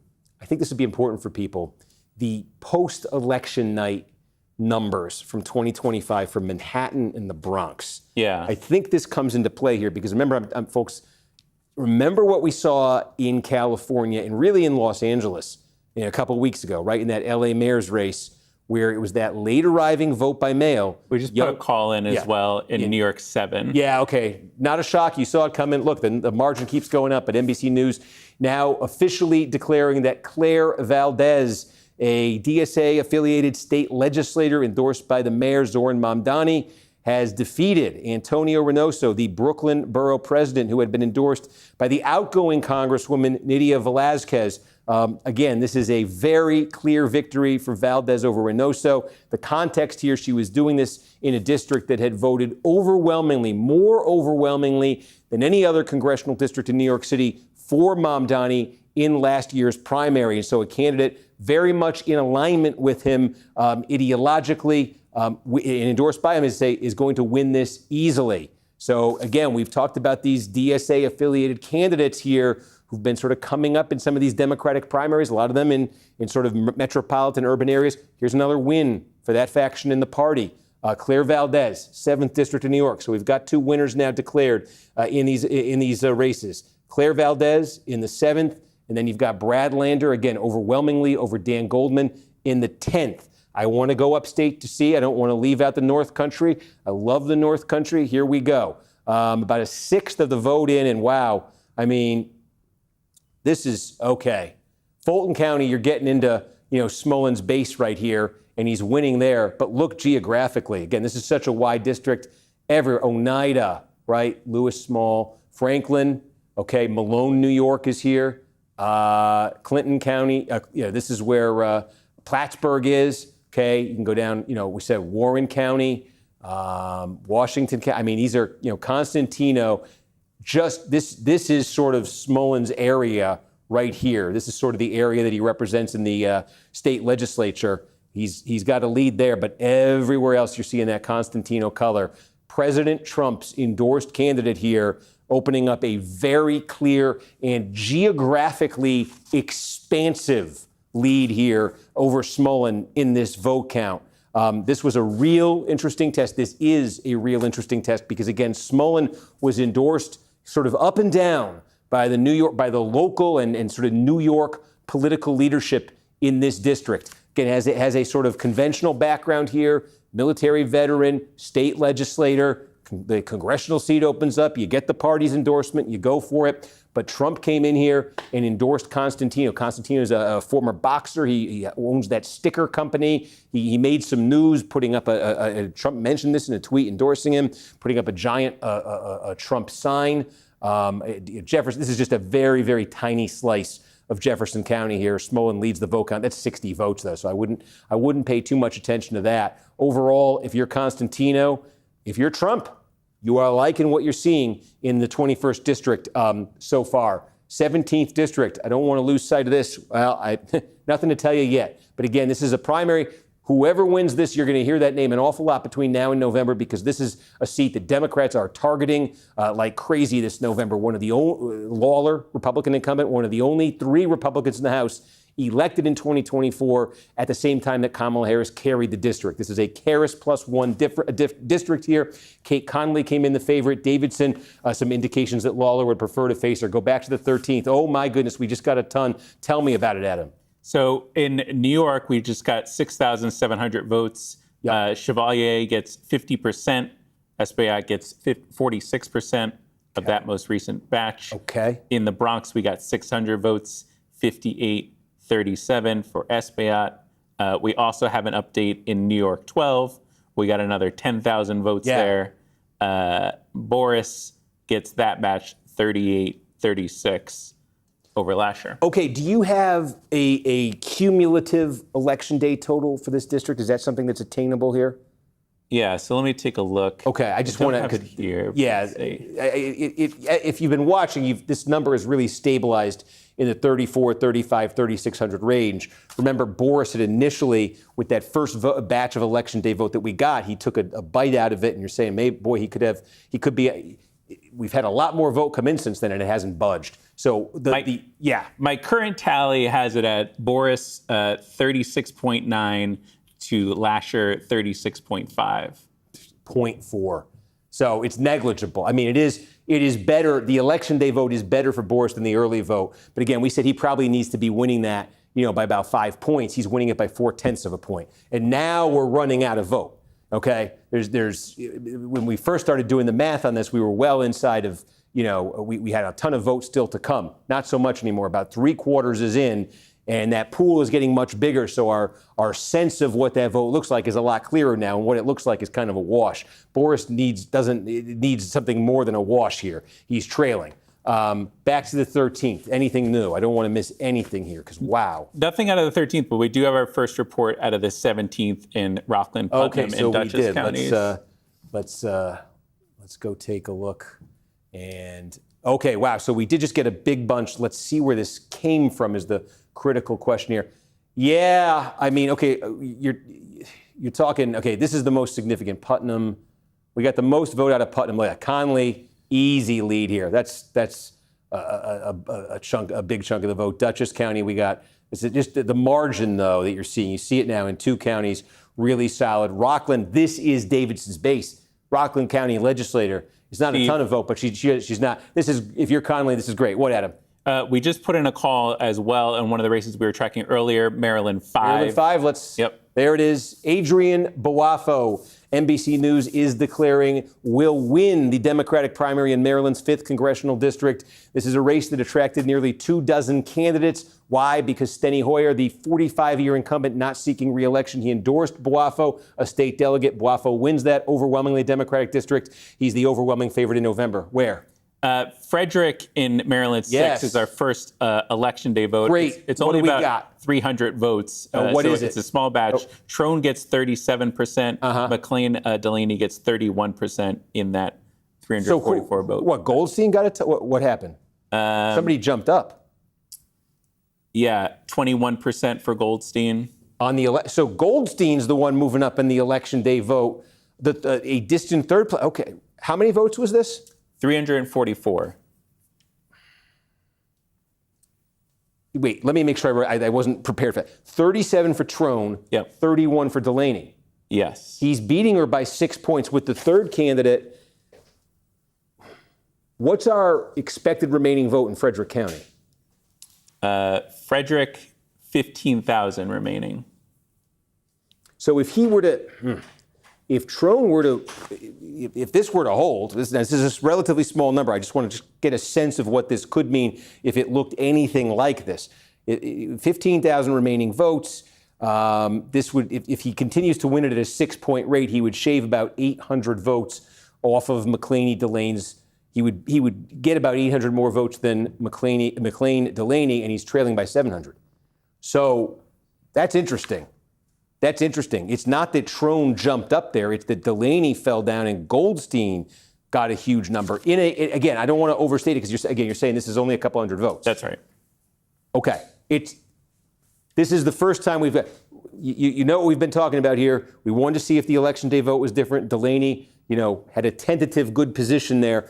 Speaker 1: think this would be important for people, the post-election night numbers from 2025 from Manhattan and the Bronx.
Speaker 2: Yeah. I
Speaker 1: think this comes into play here because remember, folks, remember what we saw in California and really in Los Angeles a couple of weeks ago, right, in that LA mayor's race where it was that late arriving vote by mail.
Speaker 2: We just put a call in as well in New York 7.
Speaker 1: Yeah, okay. Not a shock. You saw it come in. Look, the margin keeps going up, but NBC News now officially declaring that Claire Valdez, a DSA-affiliated state legislator endorsed by the mayor, Zoran Mamdani, has defeated Antonio Reynoso, the Brooklyn borough president, who had been endorsed by the outgoing Congresswoman Nydia Velázquez. Again, this is a very clear victory for Valdez over Reynoso. The context here, she was doing this in a district that had voted overwhelmingly, more overwhelmingly than any other congressional district in New York City for Mamdani in last year's primary. And so a candidate very much in alignment with him ideologically, and endorsed by him, is going to win this easily. So again, we've talked about these DSA-affiliated candidates here who've been sort of coming up in some of these Democratic primaries, a lot of them in sort of metropolitan urban areas. Here's another win for that faction in the party. Claire Valdez, 7th District of New York. So we've got two winners now declared in these races. Claire Valdez in the 7th, and then you've got Brad Lander, again, overwhelmingly over Dan Goldman in the 10th. I want to go upstate to see. I don't want to leave out the North Country. I love the North Country. Here we go. About a sixth of the vote in, and wow, I mean, this is okay. Fulton County, you're getting into, Smollen's base right here, and he's winning there. But look geographically. Again, this is such a wide district. Oneida, right? Lewis Small, Franklin, okay, Malone, New York is here. Clinton County, this is where Plattsburgh is. Okay, you can go down, we said Warren County, Washington County. I mean, these are, Constantino. just this is sort of Smollen's area right here. This is sort of the area that he represents in the state legislature. He's got a lead there, but everywhere else you're seeing that Constantino color. President Trump's endorsed candidate here, opening up a very clear and geographically expansive lead here over Smollen in this vote count. This was a real interesting test. This is a real interesting test because, again, Smollen was endorsed sort of up and down by the local and sort of New York political leadership in this district. Again, it has a sort of conventional background here, military veteran, state legislator. The congressional seat opens up, you get the party's endorsement, you go for it. But Trump came in here and endorsed Constantino. Constantino is a former boxer. He owns that sticker company. He made some news putting up Trump mentioned this in a tweet endorsing him, putting up a giant Trump sign. Jefferson, this is just a very, very tiny slice of Jefferson County here. Smollen leads the vote count. That's 60 votes, though, so I wouldn't pay too much attention to that. Overall, if you're Constantino, if you're Trump, you are liking what you're seeing in the 21st district so far. 17th district, I don't want to lose sight of this. Well, nothing to tell you yet. But again, this is a primary. Whoever wins this, you're going to hear that name an awful lot between now and November because this is a seat that Democrats are targeting like crazy this November. One of the Lawler, Republican incumbent, one of the only 3 Republicans in the House elected in 2024 at the same time that Kamala Harris carried the district. This is a Harris +1 district here. Kate Connolly came in the favorite. Davidson, some indications that Lawler would prefer to face her. Go back to the 13th. Oh, my goodness, we just got a ton. Tell me about it, Adam.
Speaker 2: So in New York, we just got 6,700 votes.
Speaker 1: Yep.
Speaker 2: Chevalier gets 50%. Espaillat gets 46% of that most recent batch.
Speaker 1: Okay.
Speaker 2: In the Bronx, we got 600 votes, 58-37 for Espaillat. We also have an update in New York 12. We got another 10,000 votes there. Boris gets that batch 38-36 over last year.
Speaker 1: Okay, do you have a cumulative election day total for this district? Is that something that's attainable here?
Speaker 2: Yeah, so let me take a look.
Speaker 1: Okay, I just want to.
Speaker 2: Here.
Speaker 1: Yeah, if you've been watching, this number is really stabilized in the 34, 35, 3,600 range. Remember, Boris had initially, with that first batch of election day vote that we got, he took a bite out of it, and you're saying, maybe, boy, he could be. We've had a lot more vote come in since then, and it hasn't budged. So
Speaker 2: my current tally has it at Boris 36.9 to Lasher 36.5.
Speaker 1: 0.4. So it's negligible. I mean, it is better. The election day vote is better for Boris than the early vote. But again, we said he probably needs to be winning that, by about 5 points. He's winning it by 0.4 of a point. And now we're running out of vote. Okay, when we first started doing the math on this, we were well inside of, we had a ton of votes still to come. Not so much anymore. About 3/4 is in, and that pool is getting much bigger. So our sense of what that vote looks like is a lot clearer now, and what it looks like is kind of a wash. Boris needs something more than a wash here. He's trailing. Back to the 13th. Anything new? I don't want to miss anything here because, wow.
Speaker 2: Nothing out of the 13th, but we do have our first report out of the 17th in Rockland, Putnam, and Dutchess counties.
Speaker 1: Let's go take a look. And, okay, wow. So we did just get a big bunch. Let's see where this came from is the critical question here. Yeah, I mean, okay, you're talking, okay, this is the most significant. Putnam. We got the most vote out of Putnam. Look at Conley. Easy lead here. That's a big chunk of the vote. Dutchess County, we got. It's just the margin, though, that you're seeing. You see it now in 2 counties, really solid. Rockland, this is Davidson's base. Rockland County legislator. It's not a ton of vote, but she's not. This is, if you're Conley, this is great. What, Adam?
Speaker 2: We just put in a call as well in one of the races we were tracking earlier, Maryland 5.
Speaker 1: Maryland 5, There it is. Adrian Boafo. NBC News is declaring will win the Democratic primary in Maryland's 5th congressional district. This is a race that attracted nearly 24 candidates. Why? Because Steny Hoyer, the 45-year incumbent not seeking re-election, he endorsed Boafo, a state delegate. Boafo wins that overwhelmingly Democratic district. He's the overwhelming favorite in November. Where?
Speaker 2: Frederick in Maryland 6 is our first election day vote.
Speaker 1: Great.
Speaker 2: It's only about 300 votes.
Speaker 1: What is it?
Speaker 2: It's a small batch. Trone gets 37%. McLean Delaney gets 31% in that 344 votes.
Speaker 1: What, Goldstein got it? What happened? Somebody jumped up.
Speaker 2: Yeah, 21% for Goldstein.
Speaker 1: So Goldstein's the one moving up in the election day vote. A distant third place. Okay, how many votes was this?
Speaker 2: 344.
Speaker 1: Wait, let me make sure I wasn't prepared for that. 37 for Trone,
Speaker 2: Yep.
Speaker 1: 31 for Delaney.
Speaker 2: Yes.
Speaker 1: He's beating her by 6 points with the third candidate. What's our expected remaining vote in Frederick County?
Speaker 2: Frederick, 15,000 remaining.
Speaker 1: So if he were to, if Trone were to, if this were to hold, this is a relatively small number. I just want to get a sense of what this could mean if it looked anything like this. 15,000 remaining votes. This would, if he continues to win it at a 6-point rate, he would shave about 800 votes off of McClaney Delaney's. He would get about 800 more votes than McLean Delaney, and he's trailing by 700. So that's interesting. That's interesting. It's not that Trone jumped up there. It's that Delaney fell down and Goldstein got a huge number. Again, I don't want to overstate it because you're saying this is only a couple hundred votes.
Speaker 2: That's right.
Speaker 1: Okay. This is the first time we've got, you know what we've been talking about here. We wanted to see if the election day vote was different. Delaney, had a tentative good position there.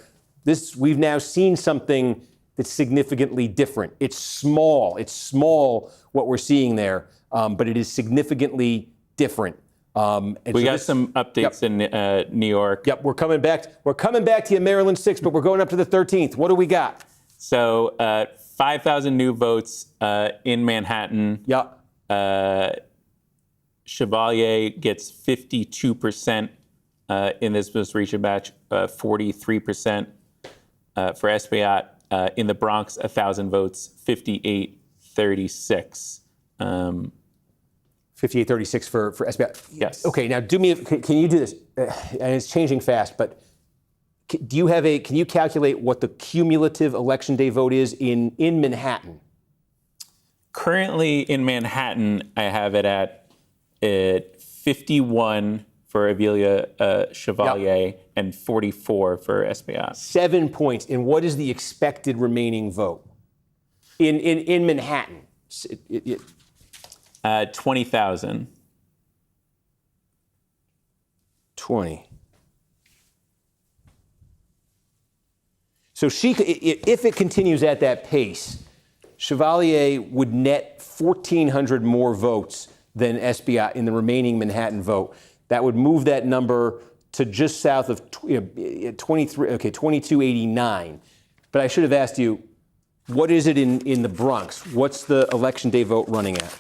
Speaker 1: We've now seen something that's significantly different. It's small. It's small what we're seeing there, but it is significantly different.
Speaker 2: We got some updates in New York.
Speaker 1: Yep, we're coming back to you, Maryland 6, but we're going up to the 13th. What do we got?
Speaker 2: So 5,000 new votes in Manhattan.
Speaker 1: Yep.
Speaker 2: Chevalier gets 52% in this most recent batch, 43% for Espaillat. In the Bronx, 1,000 votes, 58-36.
Speaker 1: 58-36 for Espaillat.
Speaker 2: Yes.
Speaker 1: Okay, now can you do this? And it's changing fast, but can you calculate what the cumulative election day vote is in Manhattan?
Speaker 2: Currently in Manhattan, I have it at 51 for Avilia Chevalier and 44 for Espaillat.
Speaker 1: 7 points. And what is the expected remaining vote in Manhattan?
Speaker 2: 20,000.
Speaker 1: 20. So if it continues at that pace, Chevalier would net 1,400 more votes than Espaillat in the remaining Manhattan vote. That would move that number to just south of 2289. But I should have asked you, what is it in the Bronx? What's the election day vote running at?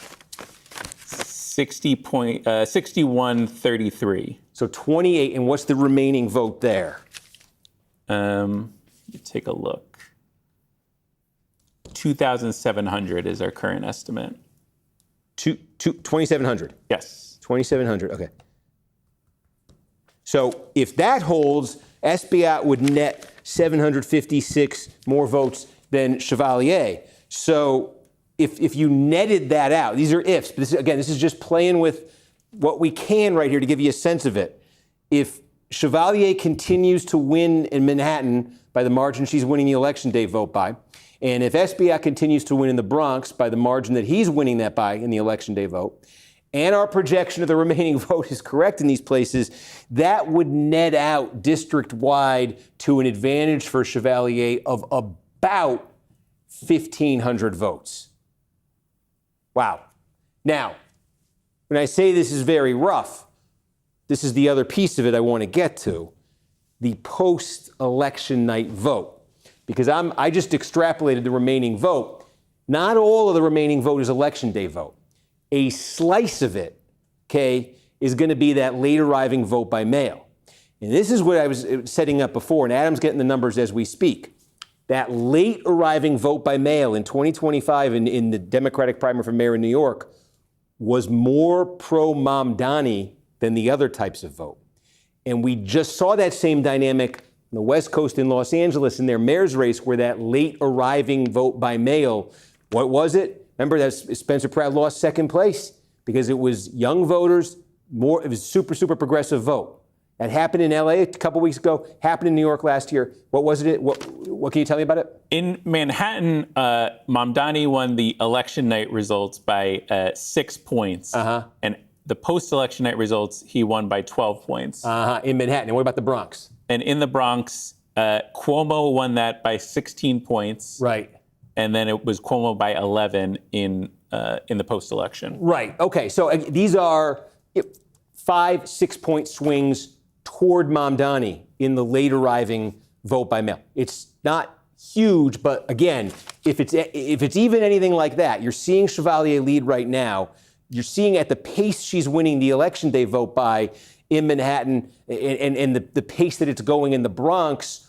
Speaker 2: 61-33.
Speaker 1: So 28, and what's the remaining vote there?
Speaker 2: Take a look. 2,700 is our current estimate.
Speaker 1: 2,700?
Speaker 2: Yes.
Speaker 1: 2,700, okay. So if that holds, Espaillat would net 756 more votes than Chevalier. So if you netted that out, these are ifs, but this is just playing with what we can right here to give you a sense of it. If Chevalier continues to win in Manhattan by the margin she's winning the election day vote by, and if Espaillat continues to win in the Bronx by the margin that he's winning that by in the election day vote, and our projection of the remaining vote is correct in these places, that would net out district-wide to an advantage for Chevalier of about 1,500 votes. Wow. Now, when I say this is very rough, this is the other piece of it I want to get to, the post-election night vote. Because I just extrapolated the remaining vote. Not all of the remaining vote is election day vote. A slice of it, okay, is going to be that late arriving vote by mail. And this is what I was setting up before, and Adam's getting the numbers as we speak. That late arriving vote by mail in 2025 in the Democratic primary for mayor in New York was more pro-Mamdani than the other types of vote. And we just saw that same dynamic on the West Coast in Los Angeles in their mayor's race, where that late arriving vote by mail, what was it? Remember that Spencer Pratt lost second place because it was young voters, it was super, super progressive vote. That happened in LA a couple weeks ago, happened in New York last year. What was it? What can you tell me about it?
Speaker 2: In Manhattan, Mamdani won the election night results by 6 points. And the post-election night results, he won by 12 points.
Speaker 1: In Manhattan. And what about the Bronx?
Speaker 2: And in the Bronx, Cuomo won that by 16 points.
Speaker 1: Right.
Speaker 2: And then it was Cuomo by 11 in the post-election.
Speaker 1: Right. Okay. So these are 5-6 point swings toward Mamdani in the late arriving vote by mail. It's not huge, but again, if it's even anything like that, you're seeing Chevalier lead right now. You're seeing at the pace she's winning the election day vote by in Manhattan and the pace that it's going in the Bronx.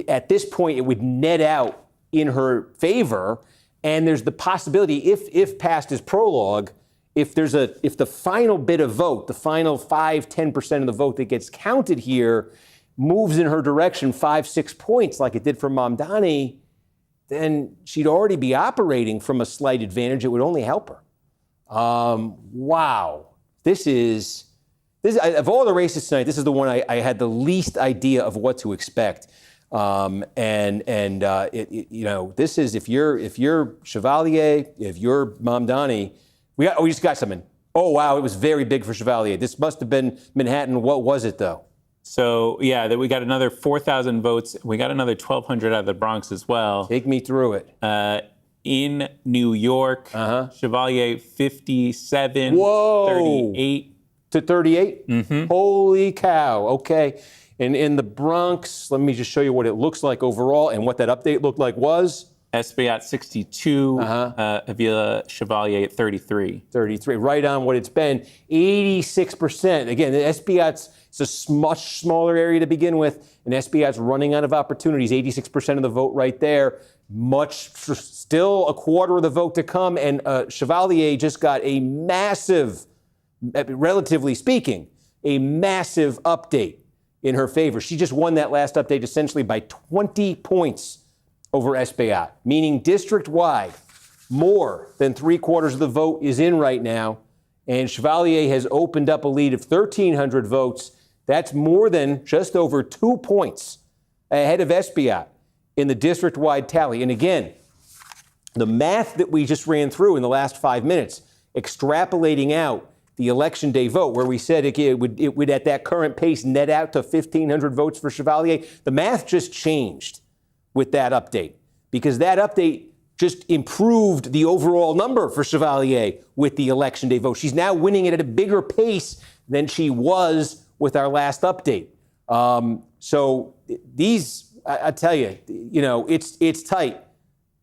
Speaker 1: At this point, it would net out in her favor. And there's the possibility, if passed as prologue, if the final bit of vote, the final 5-10% of the vote that gets counted here moves in her direction 5-6 points like it did for Mamdani, then she'd already be operating from a slight advantage. It would only help her. Wow. This is of all the races tonight, this is the one I had the least idea of what to expect. This is if you're Chevalier, if you're Mamdani, we just got something. Oh, wow, it was very big for Chevalier. This must have been Manhattan. What was it, though?
Speaker 2: So, that we got another 4,000 votes. We got another 1,200 out of the Bronx as well.
Speaker 1: Take me through it.
Speaker 2: In New York, Chevalier 57,
Speaker 1: Whoa.
Speaker 2: 38.
Speaker 1: To 38?
Speaker 2: Mm-hmm.
Speaker 1: Holy cow. Okay. And in the Bronx, let me just show you what it looks like overall and what that update looked like was.
Speaker 2: Espaillat 62, Avila Chevalier 33.
Speaker 1: 33, right on what it's been. 86%. Again, the Espaillat's it's a much smaller area to begin with, and Espaillat's running out of opportunities. 86% of the vote right there. Still a quarter of the vote to come, and Chevalier just got a massive, relatively speaking, a massive update in her favor. She just won that last update essentially by 20 points over Espaillat, meaning district-wide, more than 3/4 of the vote is in right now, and Chevalier has opened up a lead of 1,300 votes. That's more than just over 2 points ahead of Espaillat in the district-wide tally. And again, the math that we just ran through in the last 5 minutes, extrapolating out the election day vote, where we said it would at that current pace net out to 1,500 votes for Chevalier, the math just changed with that update, because that update just improved the overall number for Chevalier with the election day vote. She's now winning it at a bigger pace than she was with our last update. So these, I tell you, it's tight,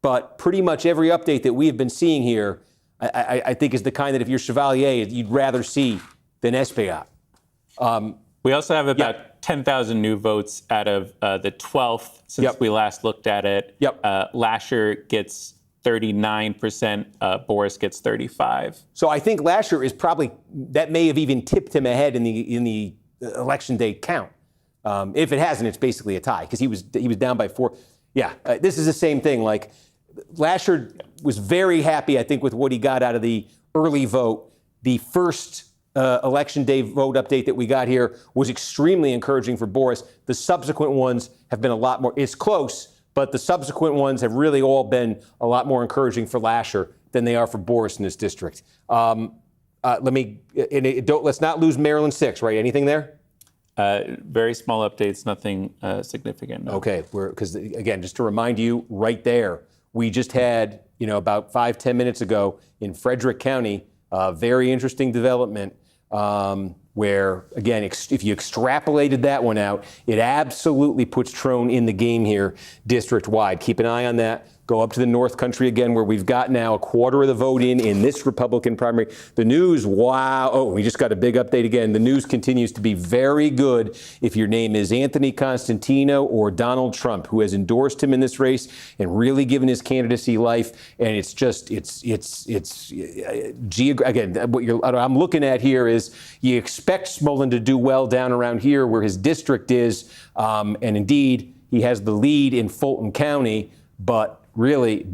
Speaker 1: but pretty much every update that we've been seeing here, I think is the kind that if you're Chevalier, you'd rather see than Espaillat.
Speaker 2: We also have about 10,000 new votes out of the 12th since we last looked at it. Lasher gets 39%, Boris gets 35%.
Speaker 1: So I think Lasher is probably, that may have even tipped him ahead in the election day count. If it hasn't, it's basically a tie, because he was down by 4. This is the same thing. Like, Lasher was very happy, I think, with what he got out of the early vote. The first election day vote update that we got here was extremely encouraging for Boris. The subsequent ones have been a lot more, it's close, but the subsequent ones have really all been a lot more encouraging for Lasher than they are for Boris in this district. Let's not lose Maryland 6, right? Anything there?
Speaker 2: Very small updates, nothing significant. No.
Speaker 1: Okay, because again, just to remind you, right there, we just had, about 5-10 minutes ago in Frederick County, a very interesting development where, again, if you extrapolated that one out, it absolutely puts Trone in the game here district-wide. Keep an eye on that. Go up to the North Country again, where we've got now a quarter of the vote in this Republican primary. The news, wow. Oh, we just got a big update again. The news continues to be very good if your name is Anthony Constantino or Donald Trump, who has endorsed him in this race and really given his candidacy life. And it's just, again, what I'm looking at here is you expect Smolin to do well down around here where his district is. And indeed, he has the lead in Fulton County, but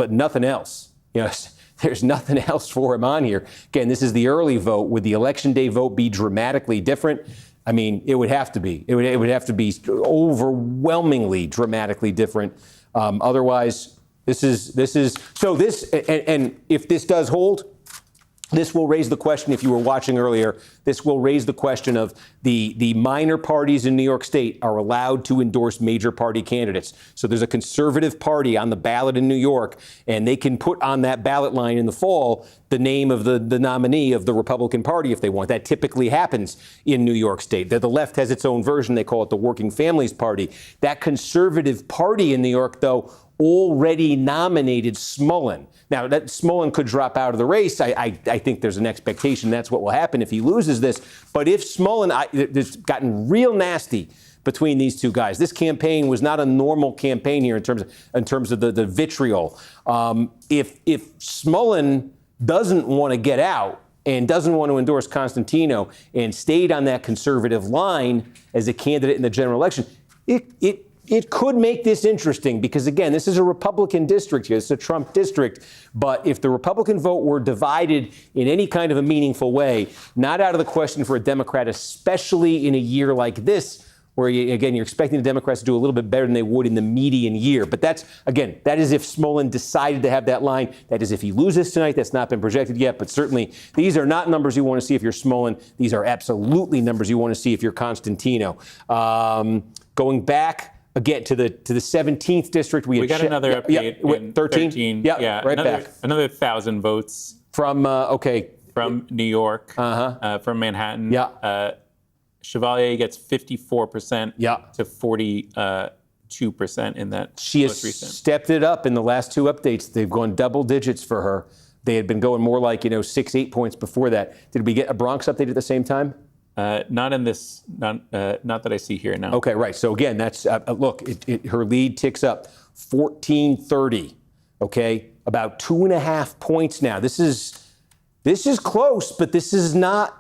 Speaker 1: nothing else. There's nothing else for him on here. Again, this is the early vote. Would the election day vote be dramatically different? I mean, it would have to be. It would have to be overwhelmingly, dramatically different. Otherwise, this is so. This and if this does hold, this will raise the question, if you were watching earlier, this will raise the question of the minor parties in New York State are allowed to endorse major party candidates. So there's a conservative party on the ballot in New York, and they can put on that ballot line in the fall the name of the nominee of the Republican Party if they want. That typically happens in New York State. The left has its own version. They call it the Working Families Party. That conservative party in New York, though, already nominated Smullen. Now, that Smullen could drop out of the race. I think there's an expectation that's what will happen if he loses this. But if Smullen, it's gotten real nasty between these two guys. This campaign was not a normal campaign here in terms of the vitriol. If Smullen doesn't want to get out and doesn't want to endorse Constantino and stayed on that conservative line as a candidate in the general election, it could make this interesting because, again, this is a Republican district here. It's a Trump district. But if the Republican vote were divided in any kind of a meaningful way, not out of the question for a Democrat, especially in a year like this, where, you're expecting the Democrats to do a little bit better than they would in the median year. But that is if Smullen decided to have that line. That is if he loses tonight. That's not been projected yet. But certainly, these are not numbers you want to see if you're Smullen. These are absolutely numbers you want to see if you're Constantino. Going back, again, to the 17th district, we
Speaker 2: got another update.
Speaker 1: In 13? Yeah, right back.
Speaker 2: Another 1,000 votes
Speaker 1: from
Speaker 2: from New York, from Manhattan.
Speaker 1: Yeah.
Speaker 2: Chevalier gets 54% to 42% in that.
Speaker 1: She has stepped it up in the last two updates. They've gone double digits for her. They had been going more like 6-8 points before that. Did we get a Bronx update at the same time?
Speaker 2: Not in this, not that I see here now.
Speaker 1: Okay, right. So again, that's look. Her lead ticks up 14-30. Okay, about 2.5 points now. This is close, but this is not.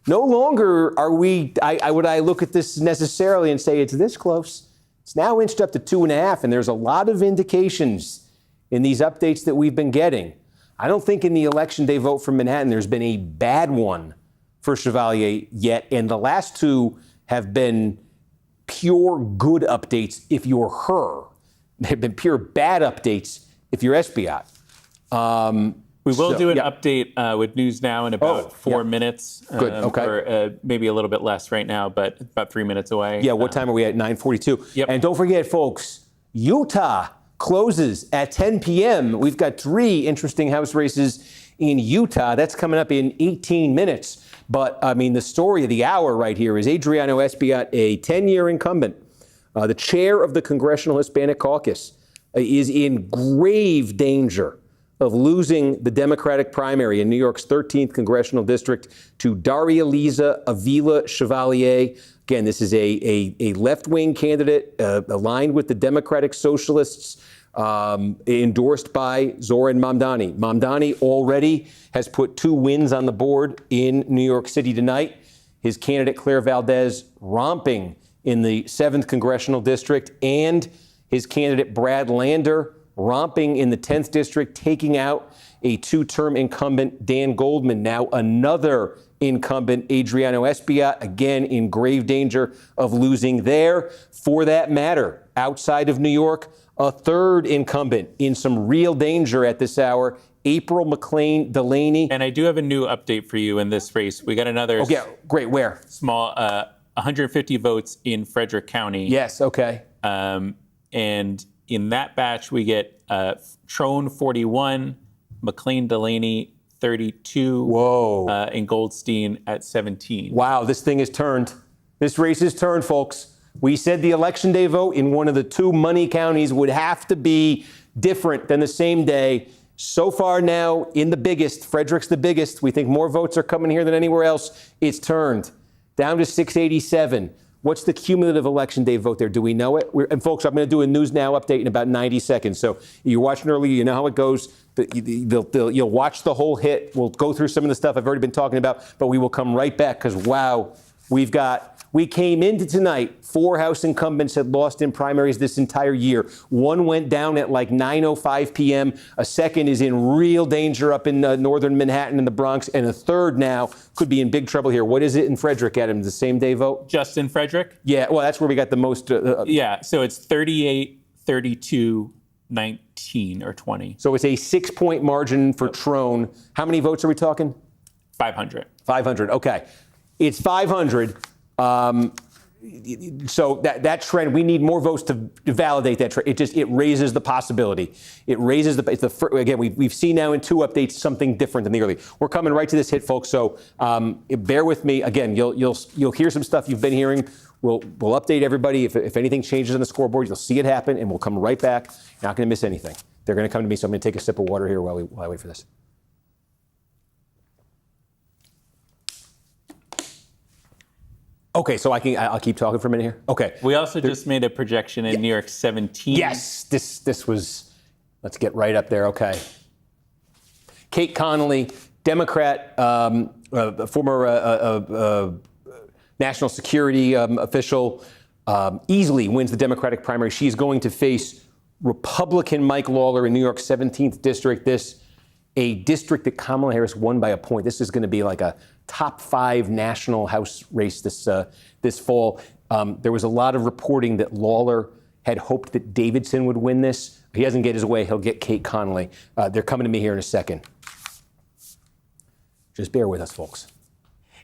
Speaker 1: No longer are we. Would I look at this necessarily and say it's this close? It's now inched up to 2.5, and there's a lot of indications in these updates that we've been getting. I don't think in the election day vote for Manhattan there's been a bad one for Chevalier yet, and the last two have been pure good updates if you're her. They've been pure bad updates if you're Esbiat.
Speaker 2: We will do an update with News Now in about 4 minutes.
Speaker 1: Good, okay.
Speaker 2: Or maybe a little bit less right now, but about 3 minutes away.
Speaker 1: Yeah, what time are we at? 9:42.
Speaker 2: Yep.
Speaker 1: And don't forget, folks, Utah closes at 10 p.m. We've got 3 interesting House races in Utah. That's coming up in 18 minutes. But, I mean, the story of the hour right here is Adriano Esbiat, a 10-year incumbent, the chair of the Congressional Hispanic Caucus, is in grave danger of losing the Democratic primary in New York's 13th congressional district to Daria Liza Avila Chevalier. Again, this is a left-wing candidate aligned with the Democratic Socialists, endorsed by Zoran Mamdani. Mamdani already has put 2 wins on the board in New York City tonight. His candidate, Claire Valdez, romping in the 7th congressional district, and his candidate, Brad Lander, romping in the 10th district, taking out a 2-term incumbent, Dan Goldman. Now another incumbent, Adriano Esbiat, again in grave danger of losing there. For that matter, outside of New York, a 3rd incumbent in some real danger at this hour, April McLean Delaney.
Speaker 2: And I do have a new update for you in this race. We got another
Speaker 1: great. Where?
Speaker 2: Small 150 votes in Frederick County.
Speaker 1: Yes, okay.
Speaker 2: And in that batch, we get Trone 41, McLean Delaney 32.
Speaker 1: Whoa.
Speaker 2: And Goldstein at 17.
Speaker 1: Wow, this thing is turned. This race is turned, folks. We said the election day vote in one of the 2 money counties would have to be different than the same day. So far now, in the biggest, Frederick's the biggest. We think more votes are coming here than anywhere else. It's turned down to 687. What's the cumulative election day vote there? Do we know it? And folks, I'm going to do a News Now update in about 90 seconds. So you're watching earlier, you know how it goes. You'll watch the whole hit. We'll go through some of the stuff I've already been talking about, but we will come right back because, wow, we've got We came into tonight, 4 House incumbents had lost in primaries this entire year. One went down at like 9:05 p.m. A second is in real danger up in northern Manhattan and the Bronx. And a third now could be in big trouble here. What is it in Frederick, Adam? The same day vote?
Speaker 2: Just in Frederick?
Speaker 1: Yeah, well, that's where we got the most.
Speaker 2: Yeah, so it's 38, 32, 19 or 20.
Speaker 1: So it's a 6-point margin for Trone. How many votes are we talking?
Speaker 2: 500.
Speaker 1: 500. Okay. It's 500. So that trend, we need more votes to validate that trend. It raises the possibility. It raises again, we've seen now in 2 updates something different than the early. We're coming right to this hit, folks. So bear with me. Again, you'll hear some stuff you've been hearing. We'll update everybody. If anything changes on the scoreboard, you'll see it happen, and we'll come right back. You're not going to miss anything. They're going to come to me, so I'm going to take a sip of water here while I wait for this. Okay, so I'll keep talking for a minute here. Okay.
Speaker 2: We also just made a projection in New York 17.
Speaker 1: Yes, this was. Let's get right up there. Okay. Kate Connolly, Democrat, former national security official, easily wins the Democratic primary. She is going to face Republican Mike Lawler in New York's 17th district. A district that Kamala Harris won by a point. This is going to be like a top 5 national House race this fall. There was a lot of reporting that Lawler had hoped that Davidson would win this. If he doesn't get his way, he'll get Kate Connolly. They're coming to me here in a second. Just bear with us, folks.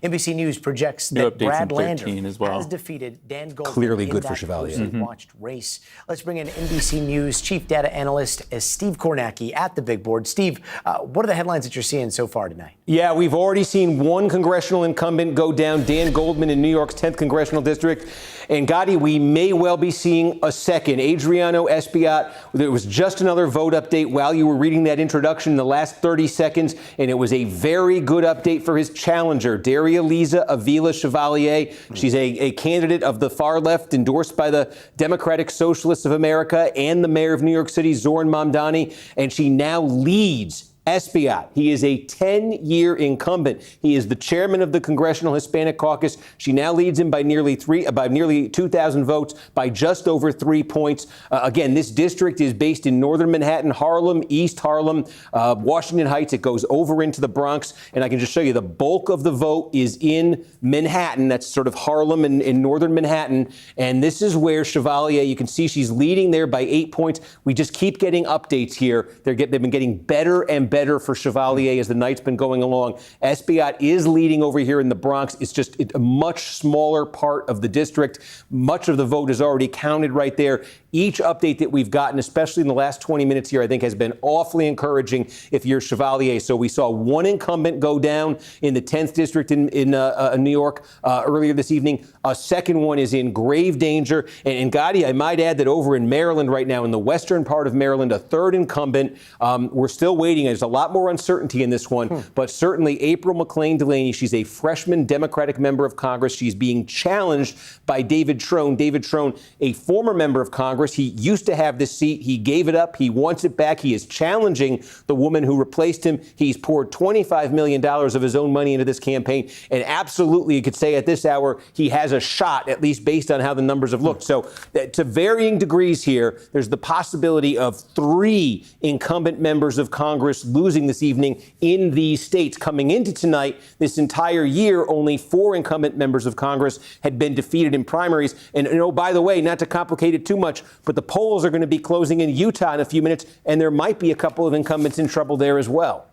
Speaker 3: NBC News projects that Brad Lander has defeated Dan Goldman
Speaker 1: Clearly good for Chevalier.
Speaker 3: Watched race. Let's bring in NBC News chief data analyst Steve Kornacki at the big board. Steve, what are the headlines that you're seeing so far tonight?
Speaker 1: Yeah, we've already seen one congressional incumbent go down, Dan Goldman in New York's 10th congressional district. And Gotti, we may well be seeing a second. Adriano Espaillat, there was just another vote update while you were reading that introduction in the last 30 seconds, and it was a very good update for his challenger, Daria-Liza Avila Chevalier. She's a candidate of the far left, endorsed by the Democratic Socialists of America and the mayor of New York City, Zoran Mamdani, and she now leads Espaillat. He is a 10-year incumbent. He is the chairman of the Congressional Hispanic Caucus. She now leads him by nearly 2,000 votes, by just over 3 points. Again, this district is based in northern Manhattan, Harlem, East Harlem, Washington Heights. It goes over into the Bronx, and I can just show you the bulk of the vote is in Manhattan. That's sort of Harlem and in northern Manhattan, and this is where Chevalier, you can see she's leading there by 8 points. We just keep getting updates here. They've been getting better and better for Chevalier as the night's been going along. Espaillat is leading over here in the Bronx. It's just a much smaller part of the district. Much of the vote is already counted right there. Each update that we've gotten, especially in the last 20 minutes here, I think has been awfully encouraging if you're Chevalier. So we saw one incumbent go down in the 10th district in New York earlier this evening. A second one is in grave danger. And Gotti, I might add that over in Maryland right now, in the western part of Maryland, a third incumbent. We're still waiting. There's a lot more uncertainty in this one, but certainly April McLean Delaney, she's a freshman Democratic member of Congress. She's being challenged by David Trone. David Trone, a former member of Congress. He used to have this seat. He gave it up. He wants it back. He is challenging the woman who replaced him. He's poured $25 million of his own money into this campaign. And absolutely, you could say at this hour, he has a shot, at least based on how the numbers have looked. So to varying degrees here, there's the possibility of 3 incumbent members of Congress losing this evening in these states. Coming into tonight, this entire year, only 4 incumbent members of Congress had been defeated in primaries. And, by the way, not to complicate it too much, but the polls are going to be closing in Utah in a few minutes, and there might be a couple of incumbents in trouble there as well.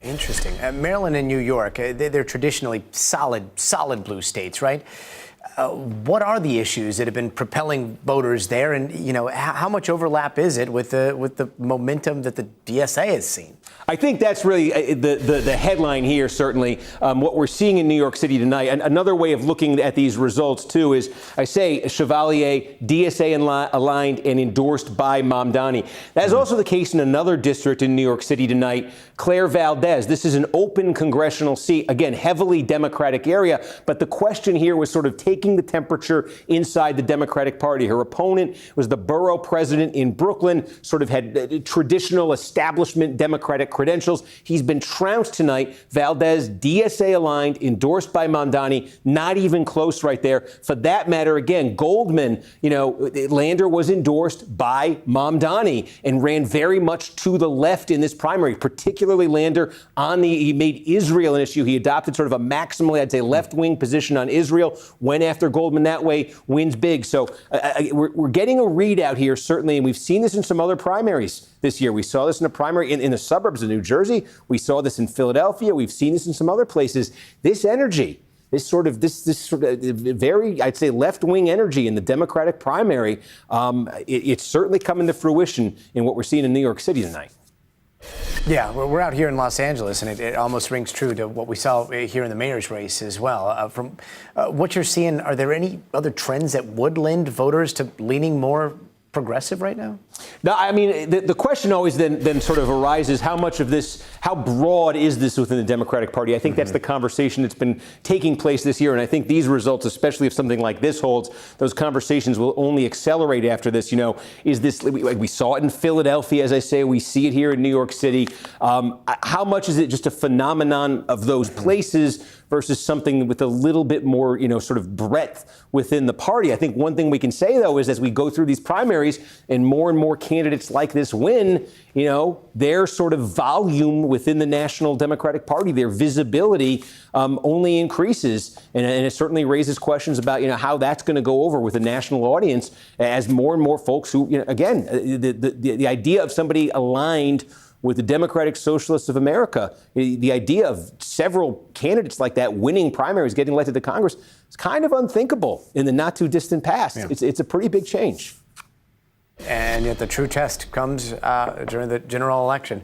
Speaker 3: Interesting. Maryland and New York, they're traditionally solid blue states, right? What are the issues that have been propelling voters there, and how much overlap is it with the momentum that the DSA has seen?
Speaker 1: I think that's really the headline here, certainly. What we're seeing in New York City tonight. And another way of looking at these results, too, is I say Chevalier, DSA aligned and endorsed by Mamdani. That is also the case in another district in New York City tonight, Claire Valdez. This is an open congressional seat, again, heavily Democratic area. But the question here was sort of taken taking the temperature inside the Democratic Party. Her opponent was the borough president in Brooklyn, sort of had traditional establishment Democratic credentials. He's been trounced tonight. Valdez, DSA aligned, endorsed by Mamdani, not even close right there. For that matter, again, Goldman, Lander was endorsed by Mamdani and ran very much to the left in this primary, particularly Lander he made Israel an issue. He adopted sort of a maximally, I'd say, left-wing position on Israel, went after Goldman that way, wins big. So we're getting a readout here, certainly, and we've seen this in some other primaries this year. We saw this in a primary in the suburbs of New Jersey. We saw this in Philadelphia. We've seen this in some other places. This energy, this sort of very, I'd say, left-wing energy in the Democratic primary, it's certainly coming to fruition in what we're seeing in New York City tonight.
Speaker 3: Yeah, we're out here in Los Angeles, and it almost rings true to what we saw here in the mayor's race as well. From what you're seeing, are there any other trends that would lend voters to leaning more progressive right now?
Speaker 1: No, I mean, the question always then sort of arises, how much of this, how broad is this within the Democratic Party? I think that's the conversation that's been taking place this year. And I think these results, especially if something like this holds, those conversations will only accelerate after this. Is this, we saw it in Philadelphia, as I say, we see it here in New York City. How much is it just a phenomenon of those places versus something with a little bit more, sort of breadth within the party? I think one thing we can say, though, is as we go through these primaries and more candidates like this win, their sort of volume within the National Democratic Party, their visibility only increases. And it certainly raises questions about, how that's going to go over with a national audience as more and more folks who, again, the idea of somebody aligned with the Democratic Socialists of America, the idea of several candidates like that winning primaries, getting elected to Congress, is kind of unthinkable in the not too distant past. Yeah. It's a pretty big change.
Speaker 3: And yet the true test comes during the general election.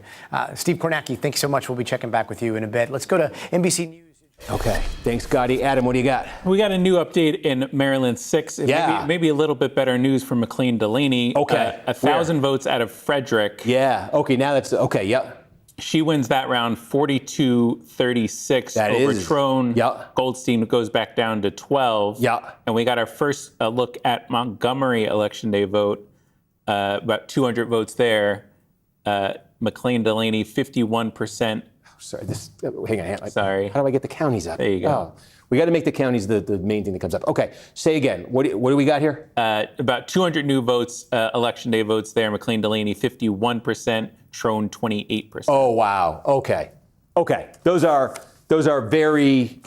Speaker 3: Steve Kornacki, thanks so much. We'll be checking back with you in a bit. Let's go to NBC News.
Speaker 1: Okay. Thanks, Gotti. Adam, what do you got?
Speaker 2: We got a new update in Maryland 6. Maybe a little bit better news from McLean Delaney.
Speaker 1: Okay.
Speaker 2: 1,000 votes out of Frederick.
Speaker 1: Yeah. Okay. Now that's okay. Yep.
Speaker 2: She wins that round 42-36 over Trone.
Speaker 1: Yep. Goldstein
Speaker 2: goes back down to 12.
Speaker 1: Yep.
Speaker 2: And we got our first look at Montgomery Election Day vote. About 200 votes there. McLean Delaney, 51%.
Speaker 1: Sorry, hang on.
Speaker 2: Sorry.
Speaker 1: How do I get the counties up?
Speaker 2: There you go.
Speaker 1: Oh, we got to make the counties the main thing that comes up. Okay, say again. What do we got here?
Speaker 2: About 200 new votes, Election Day votes there. McLean Delaney, 51%. Trone, 28%.
Speaker 1: Oh, wow. Okay. Those are very.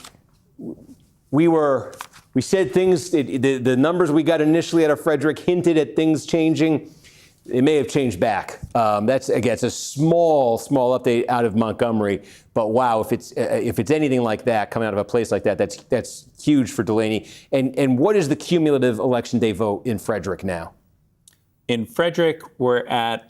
Speaker 1: We said things. The numbers we got initially out of Frederick hinted at things changing. It may have changed back. It's a small update out of Montgomery. But wow, if it's anything like that coming out of a place like that, that's huge for Delaney. And what is the cumulative Election Day vote in Frederick now?
Speaker 2: In Frederick, we're at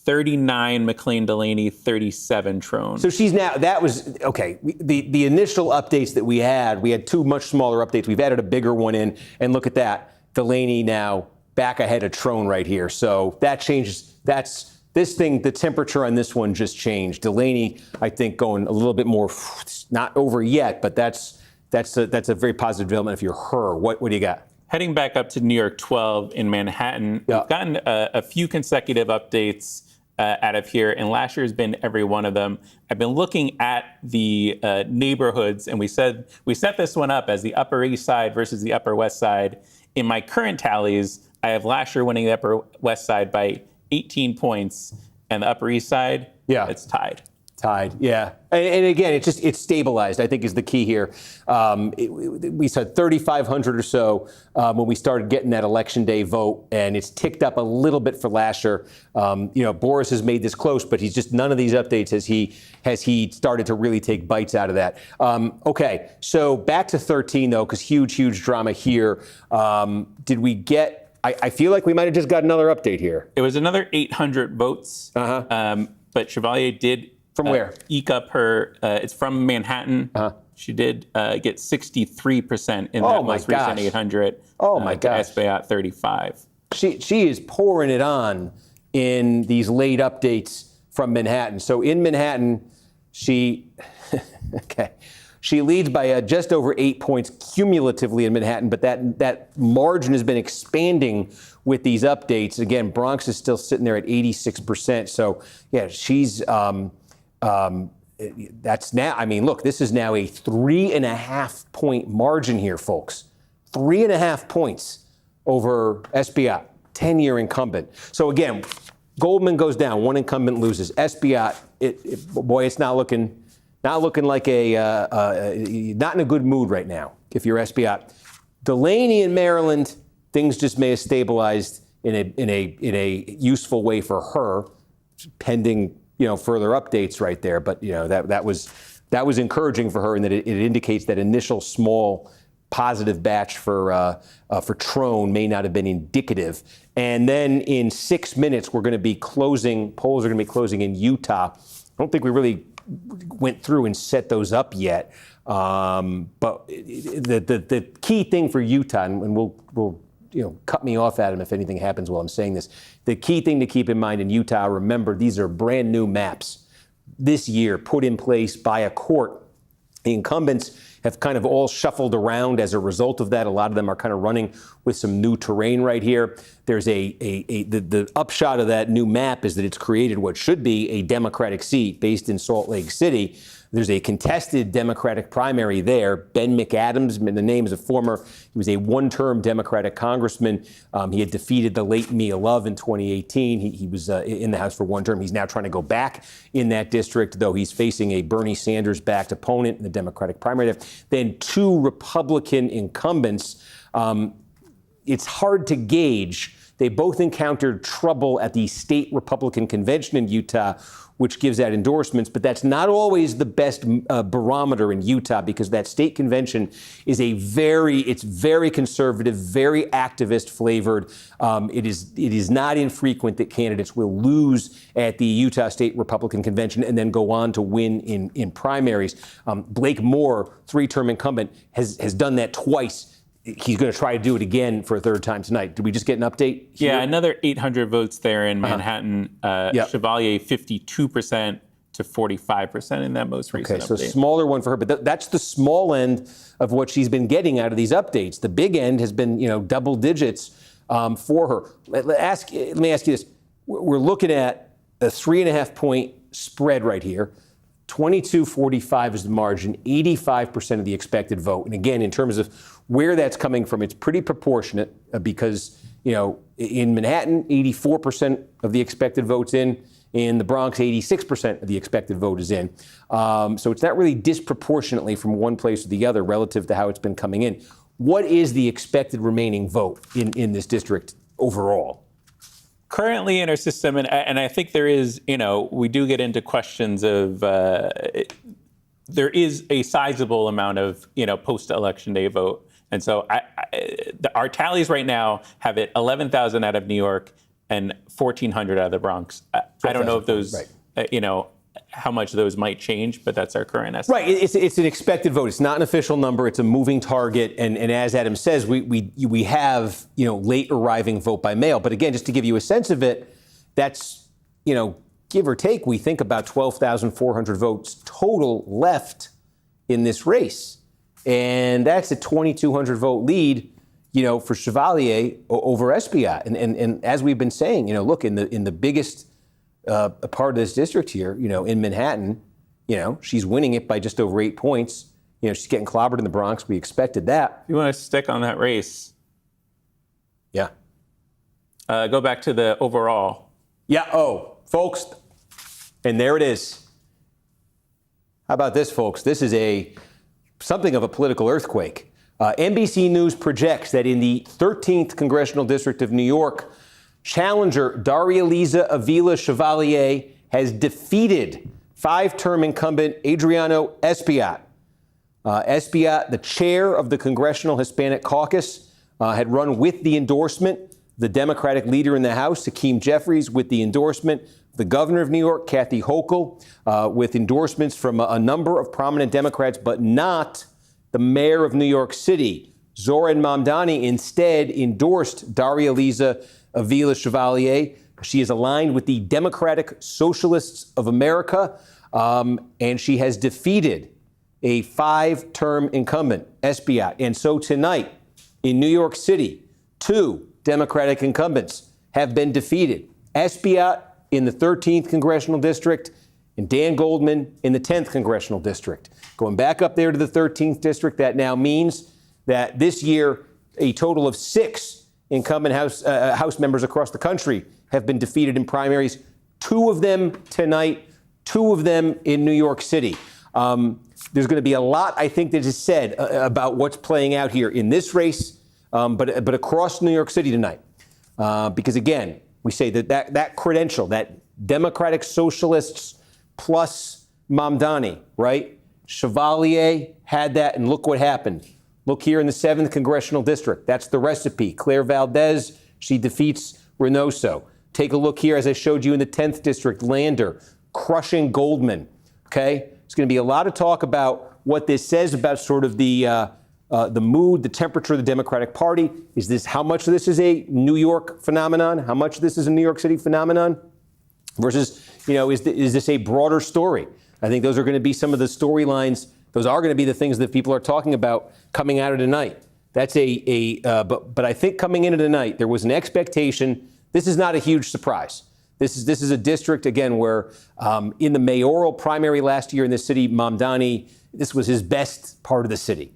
Speaker 2: 39 McLean Delaney, 37 Trone.
Speaker 1: So she's now, that was, okay, the initial updates that we had two much smaller updates. We've added a bigger one in, and look at that. Delaney now back ahead of Trone right here. So that changes, this thing, the temperature on this one just changed. Delaney, I think, going a little bit more, not over yet, but that's a very positive development if you're her. What do you got?
Speaker 2: Heading back up to New York 12 in Manhattan, We've gotten a few consecutive updates out of here, and last year has been every one of them. I've been looking at the neighborhoods, and we set this one up as the Upper East Side versus the Upper West Side. In my current tallies, I have last year winning the Upper West Side by 18 points, and the Upper East Side, it's tied.
Speaker 1: Yeah. And again, it's stabilized, I think, is the key here. We said 3,500 or so when we started getting that Election Day vote, and it's ticked up a little bit for Lasher. Boris has made this close, but he's just none of these updates has he started to really take bites out of that. Okay, so back to 13, though, because huge drama here. Did we get... I feel like we might have just got another update here.
Speaker 2: It was another 800 votes, but Chevalier did...
Speaker 1: From where?
Speaker 2: Eke up her, it's from Manhattan. She did get 63% in that most recent 800.
Speaker 1: Oh my gosh.
Speaker 2: Espaillat 35.
Speaker 1: She is pouring it on in these late updates from Manhattan. So in Manhattan, She leads by just over 8 points cumulatively in Manhattan, but that margin has been expanding with these updates. Again, Bronx is still sitting there at 86%. So, yeah, she's that's now, I mean, look, this is now a 3.5 point margin here, folks. 3.5 points over Espaillat, 10-year incumbent. So again, Goldman goes down, one incumbent loses. Espaillat, boy, it's not looking like not in a good mood right now if you're Espaillat. Delaney in Maryland, things just may have stabilized in a useful way for her, pending further updates right there. But that was encouraging for her, in that it indicates that initial small positive batch for Trone may not have been indicative. And then in 6 minutes, polls are going to be closing in Utah. I don't think we really went through and set those up yet. But the key thing for Utah, and we'll cut me off, Adam, if anything happens while I'm saying this. The key thing to keep in mind in Utah, remember, these are brand new maps this year put in place by a court. The incumbents have kind of all shuffled around as a result of that. A lot of them are kind of running with some new terrain right here. There's the upshot of that new map is that it's created what should be a Democratic seat based in Salt Lake City. There's a contested Democratic primary there. Ben McAdams, the name is he was a one-term Democratic congressman. He had defeated the late Mia Love in 2018. He was in the House for one term. He's now trying to go back in that district, though he's facing a Bernie Sanders-backed opponent in the Democratic primary. Then two Republican incumbents. It's hard to gauge. They both encountered trouble at the state Republican convention in Utah, which gives out endorsements, but that's not always the best barometer in Utah, because that state convention is it's very conservative, very activist flavored. It is not infrequent that candidates will lose at the Utah State Republican Convention and then go on to win in primaries. Blake Moore, three-term incumbent, has done that twice. He's going to try to do it again for a third time tonight. Did we just get an update here?
Speaker 2: Yeah, another 800 votes there in Manhattan. Chevalier 52% to 45% in that most recent update.
Speaker 1: Okay, so smaller one for her, but that's the small end of what she's been getting out of these updates. The big end has been, double digits for her. Let me ask you this. We're looking at a 3.5 point spread right here. 22-45 is the margin, 85% of the expected vote. And again, in terms of where that's coming from, it's pretty proportionate because, in Manhattan, 84% of the expected vote's in the Bronx, 86% of the expected vote is in. So it's not really disproportionately from one place to the other relative to how it's been coming in. What is the expected remaining vote in this district overall?
Speaker 2: Currently in our system, and I think there is, we do get into questions of, there is a sizable amount of, post-election day vote. And so our tallies right now have it 11,000 out of New York and 1,400 out of the Bronx. I don't know if those,
Speaker 1: right.
Speaker 2: How much those might change, but that's our current estimate.
Speaker 1: Right, it's an expected vote. It's not an official number. It's a moving target. And as Adam says, we have, late arriving vote by mail. But again, just to give you a sense of it, that's, give or take, we think about 12,400 votes total left in this race. And that's a 2,200 vote lead, for Chevalier over Espaillat. And as we've been saying, look, in the biggest a part of this district here, in Manhattan, she's winning it by just over 8 points. She's getting clobbered in the Bronx. We expected that.
Speaker 2: You want to stick on that race?
Speaker 1: Yeah.
Speaker 2: Go back to the overall.
Speaker 1: Yeah. Oh, folks. And there it is. How about this, folks? This is something of a political earthquake. NBC News projects that in the 13th Congressional District of New York, challenger Darya-Liza Avila Chevalier has defeated five-term incumbent Adriano Espaillat. Espaillat, the chair of the Congressional Hispanic Caucus, had run with the endorsement. The Democratic leader in the House, Hakeem Jeffries, with the endorsement. The governor of New York, Kathy Hochul, with endorsements from a number of prominent Democrats, but not the mayor of New York City. Zoran Mamdani instead endorsed Darya-Liza Avila Chevalier. She is aligned with the Democratic Socialists of America, and she has defeated a 5-term incumbent, Esbiat. And so tonight in New York City, 2 Democratic incumbents have been defeated. Esbiat in the 13th Congressional District and Dan Goldman in the 10th Congressional District. Going back up there to the 13th District, that now means that this year a total of 6 incumbent House members across the country have been defeated in primaries, 2 of them tonight, 2 of them in New York City. There's going to be a lot, I think, that is said about what's playing out here in this race, but across New York City tonight. Because, again, we say that credential, that Democratic Socialists plus Mamdani, right? Chevalier had that, and look what happened. Look here in the 7th Congressional District. That's the recipe. Claire Valdez, she defeats Reynoso. Take a look here, as I showed you in the 10th District, Lander crushing Goldman, okay? There's going to be a lot of talk about what this says about sort of the mood, the temperature of the Democratic Party. Is this, how much of this is a New York phenomenon? How much of this is a New York City phenomenon? Versus, is this a broader story? I think those are going to be some of the storylines. Those are going to be the things that people are talking about coming out of tonight. That's but I think coming into tonight, there was an expectation. This is not a huge surprise. This is a district, again, where in the mayoral primary last year in this city, Mamdani, this was his best part of the city.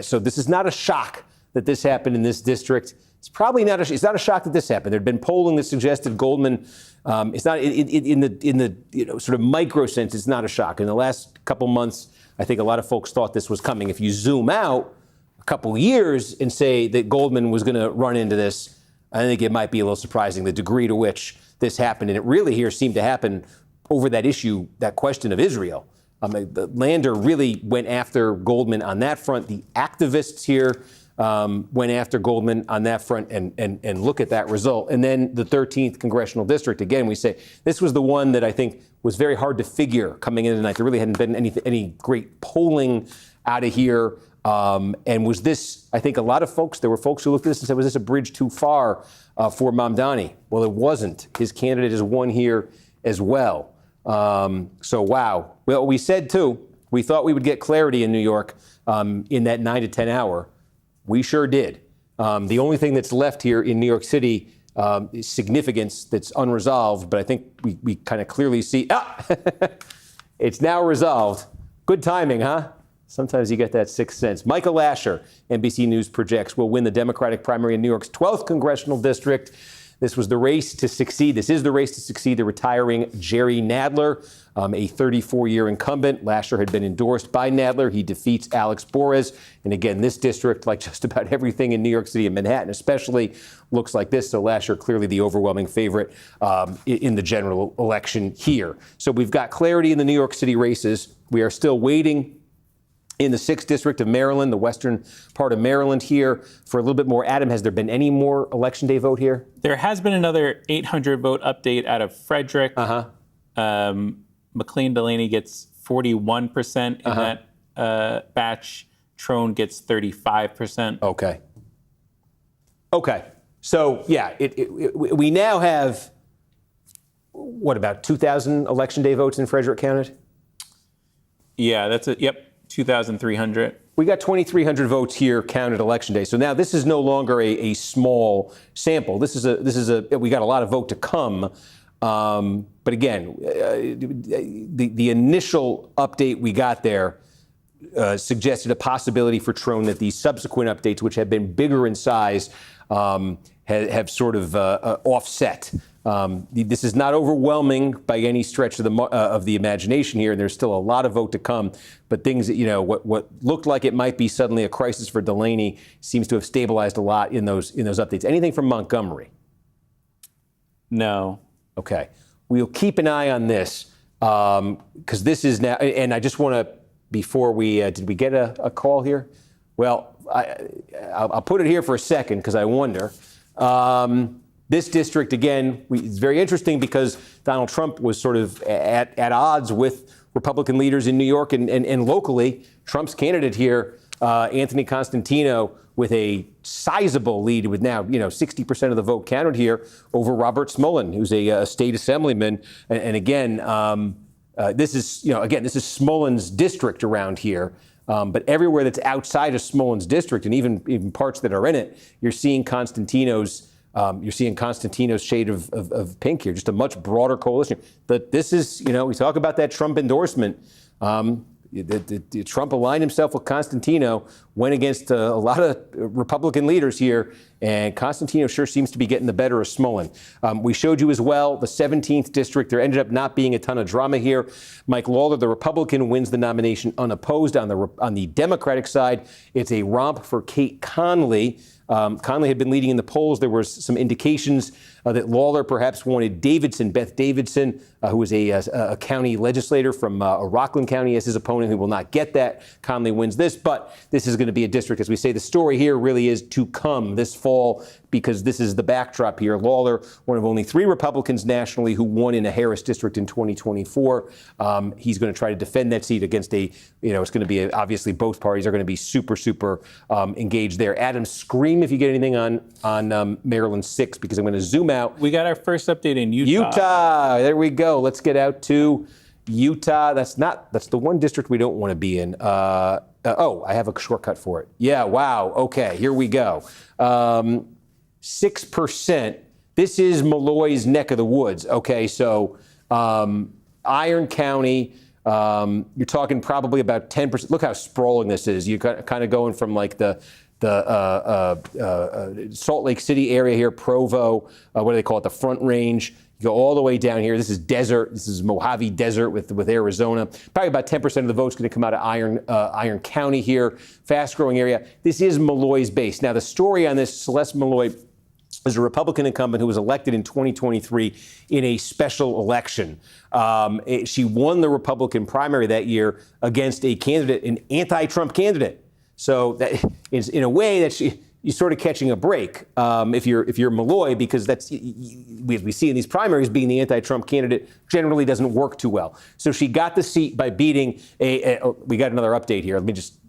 Speaker 1: So this is not a shock that this happened in this district. It's probably not it's not a shock that this happened. There'd been polling that suggested Goldman. It's not in the sort of micro sense. It's not a shock. In the last couple months, I think a lot of folks thought this was coming. If you zoom out a couple years and say that Goldman was going to run into this, I think it might be a little surprising the degree to which this happened. And it really here seemed to happen over that issue, that question of Israel. The Lander really went after Goldman on that front. The activists here went after Goldman on that front, and look at that result. And then the 13th Congressional District, again, we say this was the one that I think was very hard to figure coming in tonight. There really hadn't been any great polling out of here. And was this, I think a lot of folks, there were folks who looked at this and said, was this a bridge too far for Mamdani? Well, it wasn't. His candidate has won here as well. So, wow. Well, we said, too, we thought we would get clarity in New York in that 9 to 10 hour. We sure did. The only thing that's left here in New York City is significance that's unresolved, but I think we kind of clearly see, it's now resolved. Good timing, huh? Sometimes you get that sixth sense. Michael Lasher, NBC News projects, will win the Democratic primary in New York's 12th Congressional District. This was the race to succeed. This is the race to succeed the retiring Jerry Nadler, a 34-year incumbent. Lasher had been endorsed by Nadler. He defeats Alex Borez. And again, this district, like just about everything in New York City and Manhattan especially, looks like this. So Lasher clearly the overwhelming favorite in the general election here. So we've got clarity in the New York City races. We are still waiting in the 6th District of Maryland, the western part of Maryland here, for a little bit more. Adam, has there been any more Election Day vote here?
Speaker 2: There has been another 800 vote update out of Frederick. McLean Delaney gets 41% in that batch. Trone gets 35%.
Speaker 1: Okay. So, yeah, we now have, what, about 2,000 Election Day votes in Frederick counted?
Speaker 2: Yeah, that's it. Yep. 2,300.
Speaker 1: We got 2,300 votes here counted Election Day. So now this is no longer a small sample. We got a lot of vote to come. But again, the initial update we got there suggested a possibility for Trone that these subsequent updates, which have been bigger in size, have sort of offset. This is not overwhelming by any stretch of the imagination here, and there's still a lot of vote to come. But things that, what looked like it might be suddenly a crisis for Delaney seems to have stabilized a lot in those updates. Anything from Montgomery?
Speaker 2: No.
Speaker 1: Okay. We'll keep an eye on this because this is now, and I just want to, before we, did we get a call here? Well, I'll put it here for a second because I wonder. This district, again, it's very interesting because Donald Trump was sort of at odds with Republican leaders in New York and locally. Trump's candidate here, Anthony Constantino, with a sizable lead with now, 60% of the vote counted here over Robert Smolin, who's a state assemblyman. And again, this is Smolin's district around here. But everywhere that's outside of Smollen's district, and even parts that are in it, you're seeing Constantino's shade of pink here, just a much broader coalition. But this is, we talk about that Trump endorsement. Trump aligned himself with Constantino, went against a lot of Republican leaders here, and Constantino sure seems to be getting the better of Smollen. We showed you as well the 17th district. There ended up not being a ton of drama here. Mike Lawler, the Republican, wins the nomination unopposed. On the Democratic side, it's a romp for Kate Conley. Conley had been leading in the polls. There were some indications that Lawler perhaps wanted Beth Davidson, who was a county legislator from Rockland County, as his opponent, who will not get that. Conley wins this, but this is going to be a district, as we say. The story here really is to come this fall, because this is the backdrop here. Lawler, one of only 3 Republicans nationally who won in a Harris district in 2024. He's going to try to defend that seat against it's going to be, obviously, both parties are going to be super engaged there. Adam, scream if you get anything on Maryland 6, because I'm going to zoom out.
Speaker 2: We got our first update in Utah.
Speaker 1: There we go. Let's get out to Utah. That's the one district we don't want to be in. I have a shortcut for it. Yeah, wow. Okay, here we go. 6%. This is Malloy's neck of the woods. Okay, so Iron County, you're talking probably about 10%. Look how sprawling this is. You're kind of going from like the Salt Lake City area here, Provo, what do they call it, the Front Range. You go all the way down here. This is desert. This is Mojave Desert with Arizona. Probably about 10% of the votes going to come out of Iron County here, fast-growing area. This is Malloy's base. Now, the story on this, Celeste Malloy is a Republican incumbent who was elected in 2023 in a special election. She won the Republican primary that year against an anti-Trump candidate. So that is, in a way, that you're sort of catching a break if you're Malloy, because that's we see in these primaries, being the anti-Trump candidate generally doesn't work too well. So she got the seat by beating we got another update here. Let me just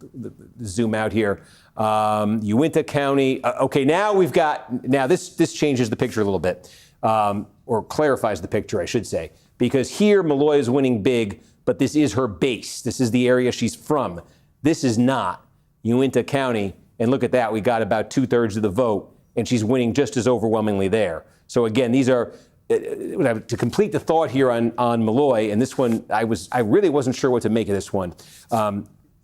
Speaker 1: zoom out here. Uintah County. Okay, now this changes the picture a little bit, or clarifies the picture, I should say, because here Malloy is winning big, but this is her base. This is the area she's from. This is not Uintah County, and look at that. We got about 2/3 of the vote, and she's winning just as overwhelmingly there. So again, these are to complete the thought here on Malloy, and this one I really wasn't sure what to make of this one.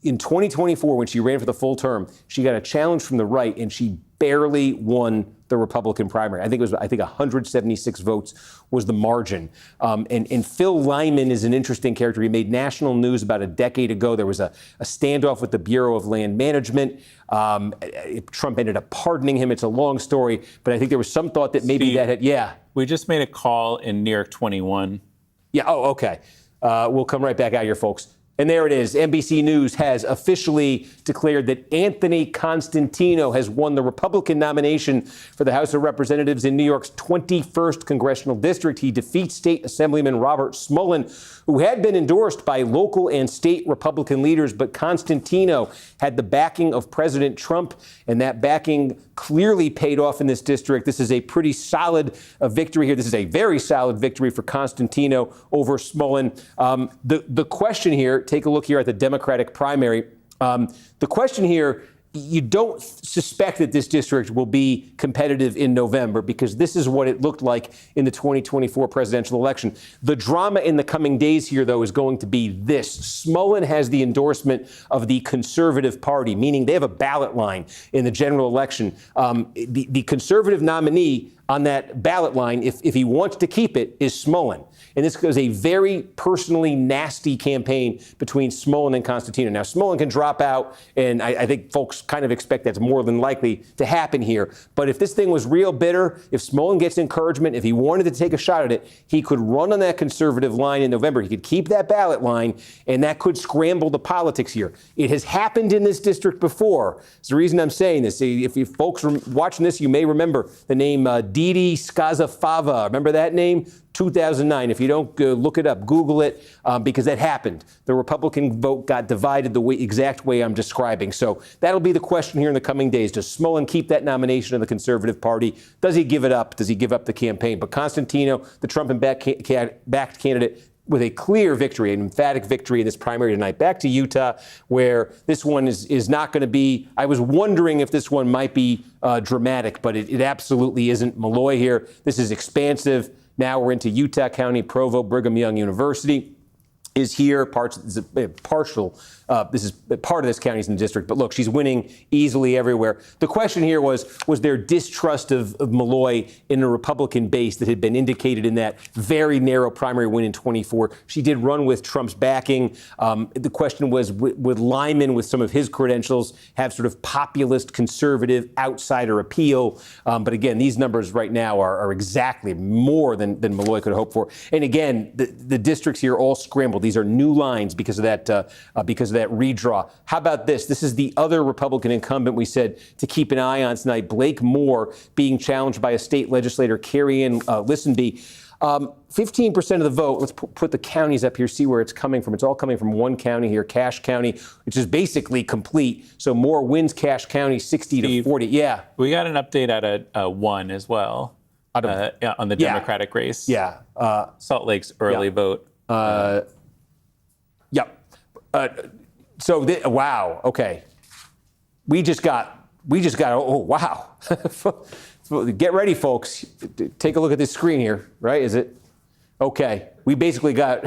Speaker 1: In 2024, when she ran for the full term, she got a challenge from the right, and she barely won the Republican primary. I think 176 votes was the margin. And Phil Lyman is an interesting character. He made national news about a decade ago. There was a standoff with the Bureau of Land Management. Trump ended up pardoning him. It's a long story, but I think there was some thought that maybe
Speaker 2: Steve, we just made a call in New York 21.
Speaker 1: Yeah. Oh, okay. We'll come right back out here, folks. And there it is. NBC News has officially declared that Anthony Constantino has won the Republican nomination for the House of Representatives in New York's 21st congressional district. He defeats State Assemblyman Robert Smollen, who had been endorsed by local and state Republican leaders. But Constantino had the backing of President Trump, and that backing clearly paid off in this district. This is a pretty solid victory here. This is a very solid victory for Constantino over Smollen. The question here, take a look here at the Democratic primary. The question here, you don't suspect that this district will be competitive in November, because this is what it looked like in the 2024 presidential election. The drama in the coming days here, though, is going to be this. Smollen has the endorsement of the Conservative Party, meaning they have a ballot line in the general election. The conservative nominee on that ballot line, if he wants to keep it, is Smollen. And this was a very personally nasty campaign between Smollen and Constantino. Now, Smollen can drop out, and I think folks kind of expect that's more than likely to happen here. But if this thing was real bitter, if Smollen gets encouragement, if he wanted to take a shot at it, he could run on that conservative line in November. He could keep that ballot line, and that could scramble the politics here. It has happened in this district before. It's the reason I'm saying this. If you folks are watching this, you may remember the name Didi Skazafava. Remember that name? 2009. If you don't look it up, Google it, because that happened. The Republican vote got divided the exact way I'm describing. So that'll be the question here in the coming days. Does Smollen keep that nomination of the Conservative Party? Does he give it up? Does he give up the campaign? But Constantino, the Trump-backed candidate, with a clear victory, an emphatic victory in this primary tonight. Back to Utah, where this one is not going to be. I was wondering if this one might be dramatic, but it absolutely isn't. Malloy here. This is expansive. Now we're into Utah County. Provo Brigham Young University is here. This is part of this county's in the district. But look, she's winning easily everywhere. The question here was there distrust of Malloy in a Republican base that had been indicated in that very narrow primary win in 24? She did run with Trump's backing. The question was, would Lyman, with some of his credentials, have sort of populist, conservative, outsider appeal? But again, these numbers right now are exactly more than Malloy could hope for. And again, the districts here all scrambled. These are new lines because of that redraw. How about this? This is the other Republican incumbent we said to keep an eye on tonight. Blake Moore being challenged by a state legislator, Carrie Ann Listenby. 15% of the vote. Let's put the counties up here, see where it's coming from. It's all coming from one county here, Cache County, which is basically complete. So Moore wins Cache County 60 to 40. Yeah.
Speaker 2: We got an update out of 1 as well on the Democratic race.
Speaker 1: Yeah.
Speaker 2: Salt Lake's early vote.
Speaker 1: Wow. Okay. We just got, oh, wow. Get ready, folks. Take a look at this screen here, right? Is it? Okay. We basically got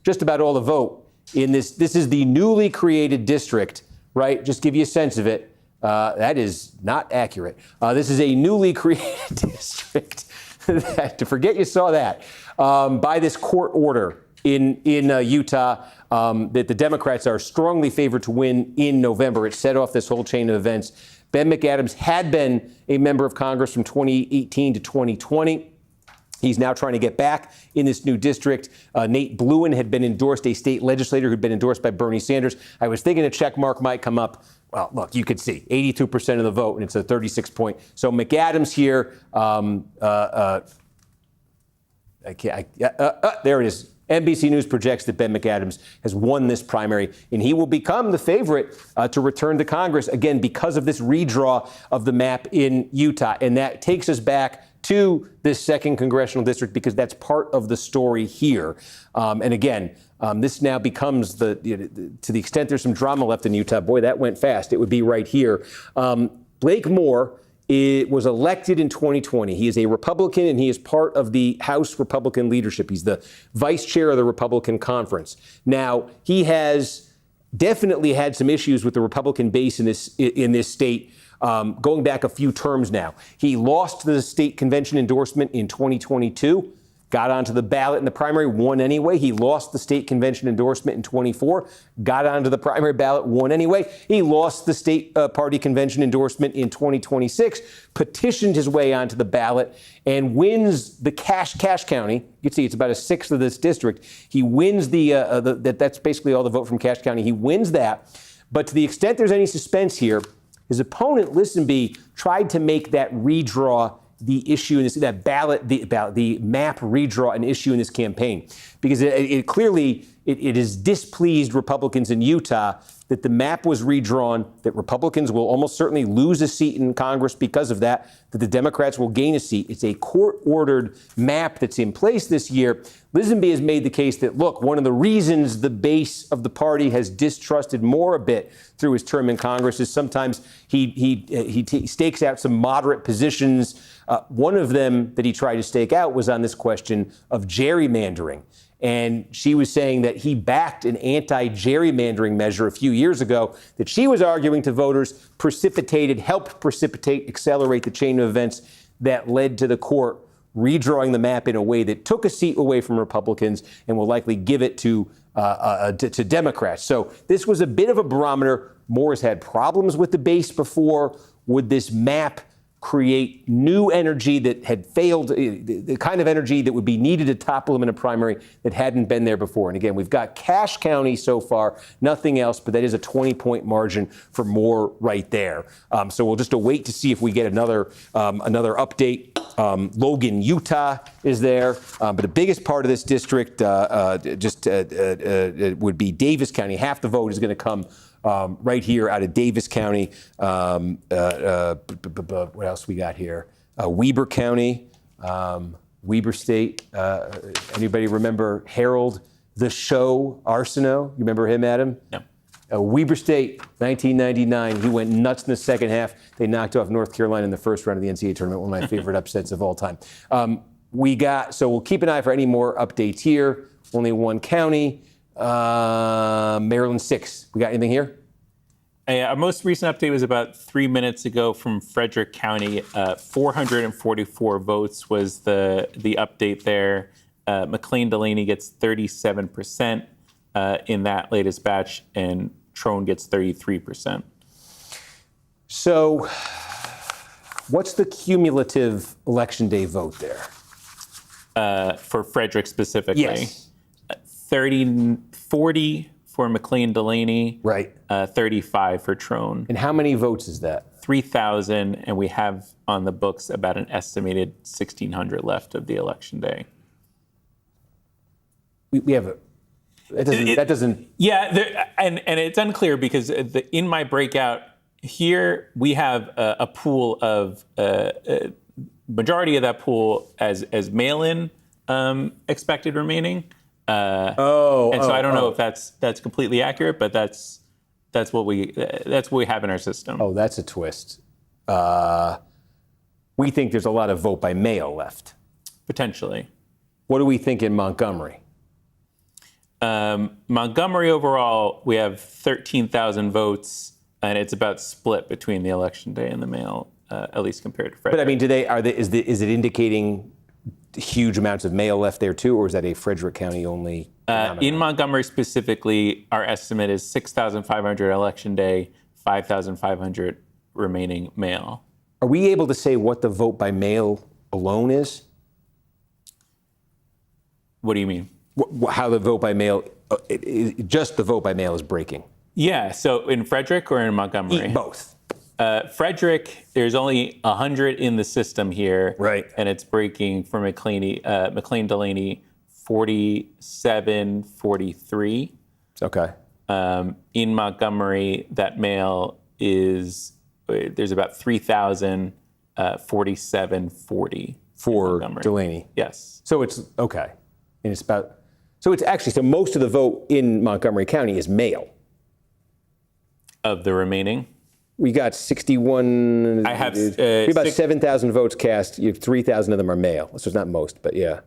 Speaker 1: just about all the vote in this. This is the newly created district, right? Just give you a sense of it. That is not accurate. This is a newly created district. To forget you saw that. By this court order in Utah, that the Democrats are strongly favored to win in November. It set off this whole chain of events. Ben McAdams had been a member of Congress from 2018 to 2020. He's now trying to get back in this new district. Nate Bluen had been endorsed, a state legislator who'd been endorsed by Bernie Sanders. I was thinking a check mark might come up. Well, look, you could see 82% of the vote, and it's a 36-point. So McAdams here. There it is. NBC News projects that Ben McAdams has won this primary, and he will become the favorite to return to Congress, again, because of this redraw of the map in Utah. And that takes us back to this second congressional district, because that's part of the story here. And again, this now becomes to the extent there's some drama left in Utah, boy, that went fast. It would be right here. Blake Moore was elected in 2020. He is a Republican, and he is part of the House Republican leadership. He's the vice chair of the Republican Conference. Now, he has definitely had some issues with the Republican base in this state, going back a few terms now. He lost the state convention endorsement in 2022. Got onto the ballot in the primary, won anyway. He lost the state convention endorsement in 24, got onto the primary ballot, won anyway. He lost the state party convention endorsement in 2026, petitioned his way onto the ballot, and wins the Cache County. You can see it's about a sixth of this district. He wins that's basically all the vote from Cache County. He wins that. But to the extent there's any suspense here, his opponent, Listenby, tried to make that redraw the issue in this, that ballot, the map redraw an issue in this campaign, because it clearly has displeased Republicans in Utah that the map was redrawn, that Republicans will almost certainly lose a seat in Congress because of that the Democrats will gain a seat. It's a court-ordered map that's in place this year. Lisenby has made the case that, look, one of the reasons the base of the party has distrusted Moore a bit through his term in Congress is sometimes he stakes out some moderate positions. One of them that he tried to stake out was on this question of gerrymandering. And she was saying that he backed an anti-gerrymandering measure a few years ago that she was arguing to voters helped precipitate, accelerate the chain of events that led to the court redrawing the map in a way that took a seat away from Republicans and will likely give it to Democrats. So this was a bit of a barometer. Moore has had problems with the base before. Would this map create new energy that had failed, the kind of energy that would be needed to topple him in a primary that hadn't been there before? And again, we've got Cache County so far, nothing else, but that is a 20-point margin for Moore right there. So we'll just wait to see if we get another update. Logan, Utah is there, but the biggest part of this district would be Davis County. Half the vote is going to come right here out of Davis County. What else we got here? Weber County, Weber State. Anybody remember Harold the show Arsenault. You remember him, Adam?
Speaker 2: No.
Speaker 1: Weber State, 1999. He went nuts in the second half. They knocked off North Carolina in the first round of the NCAA tournament, one of my favorite upsets of all time. So we'll keep an eye for any more updates here. Only one county. Maryland 6. We got anything here?
Speaker 2: Our most recent update was about 3 minutes ago from Frederick County. 444 votes was the update there. McLean-Delaney gets 37% in that latest batch, and Trone gets 33%.
Speaker 1: So what's the cumulative Election Day vote there?
Speaker 2: For Frederick specifically?
Speaker 1: Yes.
Speaker 2: 40 for McLean-Delaney.
Speaker 1: Right.
Speaker 2: 35 for Trone.
Speaker 1: And how many votes is that?
Speaker 2: 3,000, and we have on the books about an estimated 1,600 left of the Election Day.
Speaker 1: We have a... That doesn't.
Speaker 2: Yeah, and it's unclear because in my breakout here we have a pool of majority of that pool as mail-in expected remaining. And so I don't know if that's completely accurate, but that's what we have in our system.
Speaker 1: Oh, that's a twist. We think there's a lot of vote by mail left.
Speaker 2: Potentially.
Speaker 1: What do we think in Montgomery?
Speaker 2: Montgomery overall, we have 13,000 votes, and it's about split between the Election Day and the mail, at least compared to Frederick.
Speaker 1: But I mean, is it indicating huge amounts of mail left there too, or is that a Frederick County only phenomenon?
Speaker 2: In Montgomery specifically, our estimate is 6,500 Election Day, 5,500 remaining mail.
Speaker 1: Are we able to say what the vote by mail alone is?
Speaker 2: What do you mean?
Speaker 1: How the vote by mail, just the vote by mail is breaking?
Speaker 2: Yeah, so in Frederick or in Montgomery?
Speaker 1: Both.
Speaker 2: Frederick, there's only 100 in the system here.
Speaker 1: Right.
Speaker 2: And it's breaking for McLean-Delaney 47-43.
Speaker 1: Okay.
Speaker 2: In Montgomery, that mail is, there's about 3,000, 47-40.
Speaker 1: For Delaney.
Speaker 2: Yes.
Speaker 1: So it's, okay. And it's about, so most of the vote in Montgomery County is mail.
Speaker 2: Of the remaining?
Speaker 1: We got 61.
Speaker 2: I have
Speaker 1: about 7,000 votes cast. You have 3,000 of them are mail. So it's not most, but yeah,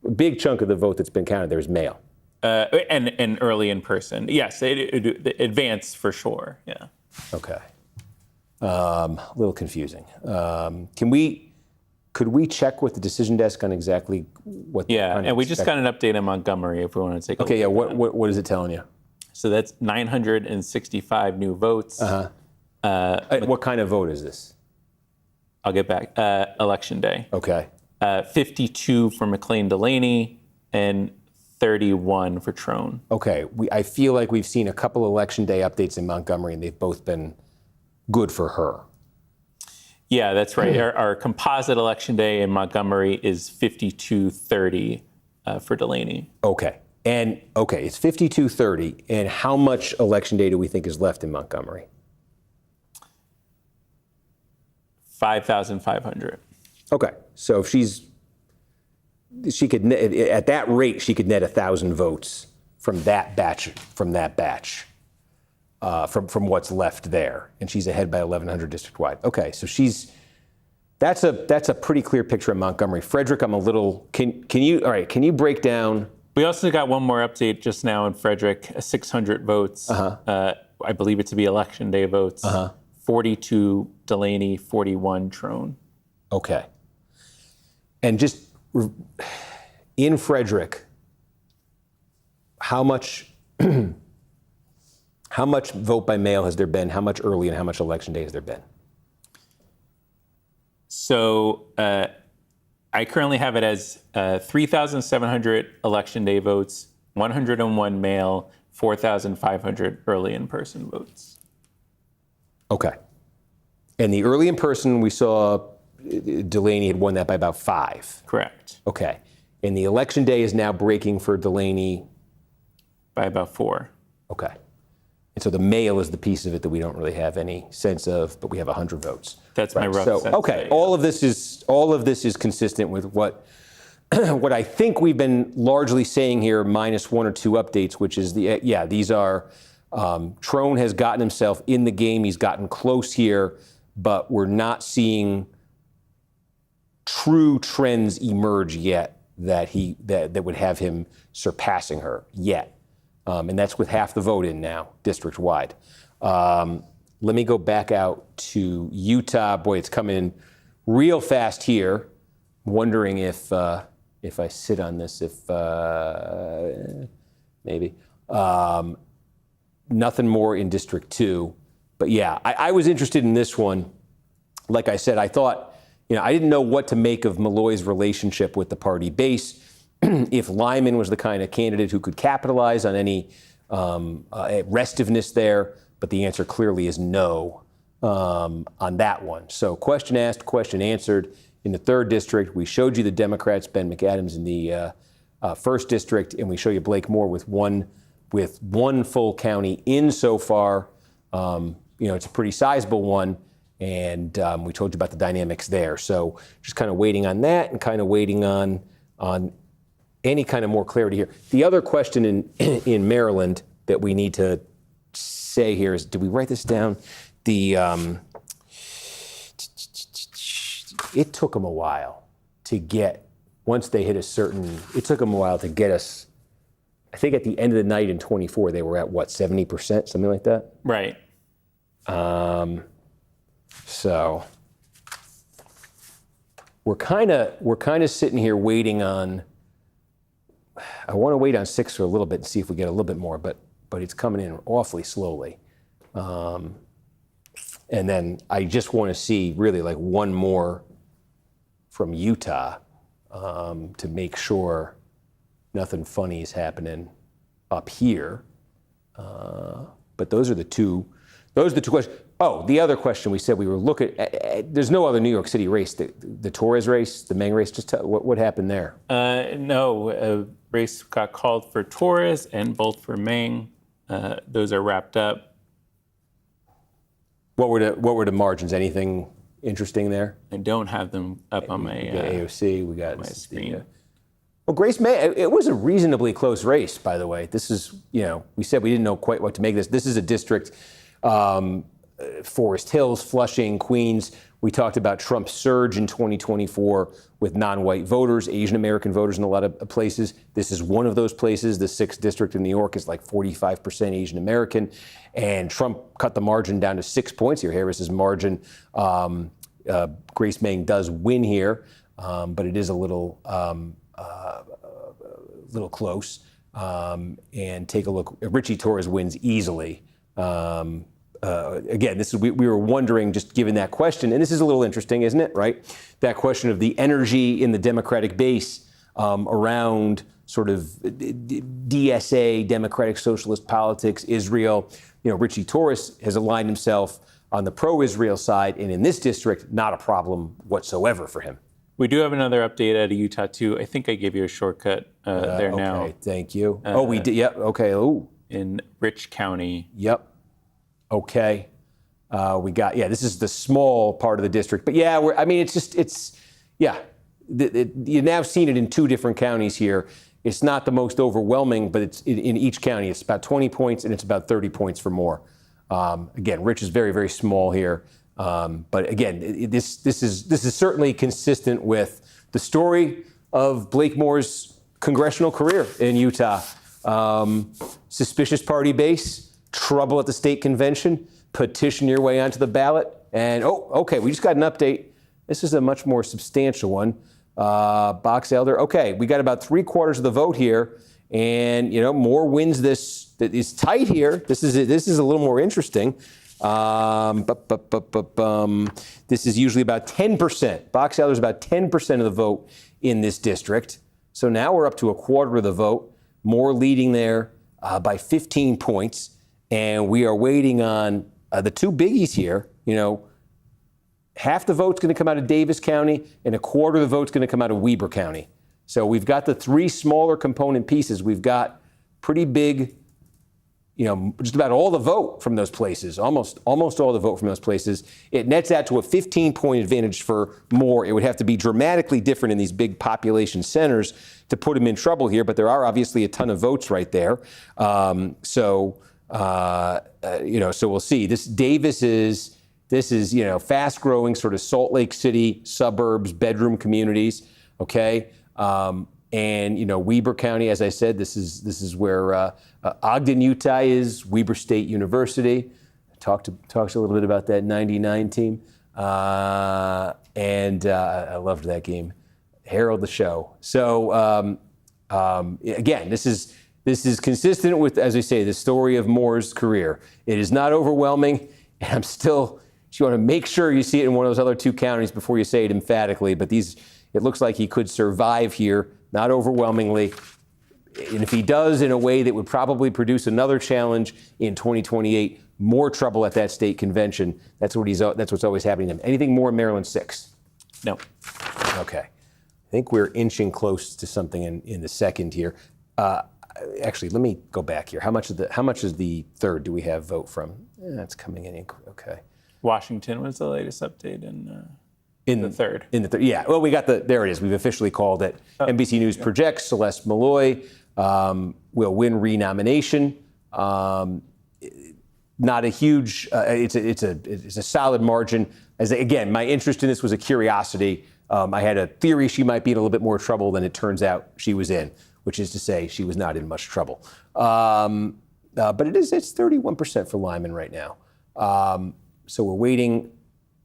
Speaker 1: a big chunk of the vote that's been counted there is mail.
Speaker 2: And early in person. Yes, advance for sure. Yeah.
Speaker 1: Okay. A little confusing. Could we check with the decision desk on exactly what?
Speaker 2: Yeah, and we just got an update on Montgomery. If we want to take a look.
Speaker 1: Okay. Yeah. What is it telling you?
Speaker 2: So that's 965 new votes.
Speaker 1: What kind of vote is this?
Speaker 2: I'll get back. Election Day.
Speaker 1: Okay.
Speaker 2: 52 for McLean-Delaney and 31 for Trone.
Speaker 1: Okay. I feel like we've seen a couple Election Day updates in Montgomery, and they've both been good for her.
Speaker 2: Yeah, that's right. Our composite Election Day in Montgomery is 52-30 for Delaney.
Speaker 1: Okay. And it's 52-30. And how much Election Day do we think is left in Montgomery?
Speaker 2: 5,500.
Speaker 1: Okay. So if she could at that rate, she could net 1,000 votes from that batch, from what's left there, and she's ahead by 1,100 district-wide. Okay, so that's a pretty clear picture of Montgomery. Frederick, I'm a little. Can you break down?
Speaker 2: We also got one more update just now in Frederick. 600 votes. I believe it to be Election Day votes. 42 Delaney, 41 Trone.
Speaker 1: Okay. And just in Frederick, how much vote by mail has there been? How much early and how much Election Day has there been?
Speaker 2: So I currently have it as 3,700 Election Day votes, 101 mail, 4,500 early in-person votes.
Speaker 1: Okay. And the early in-person, we saw Delaney had won that by about 5.
Speaker 2: Correct.
Speaker 1: Okay. And the Election Day is now breaking for Delaney?
Speaker 2: By about 4.
Speaker 1: Okay. And so the mail is the piece of it that we don't really have any sense of, but we have 100 votes.
Speaker 2: That's my rough sense.
Speaker 1: Okay.
Speaker 2: Yeah.
Speaker 1: All of this is consistent with what what I think we've been largely saying here, minus one or two updates, which is these are, Trone has gotten himself in the game. He's gotten close here, but we're not seeing true trends emerge yet that would have him surpassing her yet. And that's with half the vote in now, district-wide. Let me go back out to Utah. Boy, it's coming in real fast here. I'm wondering if I sit on this, maybe. Nothing more in District 2. But yeah, I was interested in this one. Like I said, I thought, I didn't know what to make of Malloy's relationship with the party base. If Lyman was the kind of candidate who could capitalize on any restiveness there, but the answer clearly is no on that one. So question asked, question answered. In the 3rd district, we showed you the Democrats, Ben McAdams in the 1st district, and we show you Blake Moore with one full county in so far. It's a pretty sizable one, and we told you about the dynamics there. So just kind of waiting on that and kind of waiting on any kind of more clarity here. The other question in Maryland that we need to say here is, did we write this down? It took them a while to get, once they hit it took them a while to get us, I think at the end of the night in 24, they were at what, 70%, something like that?
Speaker 2: Right.
Speaker 1: So we're kind of sitting here waiting on, I want to wait on 6 for a little bit and see if we get a little bit more, but it's coming in awfully slowly. And then I just want to see really like one more from Utah to make sure nothing funny is happening up here. But those are the two questions. Oh, the other question we said we were looking at, there's no other New York City race. The Torres race, the Meng race, just what happened there?
Speaker 2: No, a race got called for Torres and both for Meng. Those are wrapped up.
Speaker 1: What were the margins? Anything interesting there?
Speaker 2: I don't have them up on my
Speaker 1: we got AOC. We got
Speaker 2: my screen.
Speaker 1: Well, Grace May. It was a reasonably close race, by the way. This is, we said we didn't know quite what to make of this. This is a district. Forest Hills, Flushing, Queens. We talked about Trump's surge in 2024 with non-white voters, Asian American voters in a lot of places. This is one of those places. The 6th district in New York is like 45% Asian American. And Trump cut the margin down to 6 points here. Harris's margin. Grace Meng does win here, but it is a little close. And take a look. Richie Torres wins easily. Again, we were wondering, just given that question, and this is a little interesting, isn't it, right? That question of the energy in the Democratic base around sort of DSA, Democratic Socialist politics, Israel. Richie Torres has aligned himself on the pro-Israel side, and in this district, not a problem whatsoever for him.
Speaker 2: We do have another update out of Utah, too. I think I gave you a shortcut there now.
Speaker 1: Okay, thank you. We did, yep, okay, ooh.
Speaker 2: In Rich County.
Speaker 1: Yep. Okay. We got, this is the small part of the district. But yeah, you've now seen it in 2 different counties here. It's not the most overwhelming, but it's in each county. It's about 20 points and it's about 30 points for more. Again, Rich is very, very small here. But again, this is certainly consistent with the story of Blake Moore's congressional career in Utah. Suspicious party base. Trouble at the state convention, petition your way onto the ballot, and okay, we just got an update. This is a much more substantial one. Box elder, okay, we got about 3/4 of the vote here, and Moore wins this. It's tight here. This is a little more interesting. This is usually about 10%. Box elder is about 10% of the vote in this district. So now we're up to 1/4 of the vote. Moore leading there by 15 points. And we are waiting on the 2 biggies here. Half the vote's going to come out of Davis County and 1/4 of the vote's going to come out of Weber County. So we've got the 3 smaller component pieces. We've got pretty big, just about all the vote from those places, almost all the vote from those places. It nets out to a 15-point advantage for Moore. It would have to be dramatically different in these big population centers to put him in trouble here, but there are obviously a ton of votes right there. So we'll see. Davis is fast-growing sort of Salt Lake City suburbs, bedroom communities. Okay. And Weber County, as I said, this is where Ogden, Utah is, Weber State University. Talked a little bit about that 99 team. And I loved that game. Herald the show. So again, this is consistent with, as I say, the story of Moore's career. It is not overwhelming, and you want to make sure you see it in one of those other two counties before you say it emphatically, but it looks like he could survive here, not overwhelmingly. And if he does in a way that would probably produce another challenge in 2028, more trouble at that state convention. That's what's always happening to him. Anything more in Maryland 6?
Speaker 2: No.
Speaker 1: Okay. I think we're inching close to something in the second here. Actually, let me go back here. How much is the third do we have vote from? That's coming in. Okay.
Speaker 2: Washington was the latest update in the third.
Speaker 1: Yeah. Well, there it is. We've officially called it. NBC News projects Celeste Malloy will win renomination. Not a huge. It's a solid margin. Again, my interest in this was a curiosity. I had a theory she might be in a little bit more trouble than it turns out she was in, which is to say she was not in much trouble. But it's 31% for Lyman right now. So we're waiting.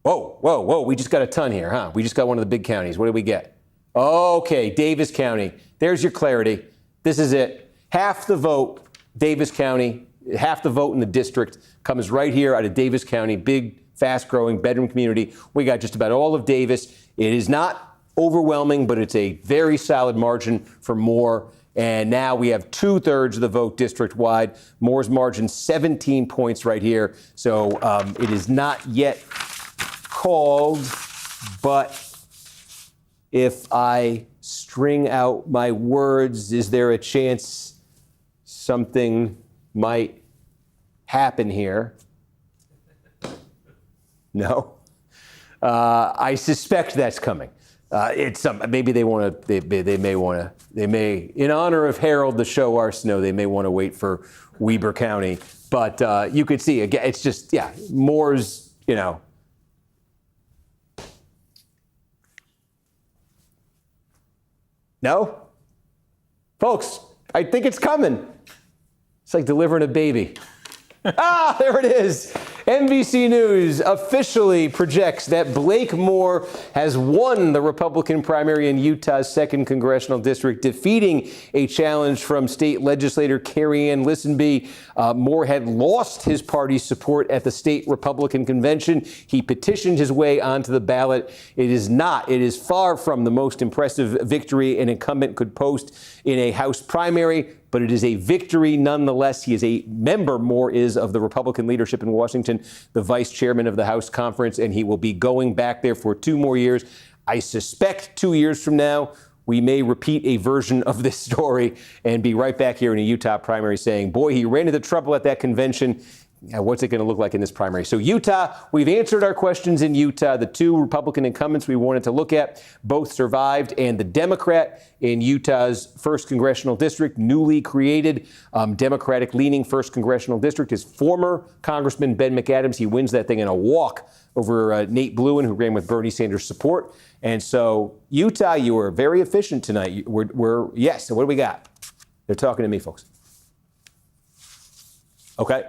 Speaker 1: Whoa. We just got a ton here, huh? We just got one of the big counties. What did we get? Okay, Davis County. There's your clarity. This is it. Half the vote, Davis County, half the vote in the district comes right here out of Davis County, big, fast-growing bedroom community. We got just about all of Davis. It is not overwhelming, but it's a very solid margin for Moore. And now we have 2/3 of the vote district-wide. Moore's margin, 17 points right here. So it is not yet called, but if I string out my words, is there a chance something might happen here? No. I suspect that's coming. Maybe they want to. They may, in honor of Harold the Show Arsenault, they may want to wait for Weber County. But you could see again. It's just Moore's. No, folks. I think it's coming. It's like delivering a baby. There it is. NBC News officially projects that Blake Moore has won the Republican primary in Utah's 2nd Congressional District, defeating a challenge from state legislator Carrie Ann Listenby. Moore had lost his party's support at the state Republican convention. He petitioned his way onto the ballot. It is far from the most impressive victory an incumbent could post in a House primary, but it is a victory nonetheless. He is a member, Moore is, of the Republican leadership in Washington, the vice chairman of the House Conference, and he will be going back there for 2 more years. I suspect 2 years from now, we may repeat a version of this story and be right back here in a Utah primary saying, boy, he ran into trouble at that convention. What's it going to look like in this primary? So Utah, we've answered our questions in Utah. The 2 Republican incumbents we wanted to look at both survived, and the Democrat in Utah's 1st Congressional District, newly created Democratic-leaning 1st Congressional District, is former Congressman Ben McAdams. He wins that thing in a walk over Nate Bluen, who ran with Bernie Sanders' support. And so Utah, you were very efficient tonight. Yes. So what do we got? They're talking to me, folks. Okay.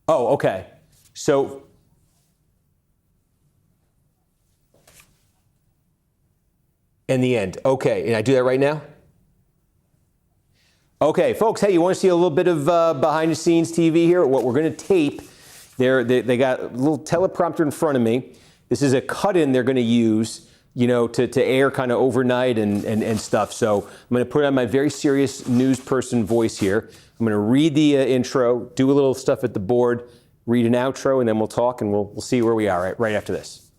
Speaker 1: Oh, okay. So in the end. Okay. And I do that right now? Okay, folks, hey, you want to see a little bit of behind-the-scenes TV here? What we're going to tape, they got a little teleprompter in front of me. This is a cut-in they're going to use, to air kind of overnight and stuff. So I'm going to put on my very serious news person voice here. I'm going to read the intro, do a little stuff at the board, read an outro, and then we'll talk, and we'll see where we are right after this.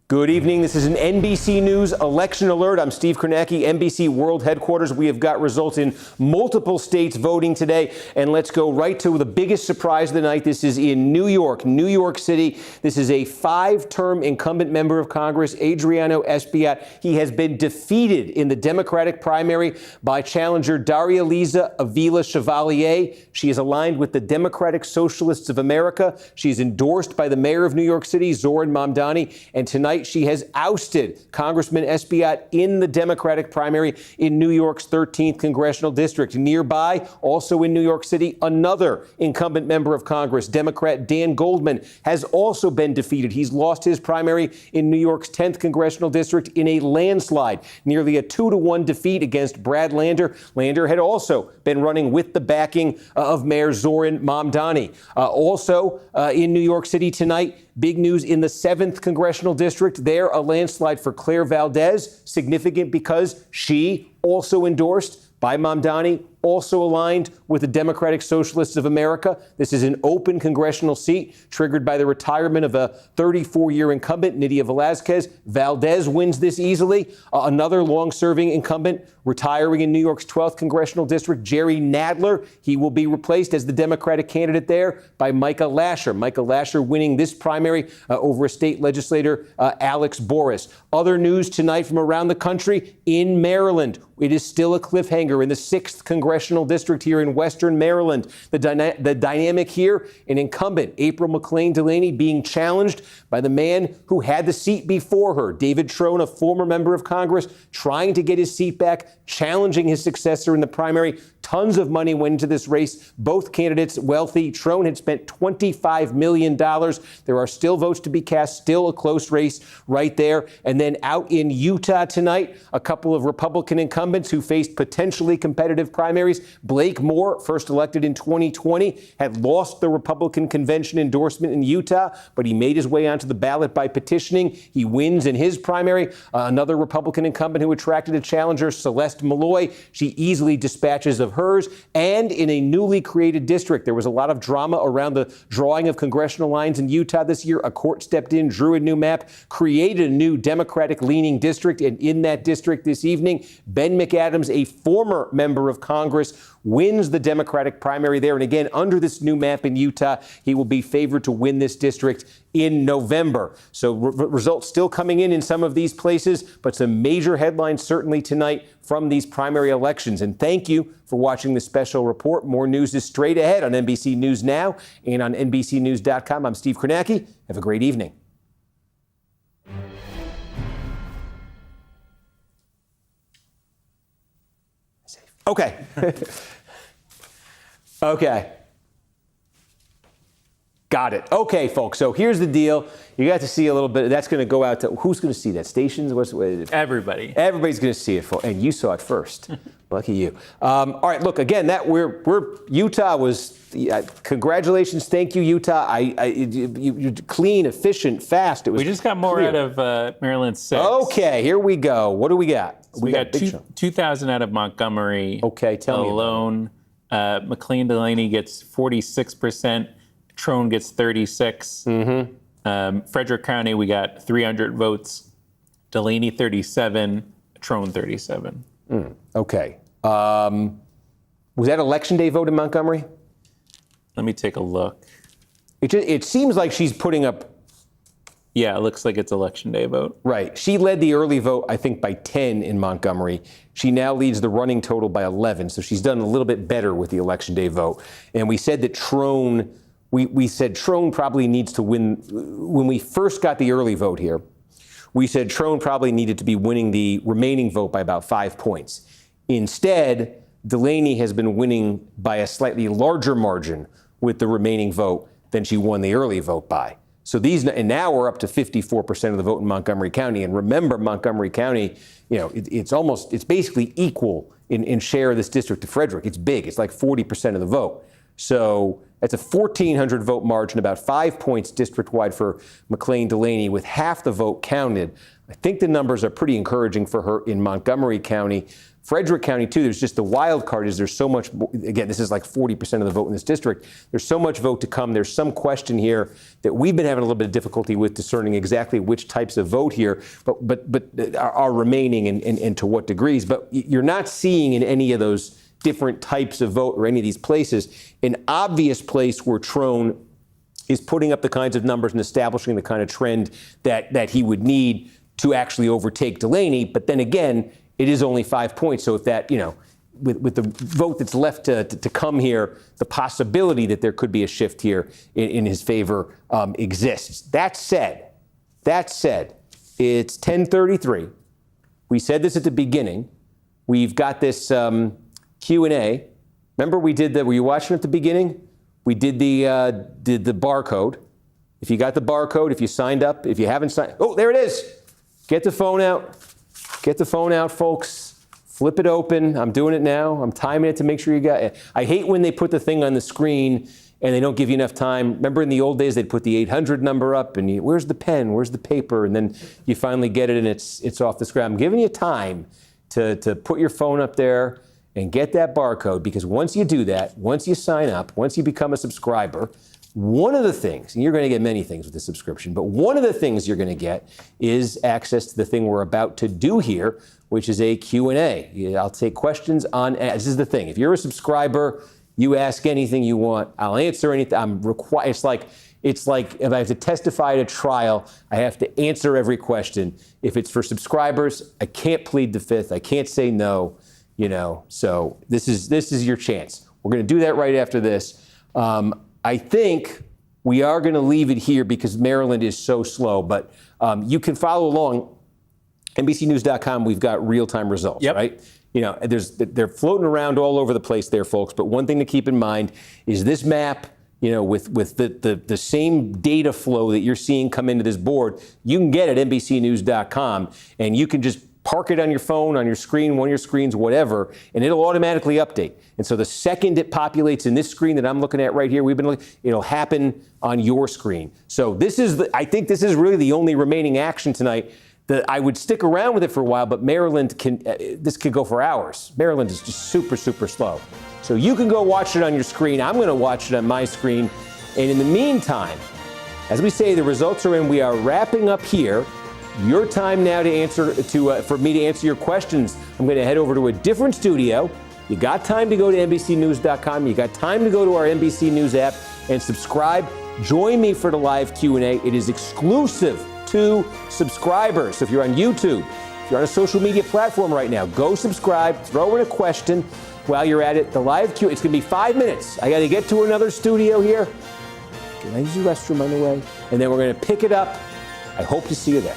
Speaker 1: Good evening. This is an NBC News election alert. I'm Steve Kornacki, NBC World Headquarters. We have got results in multiple states voting today. And let's go right to the biggest surprise of the night. This is in New York City. This is a 5-term incumbent member of Congress, Adriano Espaillat. He has been defeated in the Democratic primary by challenger Daria-Liza Avila Chevalier. She is aligned with the Democratic Socialists of America. She is endorsed by the mayor of New York City, Zoran Mamdani. And tonight, she has ousted Congressman Espaillat in the Democratic primary in New York's 13th congressional district. Nearby, also in New York City, another incumbent member of Congress, Democrat Dan Goldman, has also been defeated. He's lost his primary in New York's 10th congressional district in a landslide, nearly a 2-1 defeat against Brad Lander. Lander had also been running with the backing of Mayor Zoran Mamdani. Also in New York City tonight, big news in the 7th congressional district. There, a landslide for Claire Valdez, significant because she also endorsed by Mamdani, also aligned with the Democratic Socialists of America. This is an open congressional seat triggered by the retirement of a 34-year incumbent, Nydia Velázquez. Valdez wins this easily. Another long-serving incumbent retiring in New York's 12th congressional district, Jerry Nadler. He will be replaced as the Democratic candidate there by Micah Lasher. Micah Lasher winning this primary over a state legislator, Alex Boris. Other news tonight from around the country. In Maryland, it is still a cliffhanger in the 6th congressional district here in Western Maryland. The dynamic here, an incumbent, April McLean Delaney, being challenged by the man who had the seat before her, David Trone, a former member of Congress, trying to get his seat back, challenging his successor in the primary. Tons of money went into this race. Both candidates wealthy. Trone had spent $25 million. There are still votes to be cast, still a close race right there. And then out in Utah tonight, a couple of Republican incumbents who faced potentially competitive primaries. Blake Moore, first elected in 2020, had lost the Republican convention endorsement in Utah, but he made his way onto the ballot by petitioning. He wins in his primary. Another Republican incumbent who attracted a challenger, Celeste Malloy, she easily dispatches of hers. And in a newly created district, there was a lot of drama around the drawing of congressional lines in Utah this year. A court stepped in, drew a new map, created a new Democratic-leaning district. And in that district this evening, Ben McAdams, a former member of Congress, wins the Democratic primary there. And again, under this new map in Utah, he will be favored to win this district in November. So results still coming in some of these places, but some major headlines certainly tonight from these primary elections. And thank you for watching this special report. More news is straight ahead on NBC News Now and on NBCnews.com. I'm Steve Kornacki. Have a great evening. Okay. Okay. Got it. Okay, folks. So here's the deal. You got to see a little bit. That's going to go out to who's going to see that? Stations?
Speaker 2: Everybody.
Speaker 1: Everybody's going to see it, and you saw it first. Lucky you. All right. Look again. That we're Utah was. Congratulations. Thank you, Utah. You're clean, efficient, fast. It was.
Speaker 2: We just got more
Speaker 1: clear.
Speaker 2: out of Maryland 6.
Speaker 1: Okay. Here we go. What do we got?
Speaker 2: We got 2,000 out of Montgomery.
Speaker 1: Okay. Tell me
Speaker 2: alone. McLean Delaney gets 46%. Trone gets 36. Frederick County, we got 300 votes. Delaney 37. Trone 37.
Speaker 1: Okay. Was that election day vote in Montgomery?
Speaker 2: Let me take a look.
Speaker 1: It seems like she's putting up.
Speaker 2: Yeah, it looks like it's election day vote.
Speaker 1: Right. She led the early vote, I think, by 10 in Montgomery. She now leads the running total by 11. So she's done a little bit better with the election day vote. And we said that Trone. We said Trone probably needs to win. When we first got the early vote here, we said Trone probably needed to be winning the remaining vote by about 5 points. Instead, Delaney has been winning by a slightly larger margin with the remaining vote than she won the early vote by. So and now we're up to 54% of the vote in Montgomery County. And remember, Montgomery County, it's basically equal in share of this district to Frederick. It's big. It's like 40% of the vote. So that's a 1,400 vote margin, about 5 points district-wide for McLean Delaney, with half the vote counted. I think the numbers are pretty encouraging for her in Montgomery County. Frederick County, too, there's just the wild card is there's so much, again, this is like 40% of the vote in this district. There's so much vote to come. There's some question here that we've been having a little bit of difficulty with discerning exactly which types of vote here, but are remaining and to what degrees. But you're not seeing in any of those different types of vote or any of these places an obvious place where Trone is putting up the kinds of numbers and establishing the kind of trend that he would need to actually overtake Delaney. But then again, it is only 5 points. So if that, with the vote that's left to come here, the possibility that there could be a shift here in his favor exists. That said, it's 10:33. We said this at the beginning. We've got this Q&A. Remember were you watching at the beginning? We did the barcode. If you got the barcode, if you signed up, if you haven't signed, oh, there it is. Get the phone out. Get the phone out, folks. Flip it open. I'm doing it now. I'm timing it to make sure you got it. I hate when they put the thing on the screen and they don't give you enough time. Remember in the old days, they'd put the 800 number up and where's the pen? Where's the paper? And then you finally get it and it's off the screen. I'm giving you time to put your phone up there and get that barcode, because once you do that, once you sign up, once you become a subscriber, one of the things, and you're going to get many things with the subscription, but one of the things you're going to get is access to the thing we're about to do here, which is a Q&A. I'll take questions on, this is the thing, if you're a subscriber, you ask anything you want, I'll answer anything. It's like if I have to testify at a trial, I have to answer every question. If it's for subscribers, I can't plead the fifth, I can't say no. So this is your chance. We're going to do that right after this. I think we are going to leave it here because Maryland is so slow, but you can follow along. NBCnews.com, we've got real-time results, right? They're floating around all over the place there, folks. But one thing to keep in mind is this map, with the same data flow that you're seeing come into this board, you can get at NBCnews.com, and you can just park it on your phone, on your screen, one of your screens, whatever, and it'll automatically update. And so the second it populates in this screen that I'm looking at right here, it'll happen on your screen. So I think this is really the only remaining action tonight. That I would stick around with it for a while, but Maryland this could go for hours. Maryland is just super, super slow. So you can go watch it on your screen. I'm going to watch it on my screen. And in the meantime, as we say, the results are in. We are wrapping up here. Your time now for me to answer your questions. I'm going to head over to a different studio. You got time to go to NBCnews.com. You got time to go to our NBC News app and subscribe. Join me for the live Q&A. It is exclusive to subscribers. So if you're on YouTube, if you're on a social media platform right now, go subscribe, throw in a question while you're at it. The live Q&A, it's going to be 5 minutes. I got to get to another studio here. Can I use the restroom on the way? And then we're going to pick it up. I hope to see you there.